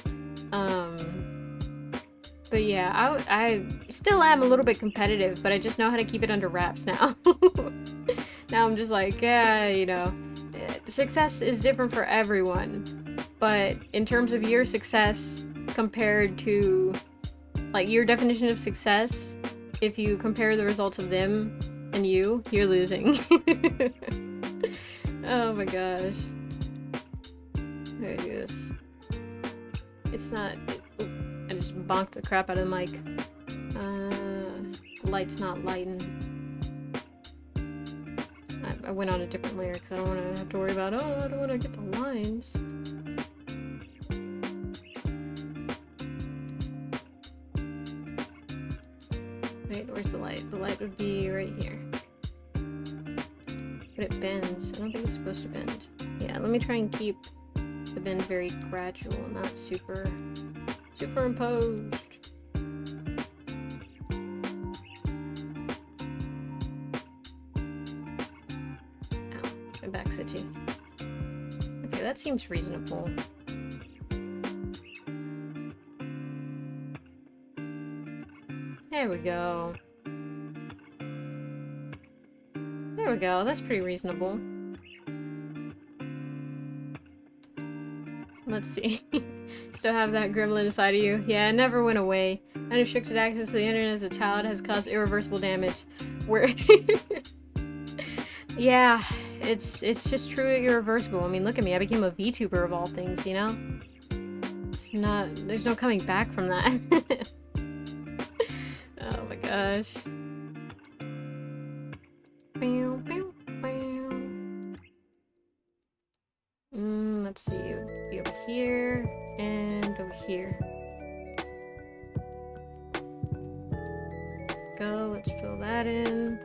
[SPEAKER 1] But yeah, I still am a little bit competitive, but I just know how to keep it under wraps now. Now I'm just like, yeah, you know, success is different for everyone. But in terms of your success compared to, like, your definition of success, if you compare the results of them and you're losing. Oh my gosh. There it is. It's not... I just bonked the crap out of the mic. Light's not lighting. I went on a different layer because I don't want to have to worry about, oh, I don't want to get the lines. Wait, where's the light? The light would be right here. But it bends. I don't think it's supposed to bend. Yeah, let me try and keep the bend very gradual, not superimposed. Ow, my back's itchy. Okay, that seems reasonable. There we go. There we go, that's pretty reasonable. Let's see. Still have that gremlin inside of you? Yeah, it never went away. Unrestricted access to the internet as a child has caused irreversible damage. Where... Yeah, it's just true irreversible. I mean, look at me. I became a VTuber of all things, you know? It's not... There's no coming back from that. Oh my gosh. Let's see. Be over here and over here. Go. Let's fill that in.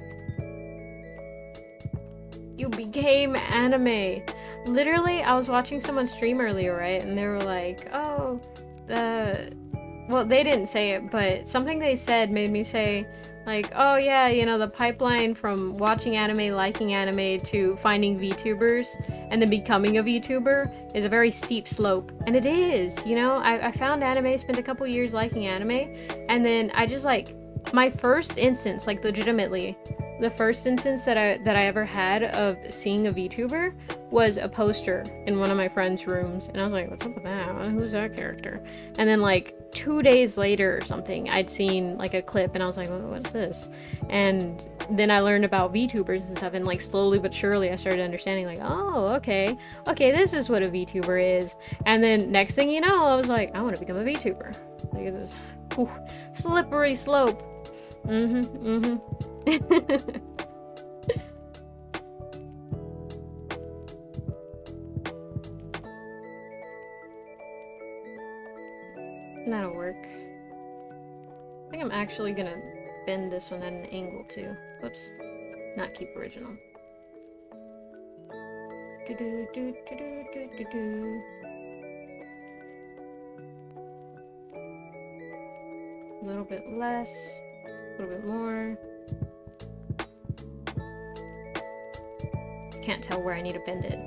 [SPEAKER 1] You became anime. Literally, I was watching someone stream earlier, right? And they were like, oh, well, they didn't say it, but something they said made me say, like, oh yeah, you know, the pipeline from watching anime, liking anime, to finding VTubers, and then becoming a VTuber is a very steep slope. And it is, you know? I found anime, spent a couple years liking anime, and then I just, like, my first instance, like, legitimately, the first instance that I ever had of seeing a VTuber was a poster in one of my friend's rooms, and I was like, what's up with that? Who's that character? And then like 2 days later or something, I'd seen like a clip and I was like, what is this? And then I learned about VTubers and stuff, and like slowly but surely I started understanding, like, oh, okay, this is what a VTuber is. And then next thing you know, I was like, I want to become a VTuber. Like, this slippery slope. That'll work. I think I'm actually gonna bend this one at an angle too. Whoops. Not keep original. A little bit less. A little bit more. Can't tell where I need to bend it.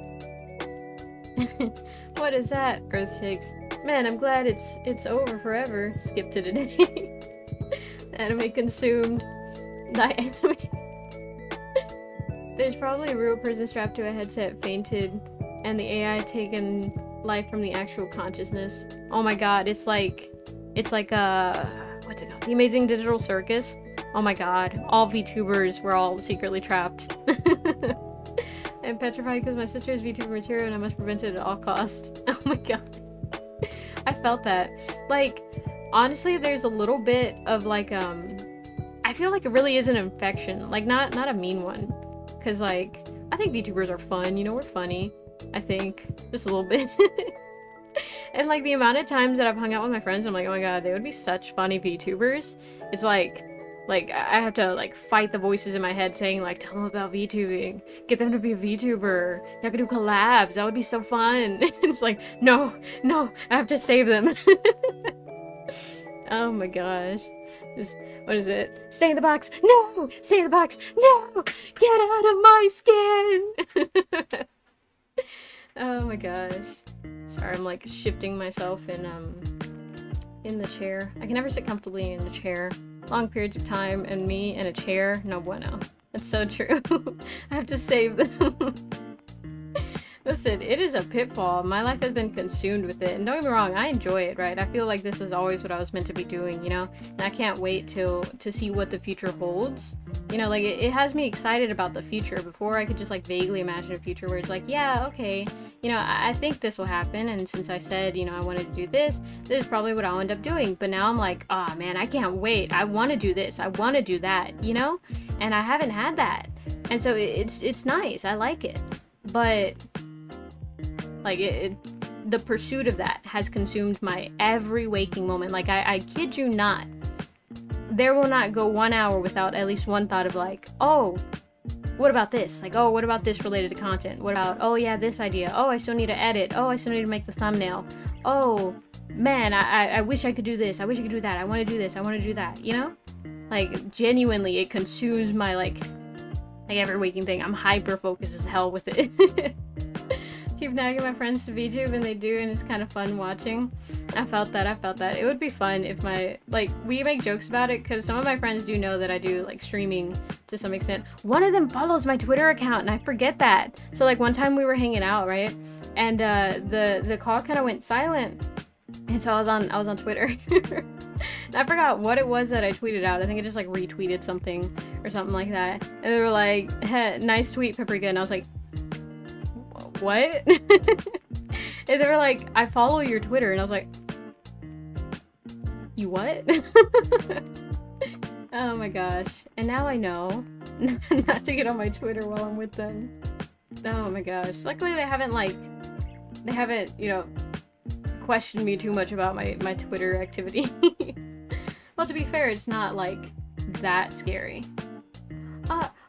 [SPEAKER 1] What is that? Earth shakes. Man, I'm glad it's over forever. Skip to today. Anime consumed. Thy anime. There's probably a real person strapped to a headset fainted, and the AI taken life from the actual consciousness. Oh my god, it's like what's it called? The Amazing Digital Circus. Oh my god, all VTubers were all secretly trapped. I'm petrified because my sister is VTuber material and I must prevent it at all costs. Oh my god. I felt that. Like, honestly, there's a little bit of like, I feel like it really is an infection. Like, not a mean one. Because, like, I think VTubers are fun. You know, we're funny. I think. Just a little bit. And, like, the amount of times that I've hung out with my friends, I'm like, oh my god, they would be such funny VTubers. It's like, I have to, like, fight the voices in my head saying, like, tell them about VTubing. Get them to be a VTuber. Y'all could do collabs. That would be so fun. And it's like, no, I have to save them. Oh my gosh. Just, what is it? Stay in the box. No! Stay in the box. No! Get out of my skin! Oh my gosh. Sorry, I'm like shifting myself in the chair. I can never sit comfortably in the chair. Long periods of time and me in a chair, no bueno. That's so true. I have to save them. Listen, it is a pitfall. My life has been consumed with it. And don't get me wrong, I enjoy it, right? I feel like this is always what I was meant to be doing, you know? And I can't wait to see what the future holds. You know, like, it has me excited about the future. Before, I could just, like, vaguely imagine a future where it's like, yeah, okay, you know, I think this will happen. And since I said, you know, I wanted to do this, this is probably what I'll end up doing. But now I'm like, oh, man, I can't wait. I want to do this. I want to do that, you know? And I haven't had that. And so it's nice. I like it. But... like, the pursuit of that has consumed my every waking moment. Like, I kid you not. There will not go 1 hour without at least one thought of like, oh, what about this? Like, oh, what about this related to content? What about, oh yeah, this idea. Oh, I still need to edit. Oh, I still need to make the thumbnail. Oh, man, I wish I could do this. I wish I could do that. I want to do this. I want to do that, you know? Like, genuinely, it consumes my, like every waking thing. I'm hyper-focused as hell with it. Keep nagging my friends to VTube and they do, and it's kind of fun watching. I felt that. It would be fun if we make jokes about it, because some of my friends do know that I do, like, streaming to some extent. One of them follows my Twitter account, and I forget that. So, like, one time we were hanging out, right? And, the call kind of went silent. And so I was on Twitter. I forgot what it was that I tweeted out. I think I just, like, retweeted something or something like that. And they were like, hey, nice tweet, Paprika. And I was like, what? And they were like, I follow your Twitter. And I was like, you what? Oh my gosh. And now I know not to get on my Twitter while I'm with them. Oh my gosh. Luckily they haven't, you know, questioned me too much about my Twitter activity. Well, to be fair, it's not, like, that scary.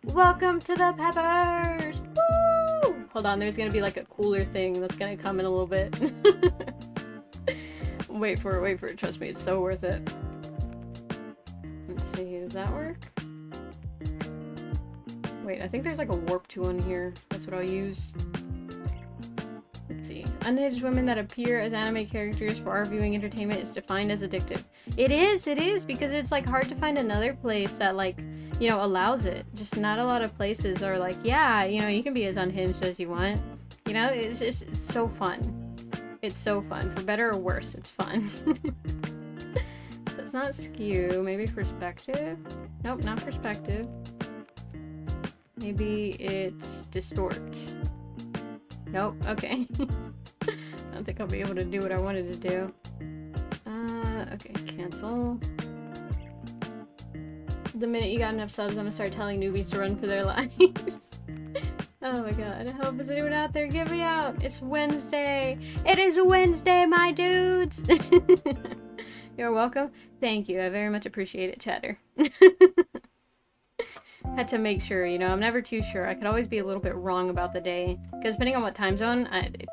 [SPEAKER 1] Welcome to the Peppers! Woo! Hold on, there's gonna be, like, a cooler thing that's gonna come in a little bit. Wait for it, trust me, it's so worth it. Let's see, does that work? Wait, I think there's, like, a warp tool in here. That's what I'll use. Let's see. Unhinged women that appear as anime characters for our viewing entertainment is defined as addictive. It is, because it's, like, hard to find another place that, like, you know, allows it. Just not a lot of places are like, yeah, you know, you can be as unhinged as you want. You know, it's so fun. It's so fun. For better or worse, it's fun. So it's not skew. Maybe perspective? Nope, not perspective. Maybe it's distort. Nope, okay. I don't think I'll be able to do what I wanted to do. Okay, cancel. The minute you got enough subs, I'm gonna start telling newbies to run for their lives. Oh my god, help, is anyone out there? Get me out! It's Wednesday! It is Wednesday, my dudes! You're welcome. Thank you, I very much appreciate it, chatter. Had to make sure, you know, I'm never too sure. I could always be a little bit wrong about the day. Because depending on what time zone,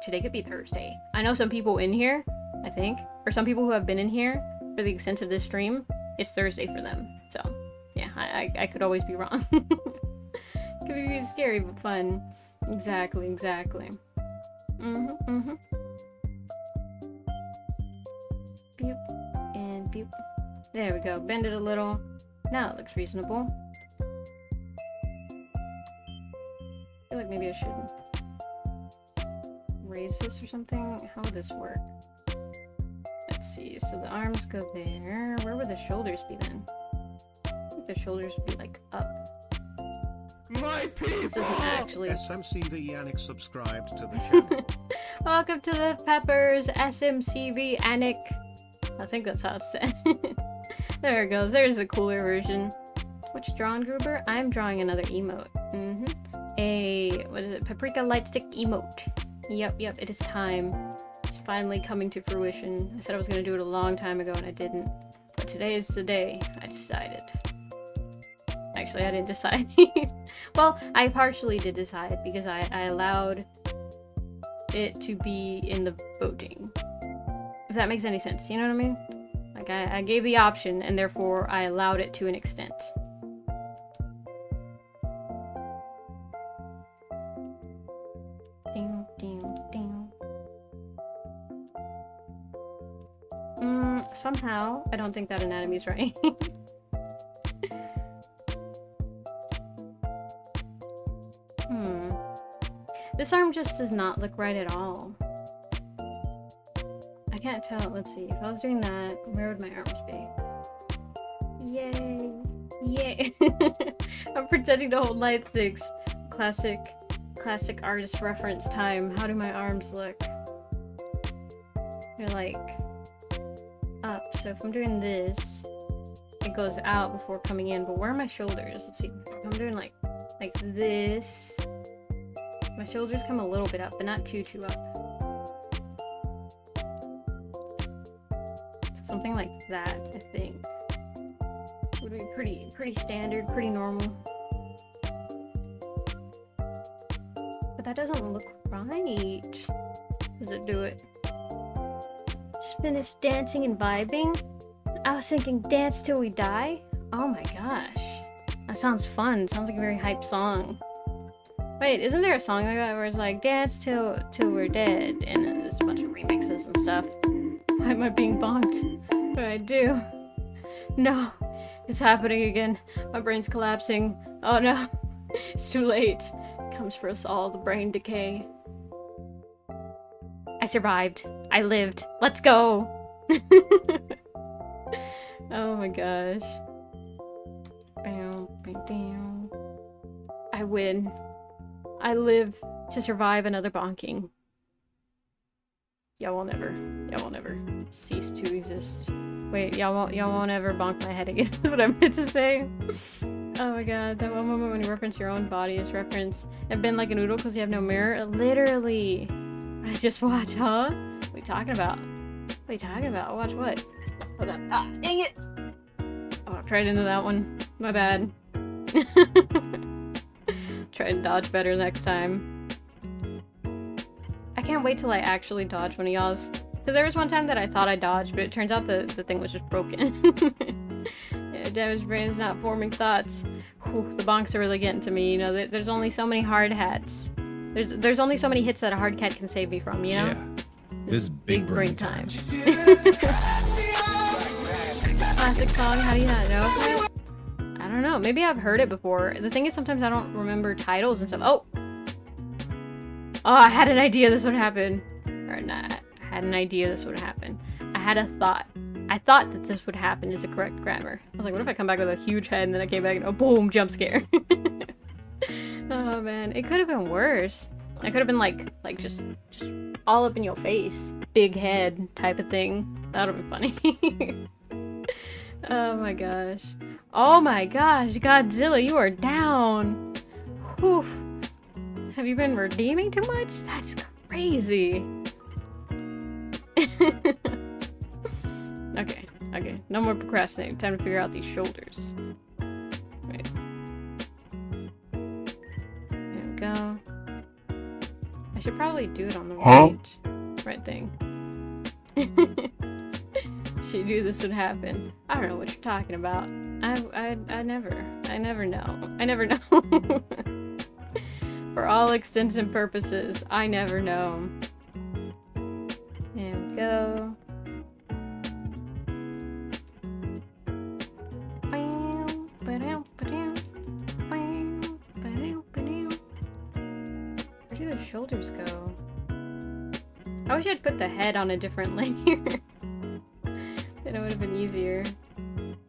[SPEAKER 1] today could be Thursday. I know some people in here, I think, or some people who have been in here for the extent of this stream, it's Thursday for them. So, yeah, I could always be wrong. Could be scary, but fun. Exactly. Beep, and beep. There we go, bend it a little. Now it looks reasonable. I feel like maybe I should raise this or something. How would this work? Let's see, so the arms go there. Where would the shoulders be then? I think the shoulders would be like up.
[SPEAKER 2] My people!
[SPEAKER 1] This isn't actually.
[SPEAKER 3] SMCV Yannick subscribed to the channel.
[SPEAKER 1] Welcome to the Peppers SMCV Anik. I think that's how it's said. There it goes. There's a cooler version. Which drawn, Gruber? I'm drawing another emote. What is it? Paprika light stick emote. Yep, it is time. It's finally coming to fruition. I said I was going to do it a long time ago and I didn't. But today is the day I decided. Actually, I didn't decide. Well, I partially did decide because I allowed it to be in the voting. If that makes any sense, you know what I mean? Like, I gave the option and therefore I allowed it to an extent. Ding, ding, ding. Somehow, I don't think that anatomy's right. This arm just does not look right at all. I can't tell. Let's see. If I was doing that, where would my arms be? Yay! Yay! I'm pretending to hold light sticks. Classic artist reference time. How do my arms look? They're like up. So if I'm doing this, it goes out before coming in. But where are my shoulders? Let's see. If I'm doing like this. My shoulders come a little bit up, but not too up. Something like that, I think. Would be pretty standard, pretty normal. But that doesn't look right. Does it do it? Just finished dancing and vibing? I was thinking dance till we die? Oh my gosh. That sounds fun. Sounds like a very hype song. Wait, isn't there a song like that where it's like, dance till we're dead, and then there's a bunch of remixes and stuff? Why am I being bonked? What did I do? No, it's happening again. My brain's collapsing. Oh no, it's too late. It comes for us all, the brain decay. I survived. I lived. Let's go! Oh my gosh. I win. I live to survive another bonking. Y'all will never cease to exist. Wait, y'all won't ever bonk my head again. That's what I meant to say. Oh my god, that one moment when you reference your own body is reference. I've been like a noodle because you have no mirror. Literally. I just watch, huh? What are you talking about? What are you talking about? Watch what? Hold up. Ah, dang it! Oh, I tried into that one. My bad. Try to dodge better next time. I can't wait till I actually dodge one of y'all's. Because there was one time that I thought I dodged, but it turns out the thing was just broken. Yeah, damaged brain is not forming thoughts. Whew, the bonks are really getting to me, you know. There's only so many hard hats. There's only so many hits that a hard cat can save me from, you know?
[SPEAKER 2] Yeah. This is big brain time.
[SPEAKER 1] Classic song, how do you not know that? I don't know, maybe I've heard it before. The thing is, sometimes I don't remember titles and stuff. Oh, I had an idea this would happen. Or not, I had an idea this would happen. I had a thought. I thought that this would happen is the correct grammar. I was like, what if I come back with a huge head and then I came back and oh, boom, jump scare. Oh man, it could have been worse. I could have been like just all up in your face, big head type of thing. That would have been funny. Oh my gosh. Oh my gosh, Godzilla, you are down. Whew. Have you been redeeming too much? That's crazy. Okay. No more procrastinating. Time to figure out these shoulders. Wait. There we go. I should probably do it on the right thing. She knew this would happen. I don't know what you're talking about. I never know. I never know. For all extents and purposes, I never know. There we go. Where do the shoulders go? I wish I'd put the head on a different layer. Then it would have been easier.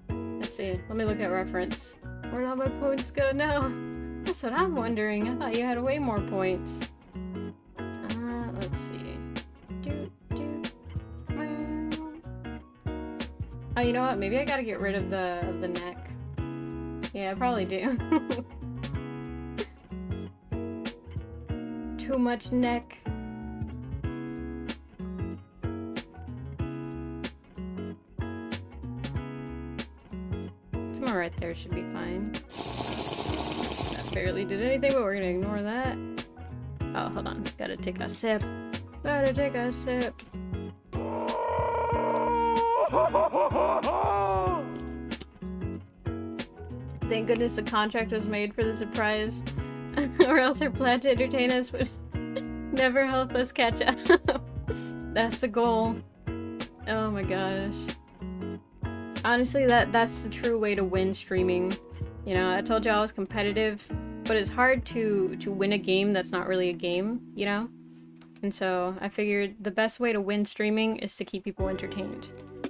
[SPEAKER 1] Let's see. Let me look at reference. Where'd all my points go? No. That's what I'm wondering. I thought you had way more points. Let's see. Oh, you know what? Maybe I gotta get rid of the neck. Yeah, I probably do. Too much neck. Somewhere right there should be fine. That barely did anything, but we're gonna ignore that. Oh, hold on. Gotta take a sip. Gotta take a sip. Thank goodness the contract was made for the surprise, or else her plan to entertain us would never help us catch up. That's the goal. Oh my gosh. Honestly, that's the true way to win streaming. You know, I told you I was competitive, but it's hard to win a game that's not really a game, you know? And so I figured the best way to win streaming is to keep people entertained.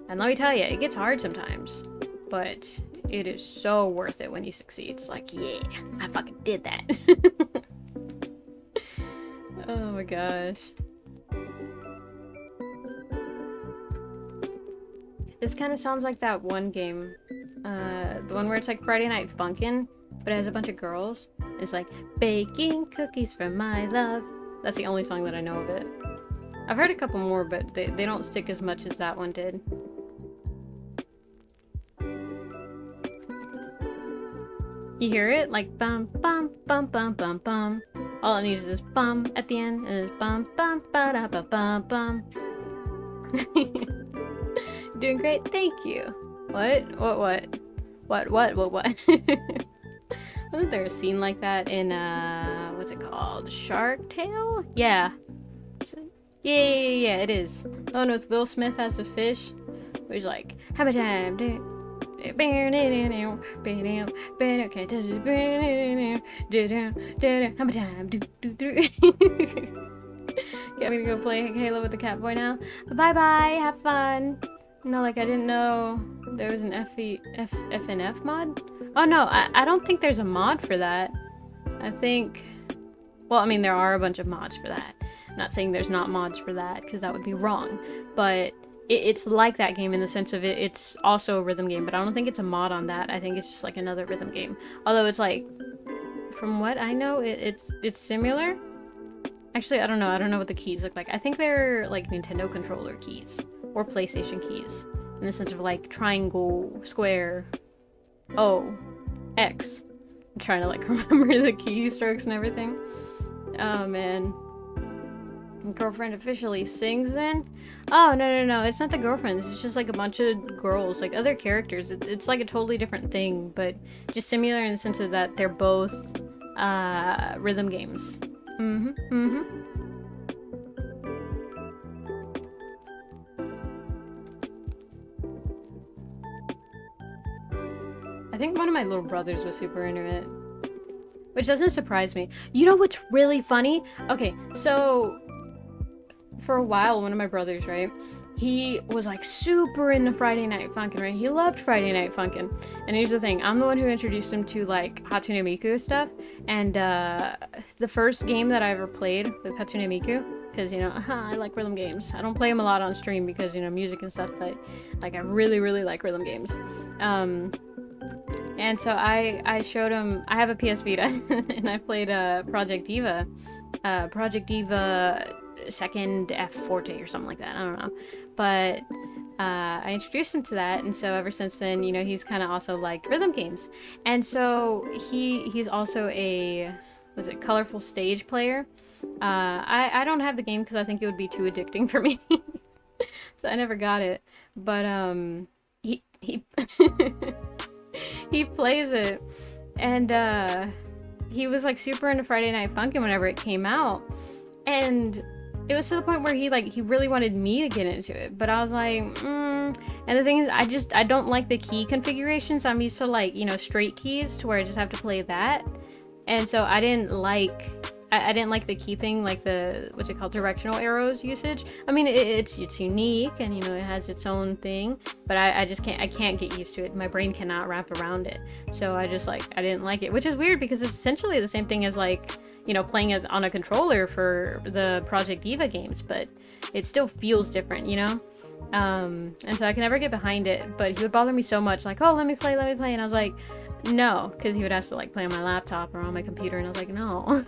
[SPEAKER 1] And let me tell you, it gets hard sometimes, but it is so worth it when you succeed. It's like, yeah, I fucking did that. Oh my gosh. This kind of sounds like that one game. The one where it's like Friday Night Funkin', but it has a bunch of girls. It's like, baking cookies for my love. That's the only song that I know of it. I've heard a couple more, but they don't stick as much as that one did. You hear it? Like, bum, bum, bum, bum, bum, bum. All it needs is bum at the end, and it's bum, bum, ba da ba bum, bum. Doing great, thank you. What? Wasn't there a scene like that in, what's it called? Shark Tale? Yeah. Yeah, it is. The one with Will Smith as a fish. Where he's like, have a time, dude. Yeah, I'm gonna go play Halo with the Catboy now. Bye bye, have fun. No, like I didn't know there was an FNF mod. Oh no, I don't think there's a mod for that. I think, well, I mean there are a bunch of mods for that. I'm not saying there's not mods for that because that would be wrong, but it's like that game in the sense of it's also a rhythm game, but I don't think it's a mod on that. I think it's just like another rhythm game. Although it's like, from what I know, it's similar. Actually, I don't know. I don't know what the keys look like. I think they're like Nintendo controller keys or PlayStation keys in the sense of like triangle, square, O, X. I'm trying to like remember the keystrokes and everything. Oh man. Girlfriend officially sings then? Oh, no, it's not the girlfriends. It's just like a bunch of girls, like other characters. It's like a totally different thing, but just similar in the sense of that they're both rhythm games. I think one of my little brothers was super into it, which doesn't surprise me. You know what's really funny? Okay, so for a while, one of my brothers, right, he was like super into Friday Night Funkin', right? He loved Friday Night Funkin'. And here's the thing, I'm the one who introduced him to like Hatsune Miku stuff. And the first game that I ever played with Hatsune Miku, because, you know, I like rhythm games. I don't play them a lot on stream because, you know, music and stuff, but like I really, really like rhythm games. And so I showed him, I have a PS Vita, and I played Project Diva. Project Diva second F Forte or something like that. I don't know. But I introduced him to that, and so ever since then, you know, he's kind of also liked rhythm games. And so he's also a, was it Colorful Stage player? I don't have the game because I think it would be too addicting for me. So I never got it. But he he plays it, and he was like super into Friday Night Funkin' whenever it came out, and it was to the point where he really wanted me to get into it, but I was like, And the thing is, I don't like the key configurations. I'm used to like, you know, straight keys to where I just have to play that, and so I didn't like I didn't like the key thing, like the, what's it called, directional arrows usage. I mean, it's unique, and you know, it has its own thing, but I just can't get used to it. My brain cannot wrap around it. So I just like, I didn't like it, which is weird because it's essentially the same thing as like, you know, playing it on a controller for the Project Diva games, but it still feels different, you know? And so I can never get behind it, but he would bother me so much, like, oh, let me play, and I was like, no, because he would ask to like play on my laptop or on my computer, and I was like, no.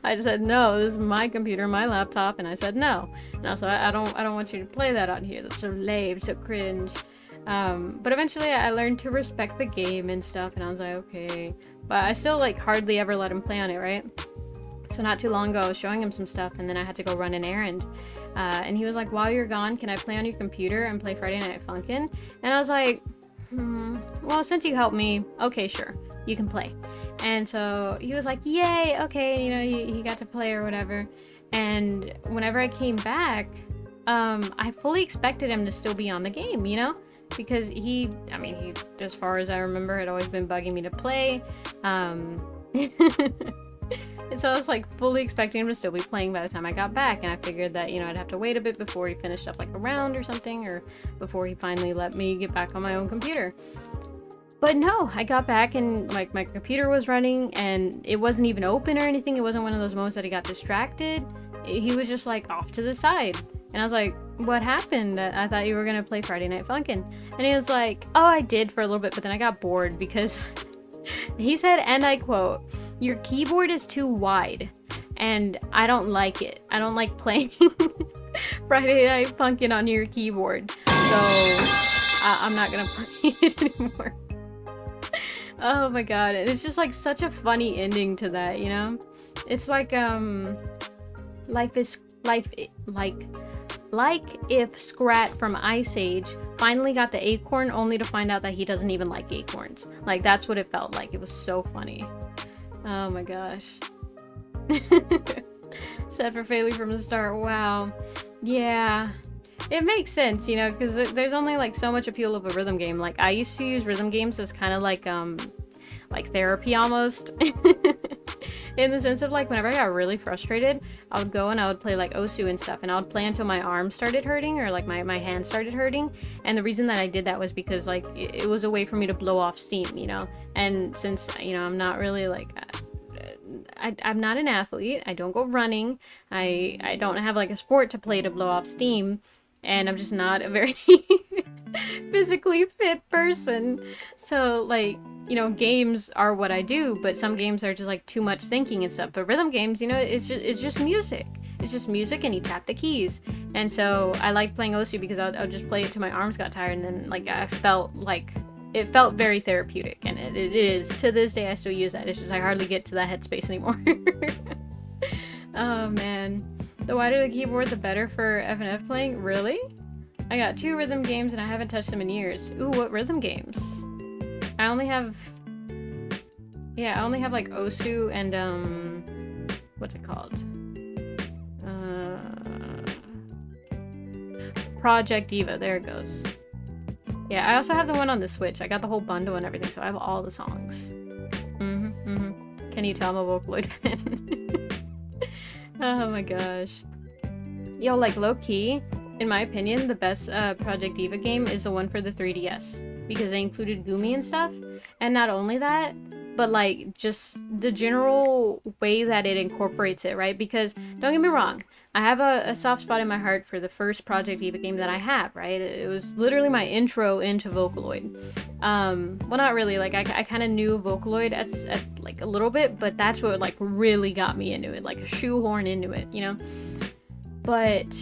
[SPEAKER 1] I just said no, this is my computer, my laptop, and I said no. No, so I don't want you to play that on here. That's so lame, so cringe. But eventually I learned to respect the game and stuff, and I was like, okay. But I still like hardly ever let him play on it, right? So not too long ago I was showing him some stuff, and then I had to go run an errand. And he was like, while you're gone, can I play on your computer and play Friday Night Funkin'? And I was like, well, since you helped me, okay, sure, you can play. And so he was like, yay, okay, you know, he got to play or whatever. And whenever I came back, I fully expected him to still be on the game, you know? Because he, as far as I remember, had always been bugging me to play. And so I was like fully expecting him to still be playing by the time I got back, and I figured that, you know, I'd have to wait a bit before he finished up like a round or something, or before he finally let me get back on my own computer. But no, I got back and like my computer was running and it wasn't even open or anything. It wasn't one of those moments that he got distracted. He was just like off to the side. And I was like, what happened? I thought you were gonna play Friday Night Funkin'. And he was like, oh, I did for a little bit, but then I got bored because he said, and I quote, your keyboard is too wide and I don't like it. I don't like playing Friday Night Funkin' on your keyboard. So I'm not gonna play it anymore. Oh my god, it's just like such a funny ending to that, you know? It's like like if Scrat from Ice Age finally got the acorn only to find out that he doesn't even like acorns. Like, that's what it felt like. It was so funny. Oh my gosh. Set for failure from the start. Wow. Yeah. It makes sense, you know, because there's only like so much appeal of a rhythm game. Like, I used to use rhythm games as kind of like therapy almost. In the sense of like whenever I got really frustrated, I would go and I would play like Osu and stuff, and I would play until my arm started hurting or like my hand started hurting. And the reason that I did that was because like it was a way for me to blow off steam, you know. And since, you know, I'm not really like I'm not an athlete, I don't go running, I don't have like a sport to play to blow off steam, and I'm just not a very physically fit person. So like, you know, games are what I do, but some games are just like too much thinking and stuff. But rhythm games, you know, it's just music. It's just music and you tap the keys. And so I liked playing Osu because I'll just play it till my arms got tired, and then like I felt like it felt very therapeutic, and it is. To this day I still use that. It's just I hardly get to that headspace anymore. Oh man. The wider the keyboard, the better for FNF playing? Really? I got 2 rhythm games and I haven't touched them in years. Ooh, what rhythm games? I only have like Osu and what's it called? Project Diva, there it goes. Yeah, I also have the one on the Switch. I got the whole bundle and everything, so I have all the songs. Can you tell I'm a Vocaloid fan? Oh my gosh. Yo, like low-key, in my opinion, the best Project Diva game is the one for the 3DS, because they included Gumi and stuff. And not only that, but like just the general way that it incorporates it, right? Because don't get me wrong, I have a soft spot in my heart for the first Project Diva game that I have, right? It was literally my intro into Vocaloid. Well, not really, like I kind of knew Vocaloid at like a little bit, but that's what like really got me into it, like a shoehorn into it, you know? But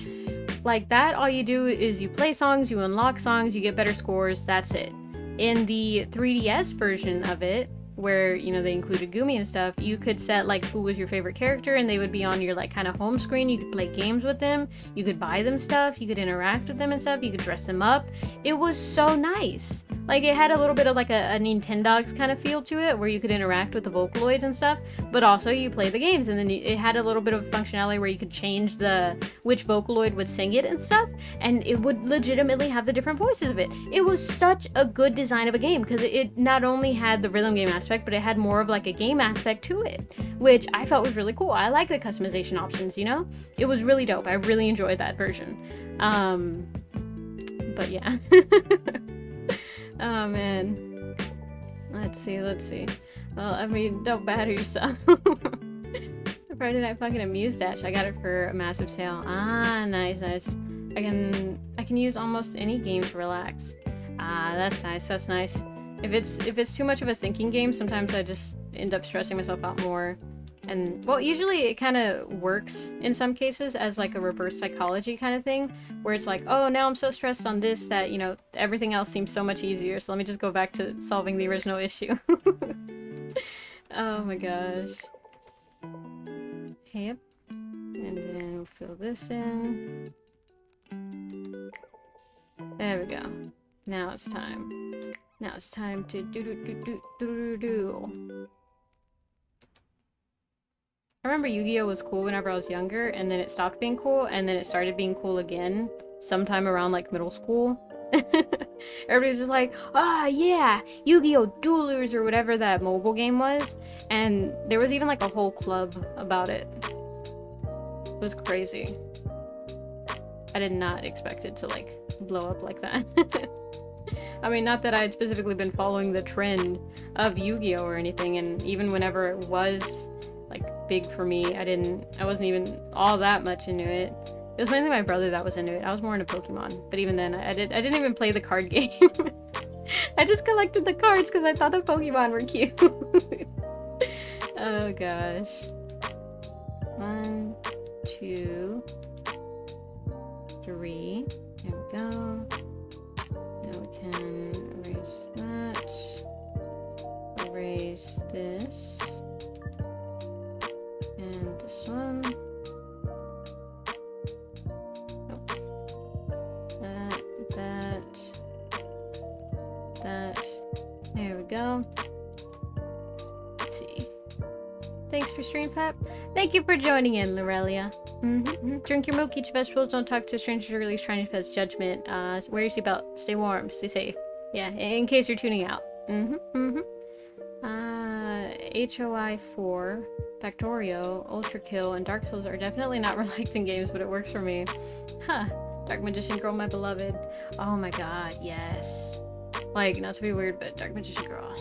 [SPEAKER 1] like that, all you do is you play songs, you unlock songs, you get better scores, that's it. In the 3DS version of it, where, you know, they included Gumi and stuff, you could set like who was your favorite character, and they would be on your like kind of home screen. You could play games with them, you could buy them stuff, you could interact with them and stuff, you could dress them up. It was so nice. Like, it had a little bit of like a Nintendogs kind of feel to it, where you could interact with the Vocaloids and stuff, but also you play the games, and then it had a little bit of functionality where you could change which Vocaloid would sing it and stuff, and it would legitimately have the different voices of it. It was such a good design of a game, because it not only had the rhythm game aspect, but it had more of like a game aspect to it, which I felt was really cool. I like the customization options, you know? It was really dope. I really enjoyed that version. But yeah. Oh man. Let's see. Well, I mean, don't batter yourself. Friday Night Fucking Amuse Dash. I got it for a massive sale. Ah, nice. I can use almost any game to relax. Ah, that's nice. If it's too much of a thinking game, sometimes I just end up stressing myself out more. And, well, usually it kind of works in some cases as like a reverse psychology kind of thing, where it's like, oh, now I'm so stressed on this that, you know, everything else seems so much easier, so let me just go back to solving the original issue. Oh my gosh. Yep. And then we'll fill this in. There we go. Now it's time. Now it's time to do. I remember Yu-Gi-Oh was cool whenever I was younger, and then it stopped being cool, and then it started being cool again sometime around like middle school. Everybody was just like, ah, yeah, Yu-Gi-Oh Duelers or whatever that mobile game was, and there was even like a whole club about it. It was crazy. I did not expect it to like blow up like that. I mean, not that I had specifically been following the trend of Yu-Gi-Oh or anything, and even whenever it was like big for me, I wasn't even all that much into it. It was mainly my brother that was into it. I was more into Pokemon, but even then, I didn't even play the card game. I just collected the cards because I thought the Pokemon were cute. Oh gosh. 1, 2, 3. There we go. Now we can erase that. Erase this. And this one. Nope. That. There we go. Let's see. Thanks for stream, Pep. Thank you for joining in, Lorelia. Drink your milk, eat your vegetables, don't talk to strangers, release trying to pass judgment. Wear your seatbelt, stay warm, stay safe. Yeah, in case you're tuning out. HOI 4, Factorio, Ultra Kill, and Dark Souls are definitely not relaxing games, but it works for me. Huh. Dark Magician Girl, my beloved. Oh my god, yes. Like, not to be weird, but Dark Magician Girl.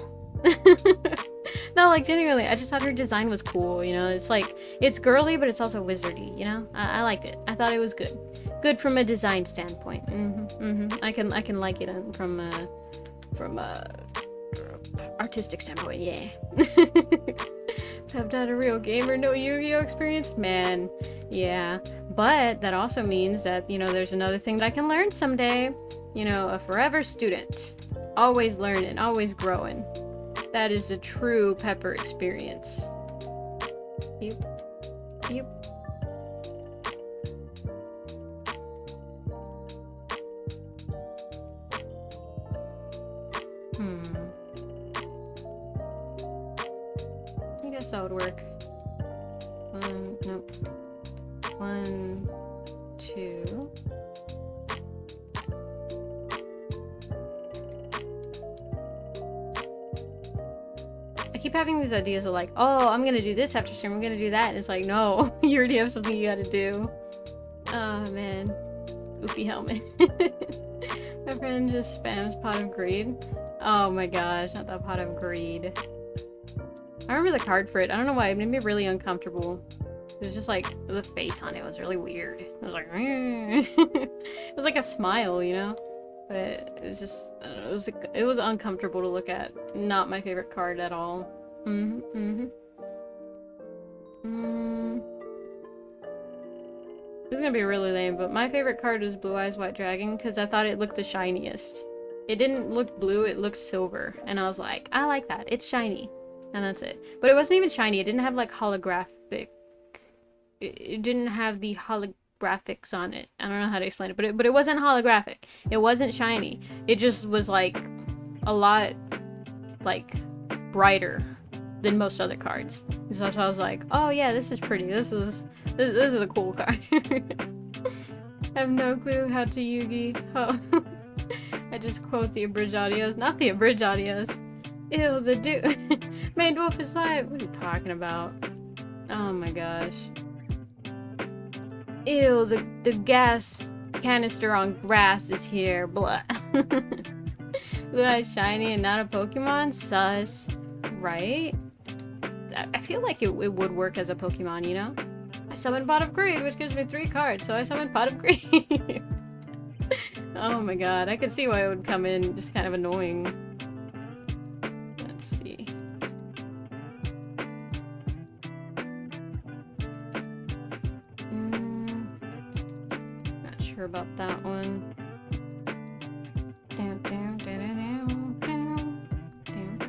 [SPEAKER 1] No, like, genuinely, I just thought her design was cool, you know? It's like, it's girly, but it's also wizardy, you know? I liked it. I thought it was good. Good from a design standpoint. I can like it from a artistic standpoint, yeah. Have not a real gamer, no Yu-Gi-Oh experience? Man, yeah. But that also means that, you know, there's another thing that I can learn someday. You know, a forever student. Always learning, always growing. That is a true Pepper experience. Yep. I guess that would work. Nope. 1, 2. I keep having these ideas of like, oh, I'm gonna do this after stream, I'm gonna do that, and it's like, no, you already have something you gotta do. Oh man. Goofy helmet. My friend just spams Pot of Greed. Oh my gosh, not that Pot of Greed. I remember the card for it. I don't know why, it made me really uncomfortable. It was just like, the face on it was really weird. It was like, it was like a smile, you know? But it was just, I don't know, it was uncomfortable to look at. Not my favorite card at all. This is gonna be really lame, but my favorite card was Blue Eyes White Dragon because I thought it looked the shiniest. It didn't look blue, it looked silver. And I was like, I like that. It's shiny. And that's it. But it wasn't even shiny. It didn't have like holographic. It didn't have the holographics on it. I don't know how to explain it, but it wasn't holographic. It wasn't shiny. It just was like a lot, like, brighter than most other cards. So that's why I was like, oh yeah, this is pretty. This is a cool card. I have no clue how to Yugi. Oh. I just quote the abridged audios. Not the abridged audios. Ew, the dude. Main Wolf is live. What are you talking about? Oh my gosh. Ew, the gas canister on grass is here. Blah. Blue Eyes Shiny and not a Pokemon? Sus. Right? I feel like it would work as a Pokemon, you know? I summoned Pot of Greed, which gives me 3 cards, so I summoned Pot of Greed. Oh my god, I could see why it would come in just kind of annoying. Let's see. Not sure about that one. Down, down, down, down, down, down.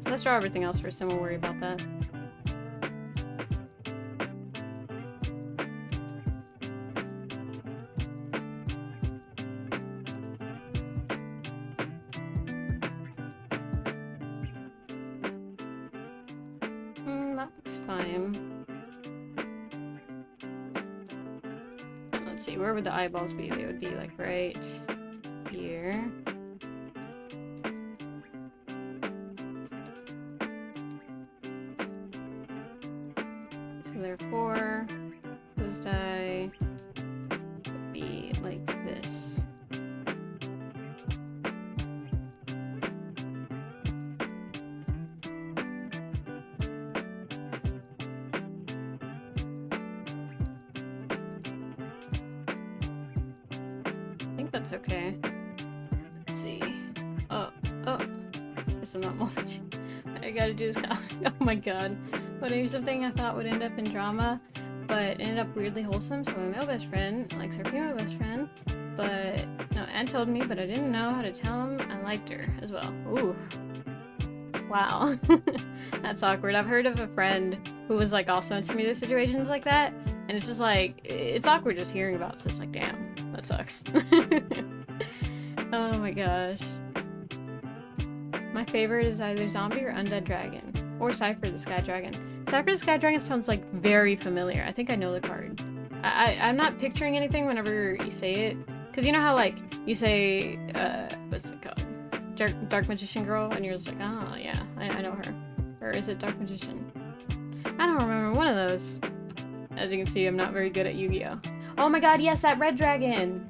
[SPEAKER 1] Let's draw everything else first, then we'll worry about that. That looks fine. Let's see, where would the eyeballs be? They would be like right here. Therefore, those die would be like this. I think that's okay. Let's see. Oh. Guess I'm not multi. I gotta do this. Oh my god. But here's something I thought would end up in drama, but ended up weirdly wholesome. So my male best friend likes her female best friend, but no, Anne told me, but I didn't know how to tell him I liked her as well. Ooh, wow, that's awkward. I've heard of a friend who was like also in similar situations like that, and it's just like it's awkward just hearing about. So it's like, damn, that sucks. Oh my gosh. My favorite is either Zombie or Undead Dragon. Or Cypher the Sky Dragon. Cypher the Sky Dragon sounds like very familiar. I think I know the card. I'm not picturing anything whenever you say it. Because you know how like you say, what's it called? Dark Magician Girl? And you're just like, oh yeah, I know her. Or is it Dark Magician? I don't remember, one of those. As you can see, I'm not very good at Yu-Gi-Oh! Oh my god, yes, that red dragon!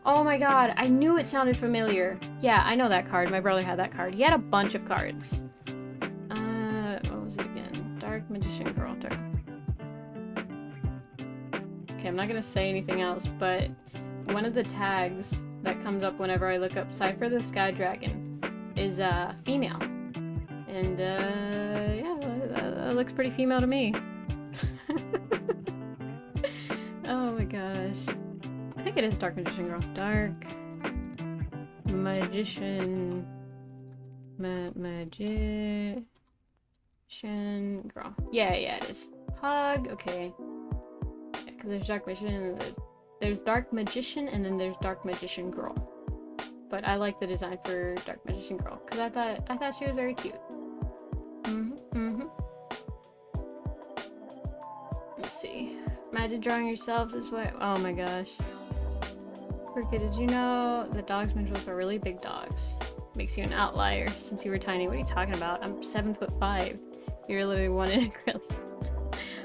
[SPEAKER 1] Oh my god, I knew it sounded familiar. Yeah, I know that card. My brother had that card. He had a bunch of cards. What was it again? Dark Magician Girl. Okay, I'm not gonna say anything else, but one of the tags that comes up whenever I look up Cypher the Sky Dragon is female. And yeah, that looks pretty female to me. Oh my gosh. I think it is Dark Magician Girl. Dark Magician Magician Girl. Yeah, it is. Hug. Okay. Yeah, because there's Dark Magician. There's Dark Magician, and then there's Dark Magician Girl. But I like the design for Dark Magician Girl because I thought she was very cute. Let's see. Imagine drawing yourself this way. Oh my gosh. Cricket, did you know that dogs with are really big dogs? Makes you an outlier since you were tiny. What are you talking about? I'm 7'5". You're literally 1 in a grill.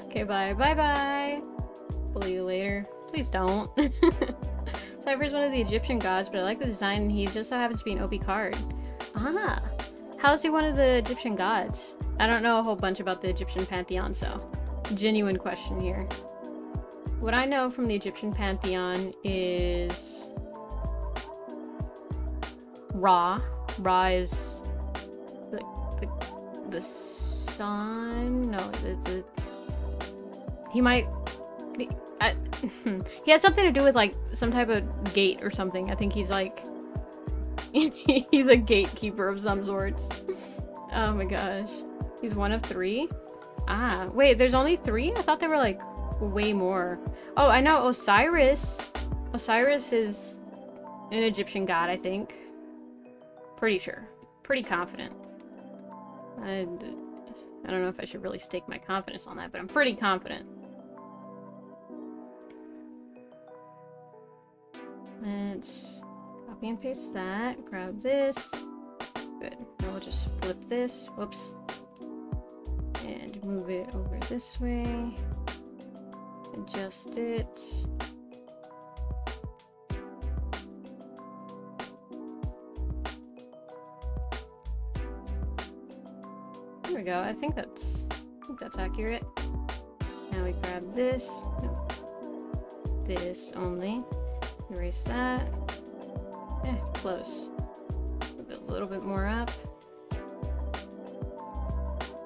[SPEAKER 1] Okay, bye. Bye. Bully you later. Please don't. Cypher's one of the Egyptian gods, but I like the design and he just so happens to be an OP card. Ah. How is he one of the Egyptian gods? I don't know a whole bunch about the Egyptian pantheon, so genuine question here. What I know from the Egyptian pantheon is Ra. Ra is the sun. No, he might. He has something to do with like some type of gate or something. I think he's like he's a gatekeeper of some sorts. Oh my gosh, he's one of 3. Ah, wait, there's only 3? I thought there were like way more. Oh, I know Osiris. Osiris is an Egyptian god, I think. Pretty sure. Pretty confident. I don't know if I should really stake my confidence on that, but I'm pretty confident. Let's copy and paste that. Grab this. Good. Now we'll just flip this. Whoops. And move it over this way. Adjust it. There we go. I think that's accurate. Now we grab this. Nope. This only. Erase that. Close. Move it a little bit more up.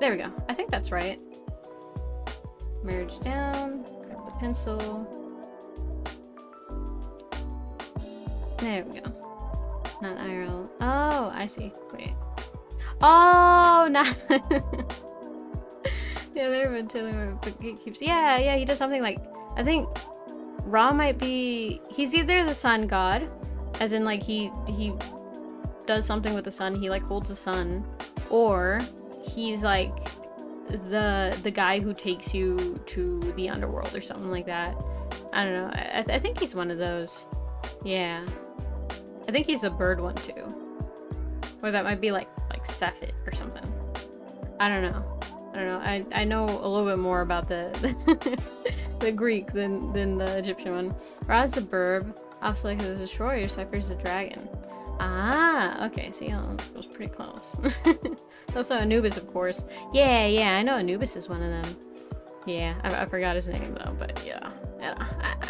[SPEAKER 1] There we go. I think that's right. Merge down. Grab the pencil. There we go. Not IRL. Oh, I see. Wait. Oh, not. Yeah, they've been telling me, but he keeps. Yeah, he does something like. I think Ra might be. He's either the sun god, as in like he does something with the sun. He like holds the sun, or he's like the guy who takes you to the underworld or something like that. I don't know. I think he's one of those. Yeah, I think he's a bird one too. Or that might be like Sephet or something. I don't know. I know a little bit more about the the Greek than the Egyptian one. Ra's the burb. Obviously, because the destroyer, Cypher's the dragon. Ah, okay. See, that was pretty close. Also Anubis, of course. Yeah. I know Anubis is one of them. Yeah, I forgot his name though, but yeah.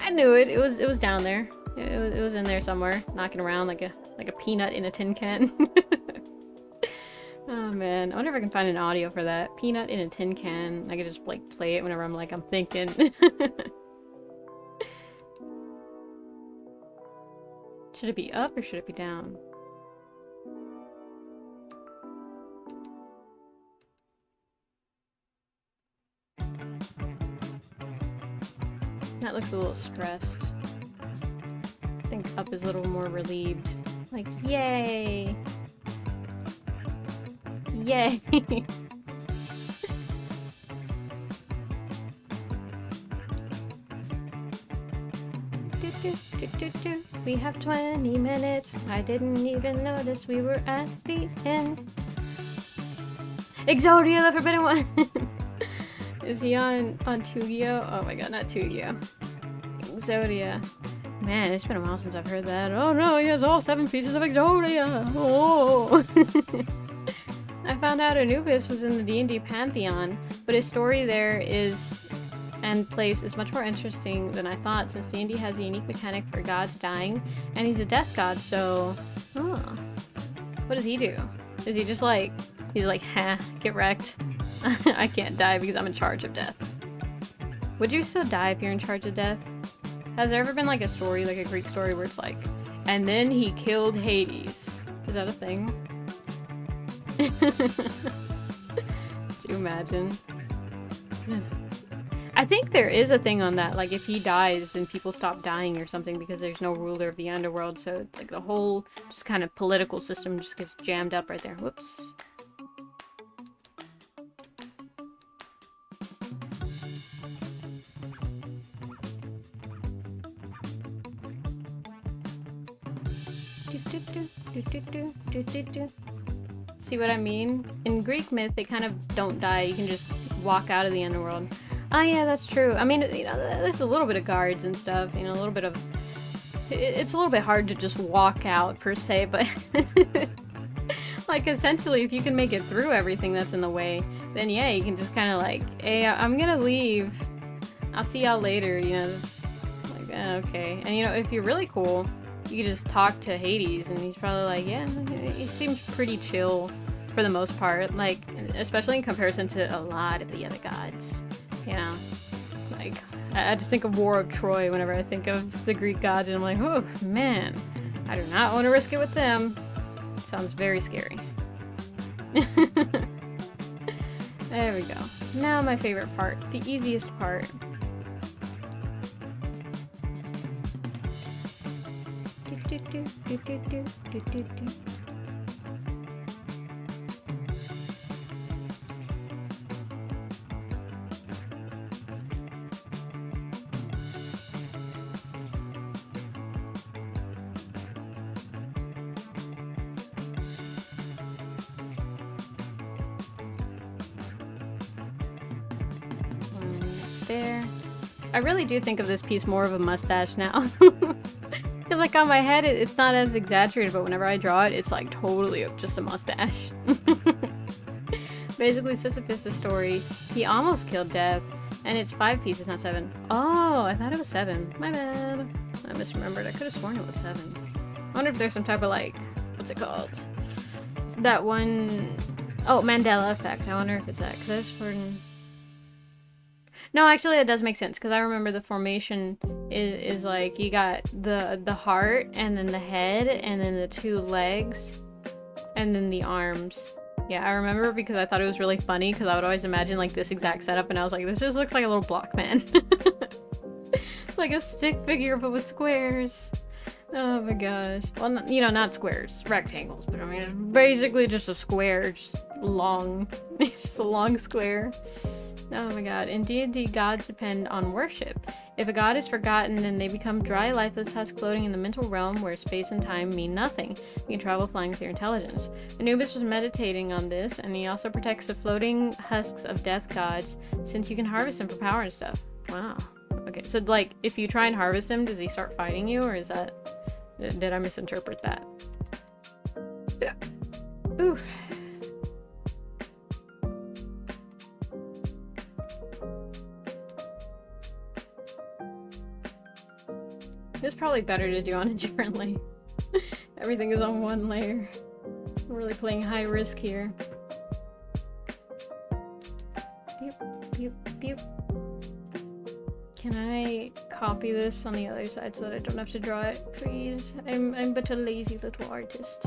[SPEAKER 1] I knew it. It was down there. It was in there somewhere, knocking around like a peanut in a tin can. Oh man, I wonder if I can find an audio for that. Peanut in a tin can. I could just like play it whenever I'm thinking. Should it be up or should it be down? That looks a little stressed. I think up is a little more relieved. Like, yay! Yay! We have 20 minutes. I didn't even notice we were at the end. Exodia, the Forbidden One! Is he on Tugio? Oh my god, not Tugio. Exodia. Man, it's been a while since I've heard that. Oh no, he has all 7 pieces of Exodia! Oh! I found out Anubis was in the D&D Pantheon, but his story there and place is much more interesting than I thought, since D&D has a unique mechanic for gods dying, and he's a death god, so... Oh. What does he do? Is he just like... He's like, ha, get wrecked. I can't die because I'm in charge of death. Would you still die if you're in charge of death? Has there ever been like a story, like a Greek story, where it's like, and then he killed Hades? Is that a thing? Do you imagine? I think there is a thing on that, like if he dies then people stop dying or something because there's no ruler of the underworld, so like the whole just kind of political system just gets jammed up right there. Whoops. See what I mean? In Greek myth, they kind of don't die. You can just walk out of the underworld. Oh yeah, that's true. I mean, you know, there's a little bit of guards and stuff, you know, a little bit of... It's a little bit hard to just walk out, per se, but... like, essentially, if you can make it through everything that's in the way, then yeah, you can just kind of like, hey, I'm gonna leave. I'll see y'all later, you know, just like, okay. And you know, if you're really cool, you can just talk to Hades, and he's probably like, yeah, he seems pretty chill for the most part, like, especially in comparison to a lot of the other gods, you know? Like, I just think of War of Troy whenever I think of the Greek gods, and I'm like, oh, man, I do not want to risk it with them. Sounds very scary. There we go. Now my favorite part, the easiest part. There. I really do think of this piece more of a mustache now. Because like on my head, it's not as exaggerated, but whenever I draw it, it's like totally just a mustache. Basically, Sisyphus' story, he almost killed death, and it's 5 pieces, not 7. Oh, I thought it was 7. My bad. I misremembered. I could have sworn it was 7. I wonder if there's some type of like, what's it called? That one, oh, Mandela effect. I wonder if it's that, because I just heard. No, actually, it does make sense, because I remember the formation is like, you got the heart, and then the head, and then the 2 legs, and then the arms. Yeah, I remember because I thought it was really funny, because I would always imagine like this exact setup, and I was like, this just looks like a little block man. It's like a stick figure, but with squares. Oh my gosh. Well, you know, not squares, rectangles, but I mean, it's basically just a square, just long. It's just a long square. Oh my god. In D&D, gods depend on worship. If a god is forgotten, then they become dry, lifeless husks floating in the mental realm where space and time mean nothing. You can travel flying with your intelligence. Anubis was meditating on this, and he also protects the floating husks of death gods, since you can harvest them for power and stuff. Wow. Okay, so like, if you try and harvest him, does he start fighting you, or is that... Did I misinterpret that? Yeah. Ooh. It's probably better to do on it differently. Everything is on one layer. I'm really playing high risk here. Beep, beep, beep. Can I copy this on the other side so that I don't have to draw it, please? I'm but a lazy little artist.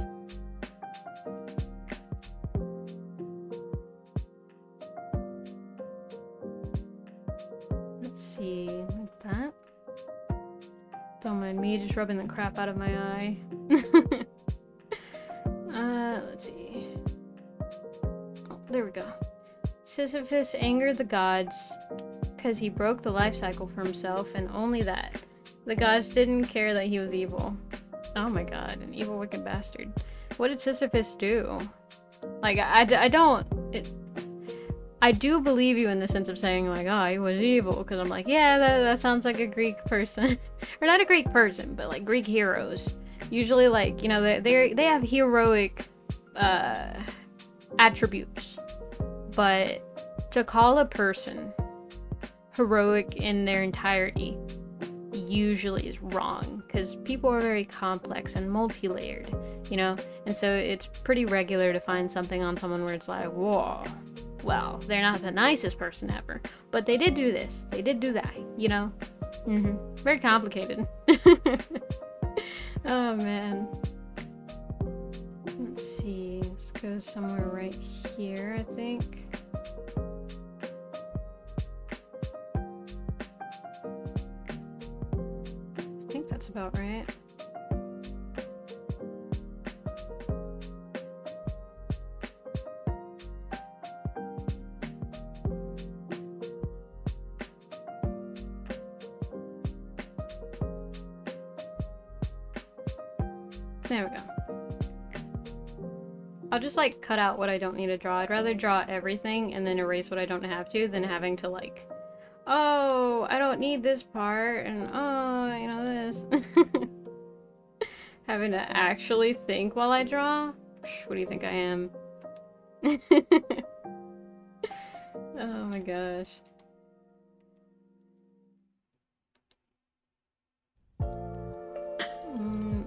[SPEAKER 1] Let's see, like that. Don't mind me just rubbing the crap out of my eye. Let's see. Oh, there we go. Sisyphus angered the gods because he broke the life cycle for himself, and only that. The gods didn't care that he was evil. Oh my god, an evil, wicked bastard. What did Sisyphus do? Like, I don't... I do believe you in the sense of saying, like, oh, he was evil, because I'm like, yeah, that sounds like a Greek person. Or not a Greek person, but, like, Greek heroes. Usually, like, you know, they have heroic attributes. But to call a person heroic in their entirety usually is wrong, because people are very complex and multi-layered, you know? And so it's pretty regular to find something on someone where it's like, whoa, well, they're not the nicest person ever, but they did do this, they did do that, you know? Very complicated. Oh man. Let's see, let's go somewhere right here, I think. That's about right. There we go. I'll just like cut out what I don't need to draw. I'd rather draw everything and then erase what I don't have to than having to like, oh, I don't need this part, and oh, you know this. Having to actually think while I draw? What do you think I am? Oh my gosh.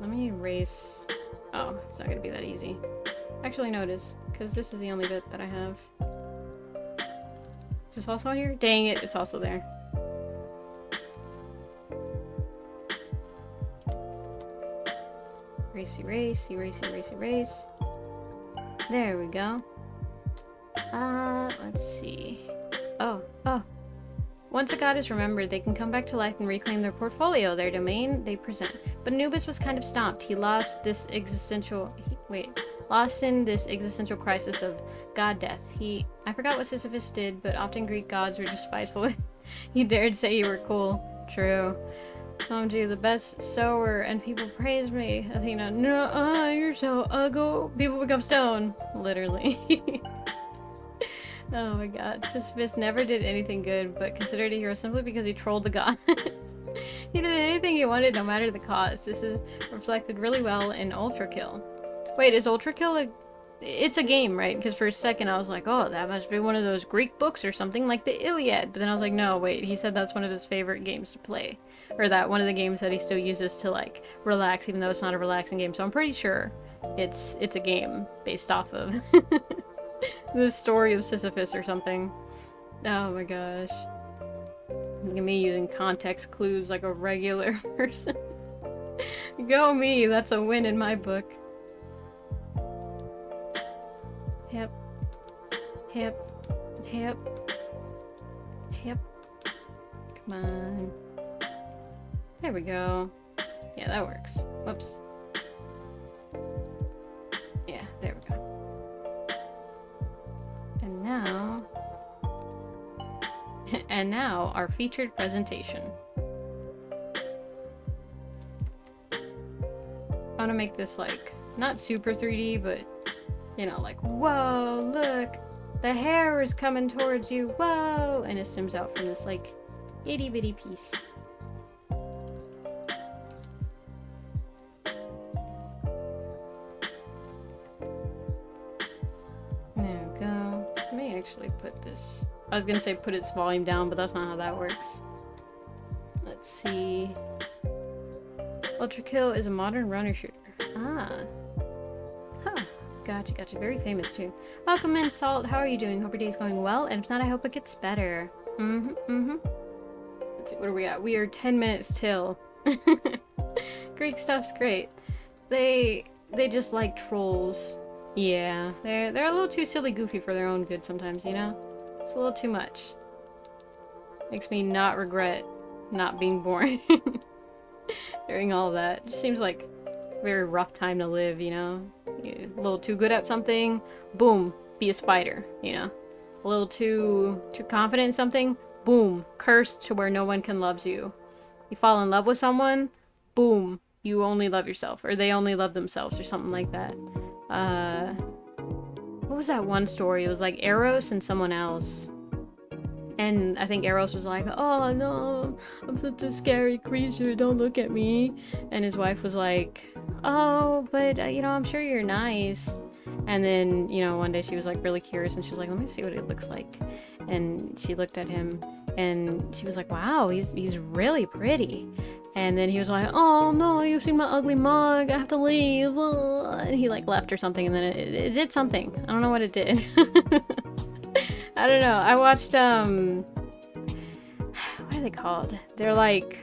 [SPEAKER 1] Let me erase... Oh, it's not gonna be that easy. Actually, no, it is, because this is the only bit that I have. Is this also here? Dang it, it's also there. Erase, erase, erase, erase, erase. There we go. Let's see. Oh. Once a god is remembered, they can come back to life and reclaim their portfolio, their domain they present. But Anubis was kind of stomped. He lost in this existential crisis of god death. I forgot what Sisyphus did, but often Greek gods were just spiteful. He dared say you were cool. True. OMG, the best sower, and people praise me. Athena, no, you're so ugly. People become stone. Literally. Oh my god, Sisyphus never did anything good, but considered a hero simply because he trolled the gods. He did anything he wanted, no matter the cost. This is reflected really well in Ultra Kill. Wait, is Ultra Kill it's a game, right? Because for a second I was like, oh, that must be one of those Greek books or something like the Iliad. But then I was like, no, wait, he said that's one of his favorite games to play. Or that one of the games that he still uses to, like, relax, even though it's not a relaxing game. So I'm pretty sure it's a game based off of the story of Sisyphus or something. Oh my gosh. Look at me using context clues like a regular person. Go me, that's a win in my book. Hip. Hip. Hip. Hip. Come on. There we go. Yeah, that works. Whoops. Yeah, there we go. And now our featured presentation. I want to make this like not super 3D, but you know, like, whoa, look, the hair is coming towards you, whoa, and it stems out from this like itty bitty piece. There we go. Let me actually put this. I was gonna say put its volume down, but that's not how that works. Let's see. Ultra Kill is a modern runner shooter. Ah. Huh. Gotcha. Very famous too. Welcome in, Salt. How are you doing? Hope your day's going well, and if not, I hope it gets better. Let's see, what are we at? We are 10 minutes till. Greek stuff's great. They just like trolls. Yeah, they're a little too silly goofy for their own good sometimes, you know? It's a little too much. Makes me not regret not being born during all that. Just seems like a very rough time to live, you know? You're a little too good at something, boom, be a spider, you know? A little too confident in something, boom, cursed to where no one can love you. You fall in love with someone, boom, you only love yourself, or they only love themselves, or something like that. What was that one story? It was like Eros and someone else. And I think Eros was like, oh no, I'm such a scary creature, don't look at me. And his wife was like, oh, but you know, I'm sure you're nice. And then, you know, one day she was like really curious and she was like, let me see what it looks like. And she looked at him and she was like, wow, he's really pretty. And then he was like, oh no, you've seen my ugly mug, I have to leave. And he like left or something, and then it did something. I don't know what it did. I don't know. I watched, what are they called? They're like,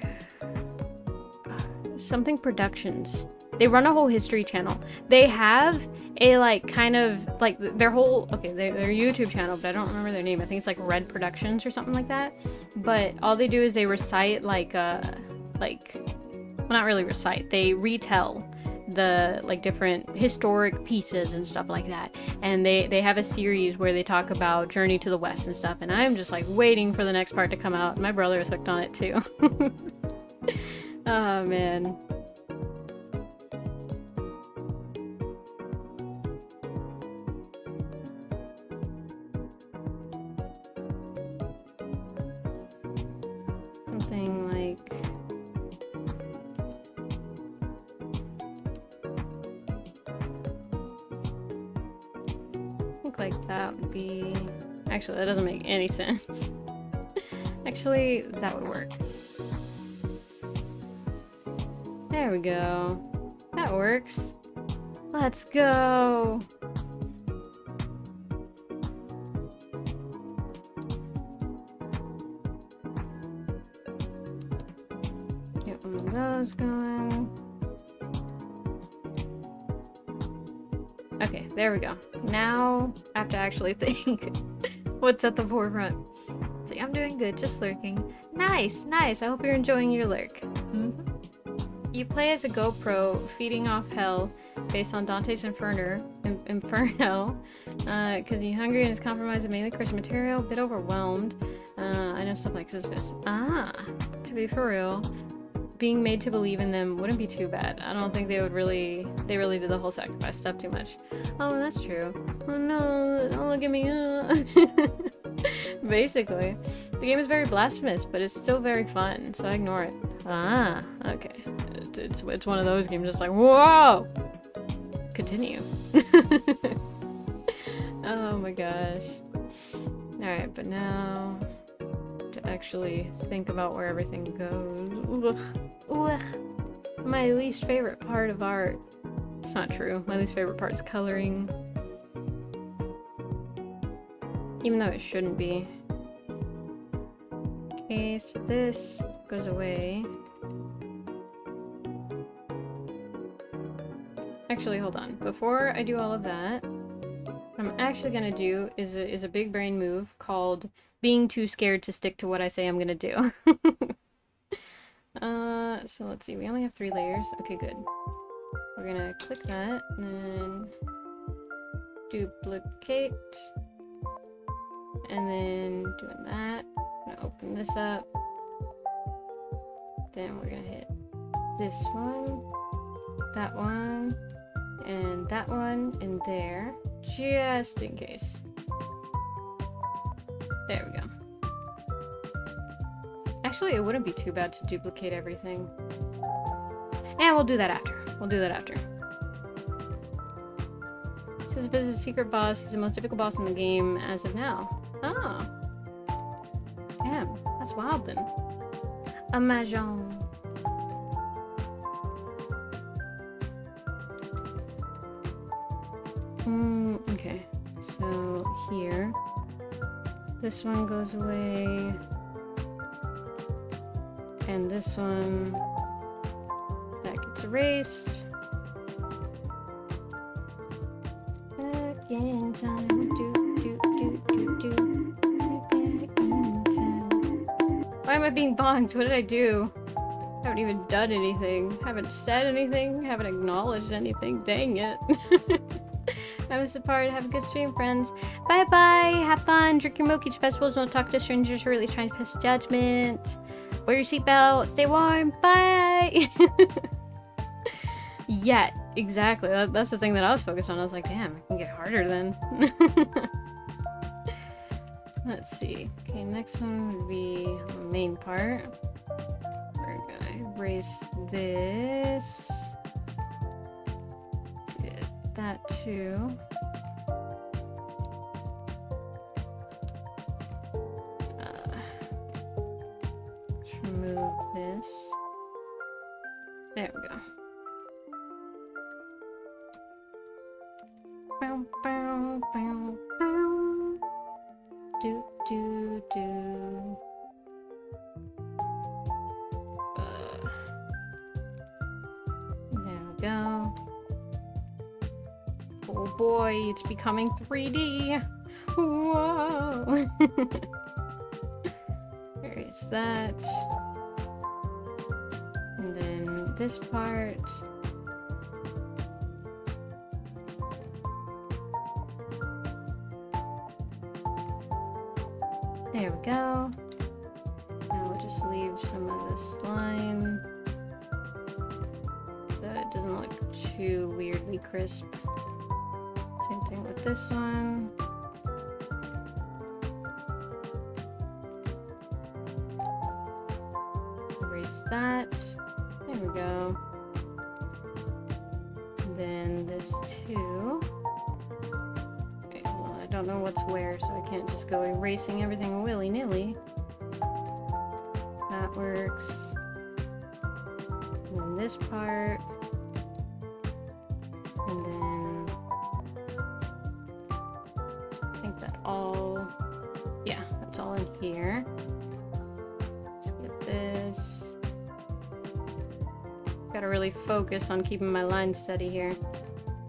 [SPEAKER 1] something productions. They run a whole history channel. They have a like kind of like their whole, okay, their YouTube channel, but I don't remember their name. I think it's like Red Productions or something like that. But all they do is they recite well, not really recite, they retell the like different historic pieces and stuff like that, and they have a series where they talk about Journey to the West and stuff, and I'm just like waiting for the next part to come out. My brother is hooked on it too. Oh man. Something like that would be... Actually, that doesn't make any sense. Actually, that would work. There we go. That works. Let's go! Get one of those going. Okay, there we go. Now I have to actually think what's at the forefront. Ashley. I'm doing good, just lurking. Nice, nice. I hope you're enjoying your lurk. You play as a GoPro feeding off hell based on Dante's Inferno, because you're hungry and is compromised with mainly Christian material, a bit overwhelmed. I know stuff like Sisyphus. To be for real, being made to believe in them wouldn't be too bad. I don't think they really did the whole sacrifice stuff too much. Oh, that's true. Oh no, don't look at me. Basically, the game is very blasphemous, but it's still very fun, so I ignore it. Okay. It's one of those games that's like, whoa! Continue. Oh my gosh. Alright, but now to actually think about where everything goes. Ugh. My least favorite part of art. It's not true. My least favorite part is coloring. Even though it shouldn't be. Okay, so this goes away. Actually, hold on. Before I do all of that, what I'm actually gonna do is a big brain move called being too scared to stick to what I say I'm gonna do. So let's see. We only have 3 layers. Okay, good. We're gonna click that, and then duplicate, and then doing that. I'm gonna open this up. Then we're gonna hit this one, that one, and that one in there, just in case. There we go. Actually, it wouldn't be too bad to duplicate everything. And we'll do that after. Sisyphus is a secret boss. He's the most difficult boss in the game as of now. Oh. Damn, that's wild then. Imagine. Okay, so here, this one goes away, and this one, that gets erased. Back in time, back in time. Why am I being bonked? What did I do? Haven't even done anything. Haven't said anything. Haven't acknowledged anything. Dang it. I was apart. Have a good stream, friends. Bye bye. Have fun. Drink your milk. Each festivals. Don't talk to strangers who are really trying to pass judgment. Wear your seatbelt. Stay warm. Bye. Yeah, exactly. That's the thing that I was focused on. I was like, damn, it can get harder then. Let's see. Okay, next one would be the main part. We're gonna erase this. Get that too. Let's remove this. There we go. Bow, bow, bow, bow. Do, do, do. There we go. Oh boy, it's becoming 3D. Whoa. There is that. And then this part. There we go. Now we'll just leave some of this line so it doesn't look too weirdly crisp. Same thing with this one. Erase that. There we go. And then this too. I don't know what's where, so I can't just go erasing everything willy-nilly. That works. And then this part. And then I think that all, yeah, that's all in here. Let's get this. Gotta really focus on keeping my line steady here.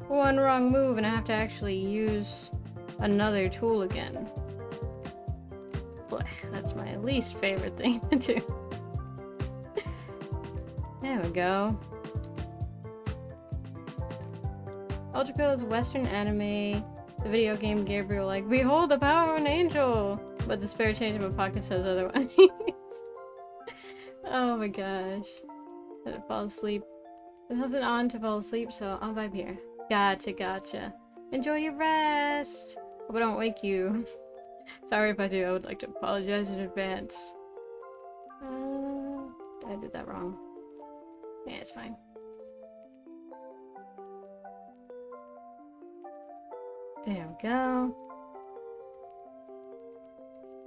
[SPEAKER 1] One wrong move and I have to actually use another tool again. Blech, that's my least favorite thing to do. There we go. Ultrakill is a Western anime. The video game Gabriel like, behold the power of an angel! But the spare change in my pocket says otherwise. Oh my gosh. Gotta fall asleep. There's nothing on to fall asleep, so I'll vibe here. Gotcha, gotcha. Enjoy your rest! Hope I don't wake you. Sorry if I do, I would like to apologize in advance. I did that wrong. Yeah, it's fine. There we go.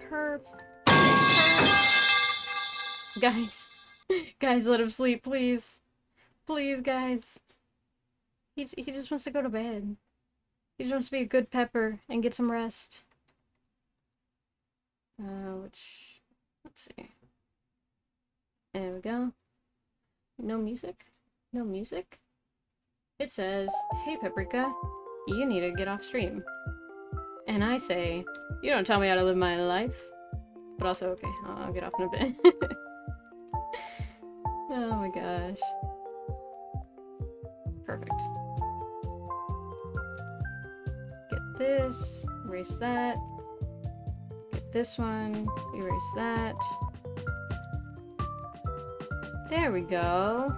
[SPEAKER 1] Perf. Guys. Guys, let him sleep, please. Please, guys. He just wants to go to bed. He just wants to be a good pepper and get some rest. Let's see. There we go. No music? No music? It says, hey Paprika, you need to get off stream. And I say, you don't tell me how to live my life. But also, okay, I'll get off in a bit. Oh my gosh. Perfect. Get this, erase that. Get this one, erase that. There we go.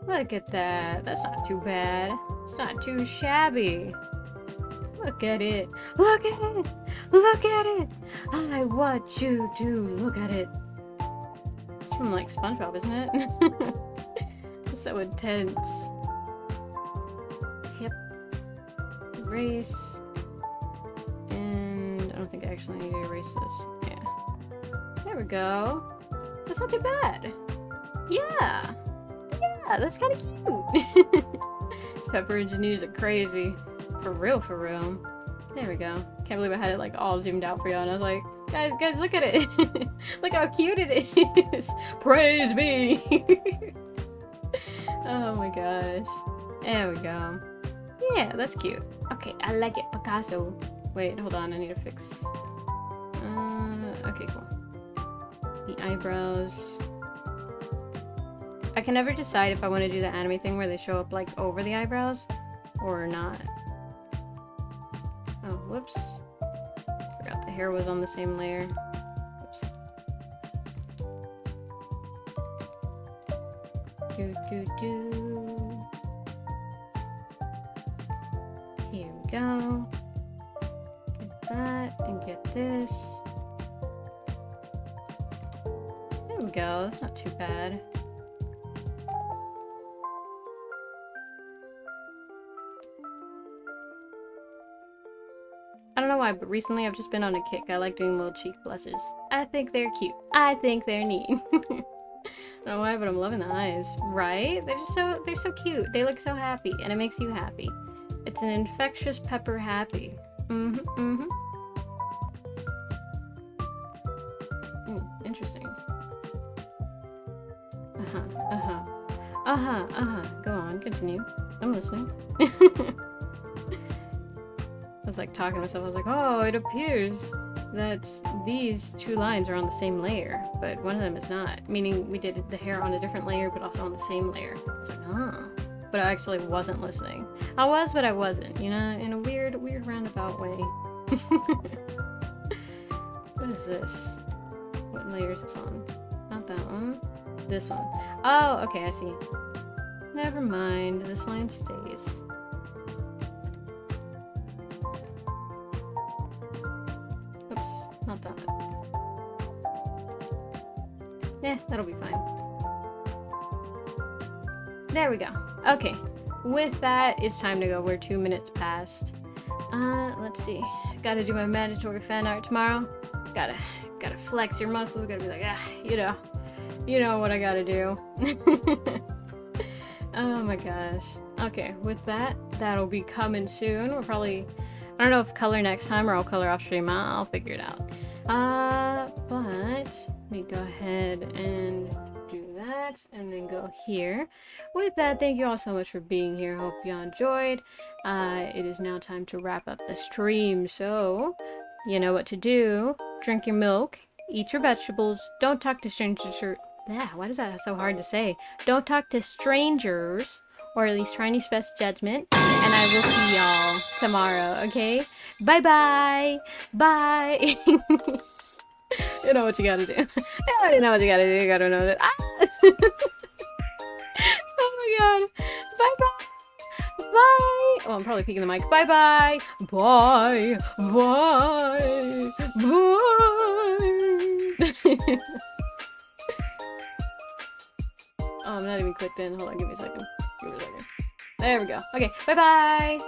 [SPEAKER 1] Look at that. That's not too bad. It's not too shabby. Look at it. Look at it. Look at it. I want you to look at it. It's from like SpongeBob, isn't it? It's so intense. Yep. Erase. And I don't think I actually need to erase this. Yeah. There we go. That's not too bad. Yeah. Yeah, that's kind of cute. These pepper engineers are crazy. For real, for real. There we go. Can't believe I had it like all zoomed out for y'all, and I was like, guys, look at it. Look how cute it is. Praise me. Oh my gosh. There we go. Yeah, that's cute. Okay, I like it, Picasso. Wait, hold on, I need to fix. Okay, cool. The eyebrows. I can never decide if I want to do the anime thing where they show up like over the eyebrows or not. Oh, whoops. Forgot the hair was on the same layer. Oops. Here we go. Get that and get this. There we go. That's not too bad. I don't know why, but recently I've just been on a kick. I like doing little cheek blushes. I think they're cute. I think they're neat. I don't know why, but I'm loving the eyes. Right? They're so cute. They look so happy, and it makes you happy. It's an infectious pepper happy. Interesting. Go on, continue. I'm listening. I was like talking to myself, I was like, oh, it appears that these two lines are on the same layer, but one of them is not. Meaning we did the hair on a different layer, but also on the same layer. It's like, oh. But I actually wasn't listening. I was, but I wasn't, you know, in a weird roundabout way. What is this? What layer is this on? Not that one. This one. Oh, okay, I see. Never mind, this line stays. Not that. Yeah, that'll be fine. There we go. Okay. With that, it's time to go. We're 2 minutes past. Let's see. Gotta do my mandatory fan art tomorrow. Gotta flex your muscles. Gotta be like, you know what I gotta do. Oh my gosh. Okay, with that, that'll be coming soon. We're probably... I don't know if color next time or I'll color off stream. I'll figure it out. But let me go ahead and do that and then go here. With that, thank you all so much for being here. Hope you all enjoyed. It is now time to wrap up the stream. So, you know what to do. Drink your milk, Eat your vegetables. Don't talk to strangers. Yeah, why is that so hard to say? Don't talk to strangers, or at least try and use best judgment. And I will see y'all tomorrow, okay? Bye-bye! Bye! You know what you gotta do. You already know what you gotta do. You gotta know that. Ah! Oh my god. Bye-bye! Bye! Oh, I'm probably peeking the mic. Bye-bye! Bye! Bye! Bye! Oh, I'm not even clicked in. Hold on, give me a second. Give me a second. There we go. Okay, bye-bye!